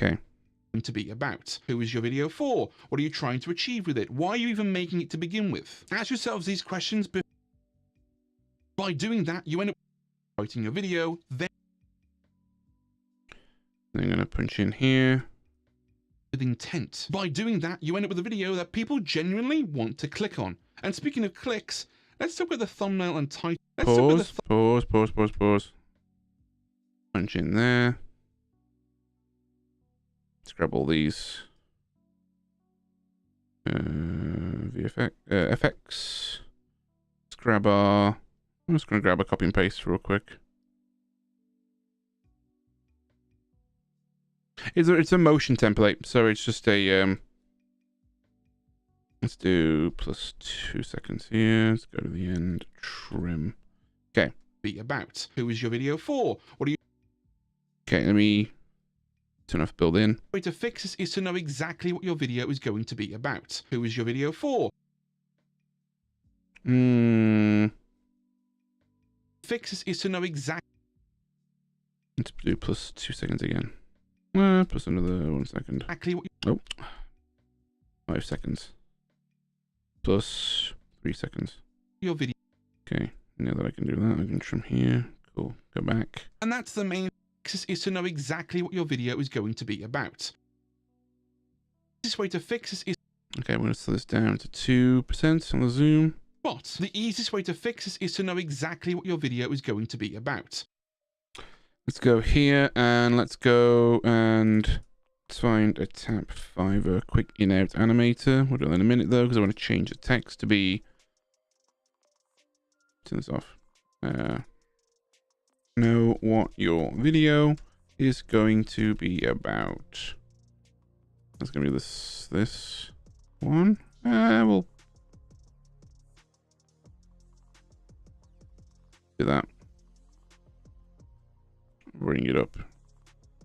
Okay. to be about. Who is your video for? What are you trying to achieve with it? Why are you even making it to begin with? Ask yourselves these questions. By doing that, you end up writing your video, then I'm going to punch in here. with intent. By doing that, you end up with a video that people genuinely want to click on. And speaking of clicks, let's talk about the thumbnail and title. Pause. Punch in there. Let's grab all these. VFX, FX. Let's grab our. I'm just going to grab a copy and paste real quick. It's a motion template, so it's just a let's do plus 2 seconds here. Let's go to the end. Trim. Okay. Be about. Who is your video for? What are you Okay. Let me turn off build-in. way to fix this is to know exactly what your video is going to be about. Who is your video for? Fix this is to know exactly Let's do plus 2 seconds again. Plus another 1 second. what you 5 seconds. Plus 3 seconds. your video. Okay. Now that I can do that, I can trim here. Cool. Go back. And that's the main fix is to know exactly what your video is going to be about. This way to fix this is Okay, I'm going to slow this down to 2% on the zoom. but the easiest way to fix this is to know exactly what your video is going to be about. Let's go here and let's go and let's find a tap Fiverr quick in-out animator. We'll do that in a minute though, because I want to change the text to be. Turn this off. Know what your video is going to be about. That's gonna be this one. We'll do that. Bring it up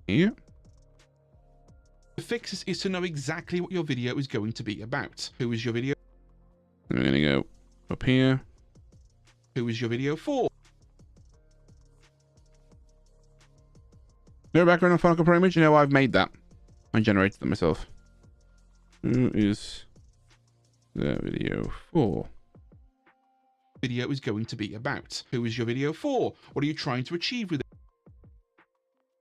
here. The fix this is to know exactly what your video is going to be about. Who is your video? And we're gonna go up here. Who is your video for? No background on Final Cut Pro image. You know, I've made that. I generated them myself. Who is the video for? Video is going to be about. Who is your video for? What are you trying to achieve with it?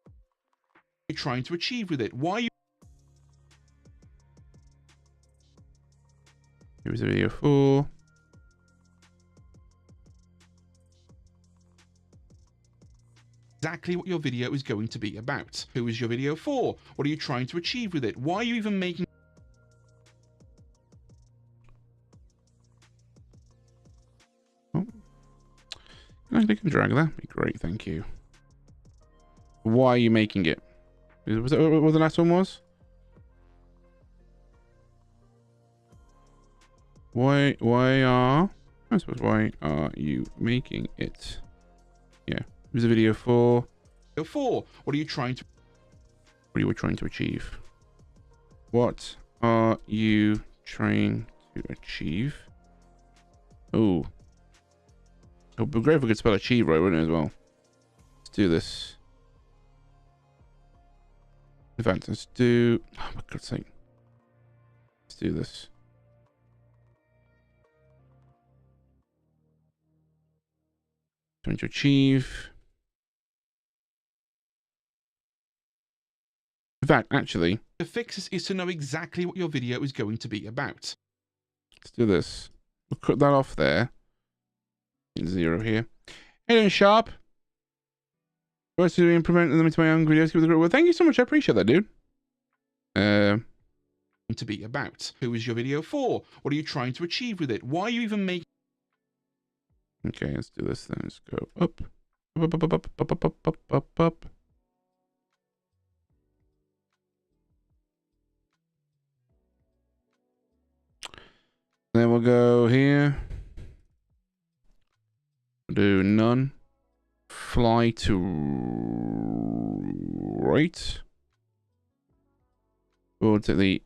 What are you trying to achieve with it? Why are you Here's a video for. exactly what your video is going to be about? Who is your video for? What are you trying to achieve with it? Why are you even making I can drag that. Be great, thank you. Why are you making it? Was that what the last one was? Why are you making it? Yeah. Here's a video for. 4. What are you trying to achieve? What are you trying to achieve? Oh. It would be great if we could spell achieve right, wouldn't it, as well? Let's do this. In fact, let's do... Oh, my God's sake. Let's do this. Trying to achieve... In fact, actually... The fix is to know exactly what your video is going to be about. Let's do this. We'll cut that off there. 0 here. Hey, doing Sharp. What's to implement them into my own videos? Well, thank you so much. I appreciate that, dude. To be about. Who is your video for? What are you trying to achieve with it? Why are you even making... Okay, let's do this then. Let's go up. Up, up, up, up, up, up, up, up, up, up. Then we'll go here. Do none. Fly to right. We'll take the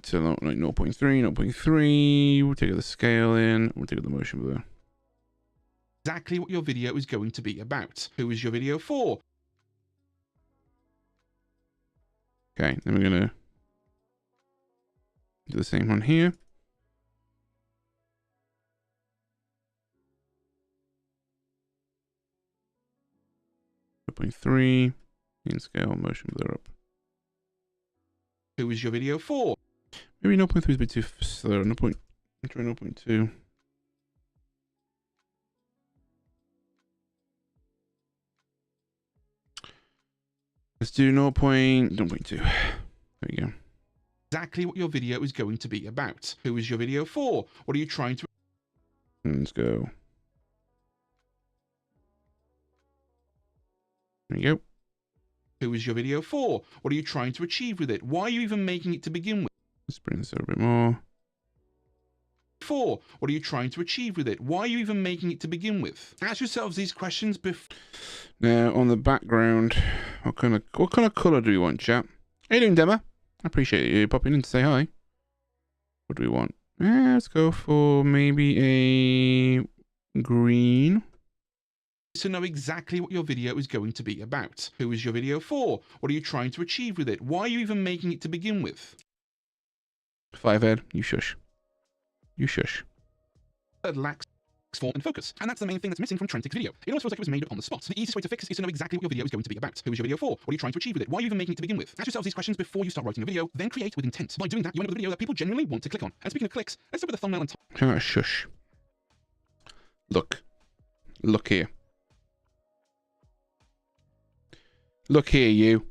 to like 0.3, 0.3. We'll take the scale in. We'll take the motion blur. Exactly what your video is going to be about. Who is your video for? Okay, then we're gonna do the same one here. .3 in scale, motion blur up. Who is your video for? Maybe 0.3 is a bit too slow. 0.2. Let's do 0.2. There we go. Exactly what your video is going to be about. Who is your video for? What are you trying to... Let's go. There we go. Who is your video for? What are you trying to achieve with it? Why are you even making it to begin with? Let's bring this over a bit more. For? What are you trying to achieve with it? Why are you even making it to begin with? Ask yourselves these questions before... Now, on the background, what kind of color do we want, chat? How you doing, Dema? I appreciate you popping in to say hi. What do we want? Let's go for maybe a green. To know exactly what your video is going to be about. Who is your video for? What are you trying to achieve with it? Why are you even making it to begin with? 5-head, you shush. You shush. It lacks form and focus. And that's the main thing that's missing from Trentic's video. It almost feels like it was made up on the spot. The easiest way to fix this is to know exactly what your video is going to be about. Who is your video for? What are you trying to achieve with it? Why are you even making it to begin with? Ask yourselves these questions before you start writing a video, then create with intent. By doing that, you end up with a video that people genuinely want to click on. And speaking of clicks, let's start with the thumbnail and title. Shush. Look. Look here. Look here, you.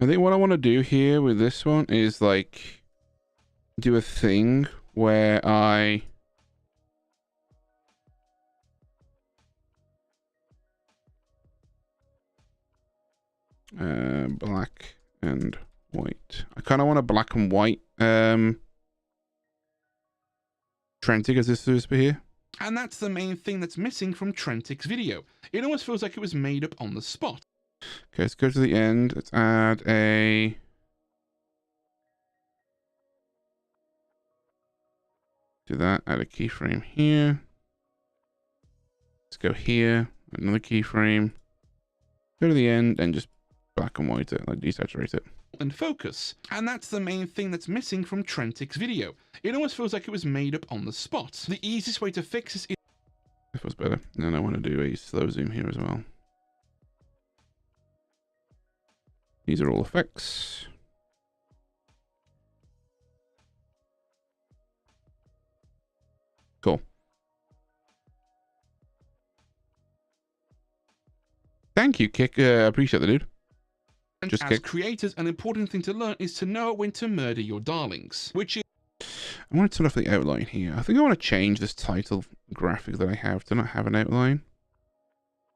I think what I want to do here with this one is like do a thing where I black and white. I kind of want a black and white Trentic as this is here. And that's the main thing that's missing from Trentic's video. It almost feels like it was made up on the spot. Okay, let's go to the end. Let's add a... Do that, add a keyframe here. Let's go here, another keyframe. Go to the end and just black and white it, like desaturate it. And focus. And that's the main thing that's missing from Trentic's video. It almost feels like it was made up on the spot. The easiest way to fix this is... That feels better. And then I want to do a slow zoom here as well. These are all effects. Cool. Thank you, Kick. I appreciate that, dude. Just as creators, an important thing to learn is to know when to murder your darlings, which is... I want to turn off the outline here. I think I want to change this title graphic that I have to not have an outline.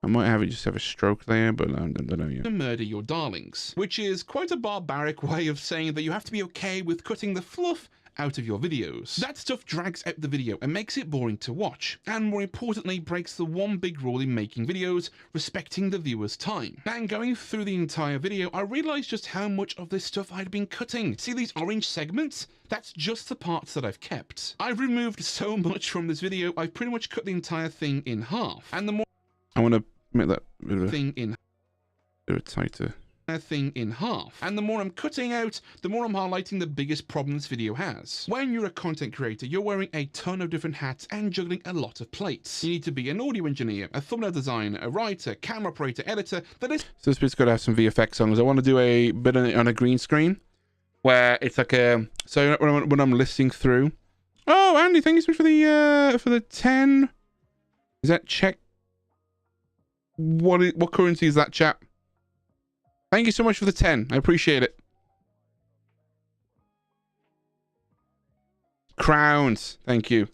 I might have it just have a stroke there, but I don't know yet. To murder your darlings, which is quite a barbaric way of saying that you have to be okay with cutting the fluff out of your videos. That stuff drags out the video and makes it boring to watch, and more importantly breaks the one big rule in making videos, respecting the viewer's time. And going through the entire video, I realised just how much of this stuff I'd been cutting. See these orange segments? That's just the parts that I've kept. I've removed so much from this video, I've pretty much cut the entire thing in half. And the more I want to make that bit of thing in tighter. Thing in half, and the more I'm cutting out, the more I'm highlighting the biggest problem this video has. When you're a content creator, you're wearing a ton of different hats and juggling a lot of plates. You need to be an audio engineer, a thumbnail designer, a writer, camera operator, editor. That is, so this bit's got to have some VFX on, because I want to do a bit on a green screen where it's like a, so when I'm listening through. Oh, Andy, thank you so much for the 10. Is that check? What currency is that, chat? Thank you so much for the 10. I appreciate it. Crowns. Thank you.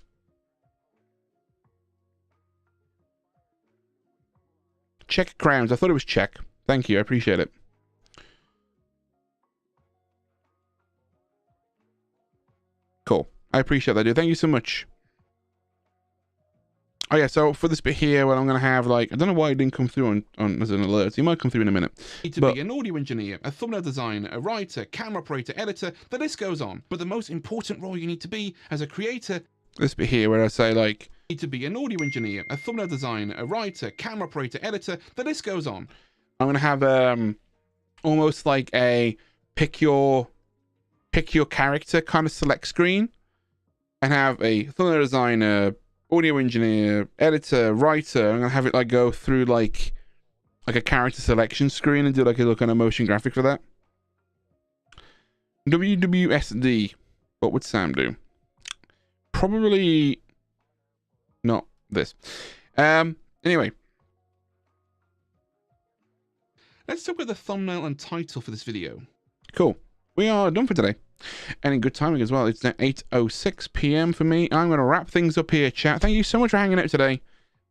Czech crowns. I thought it was Czech. Thank you. I appreciate it. Cool. I appreciate that, dude. Thank you so much. Oh yeah, so for this bit here, what I'm going to have, like, I don't know why it didn't come through on as an alert. It might come through in a minute. You need to be an audio engineer, a thumbnail designer, a writer, camera operator, editor. The list goes on. But the most important role you need to be as a creator. This bit here where I say, like, You need to be an audio engineer, a thumbnail designer, a writer, camera operator, editor. The list goes on. I'm going to have almost like a pick your character kind of select screen, and have a thumbnail designer, audio engineer, editor, writer. I'm gonna have it like go through like a character selection screen and do like a little kind of motion graphic for that. WWSD. What would Sam do? Probably not this. Anyway. Let's talk about the thumbnail and title for this video. Cool. We are done for today. And in good timing as well. It's now 8:06 p.m. for me. I'm going to wrap things up here, chat. Thank you so much for hanging out today.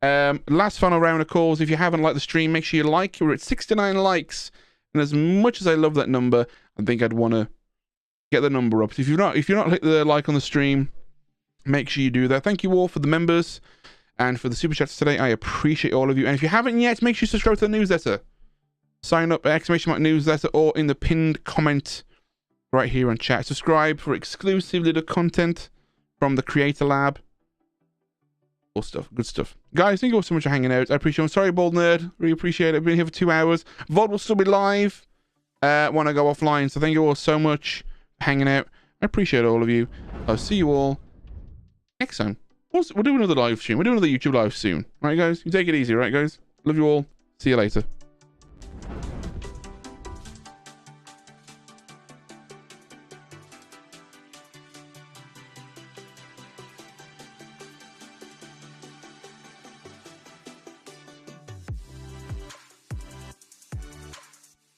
Last final round of calls. If you haven't liked the stream, make sure you like. We're at 69 likes. And as much as I love that number, I think I'd want to get the number up. So if you've not hit the like on the stream, make sure you do that. Thank you all for the members and for the super chats today. I appreciate all of you. And if you haven't yet, make sure you subscribe to the newsletter. Sign up at ! Newsletter or in the pinned comment right here on chat. Subscribe for exclusive little content from the Creator Lab. Cool stuff. Good stuff. Guys, thank you all so much for hanging out. I appreciate it. I'm sorry, Bald Nerd. Really appreciate it. I've been here for 2 hours. VOD will still be live when I go offline. So thank you all so much for hanging out. I appreciate all of you. I'll see you all next time. We'll do another live stream. We'll do another YouTube live soon. Right, guys? You take it easy, right, guys? Love you all. See you later.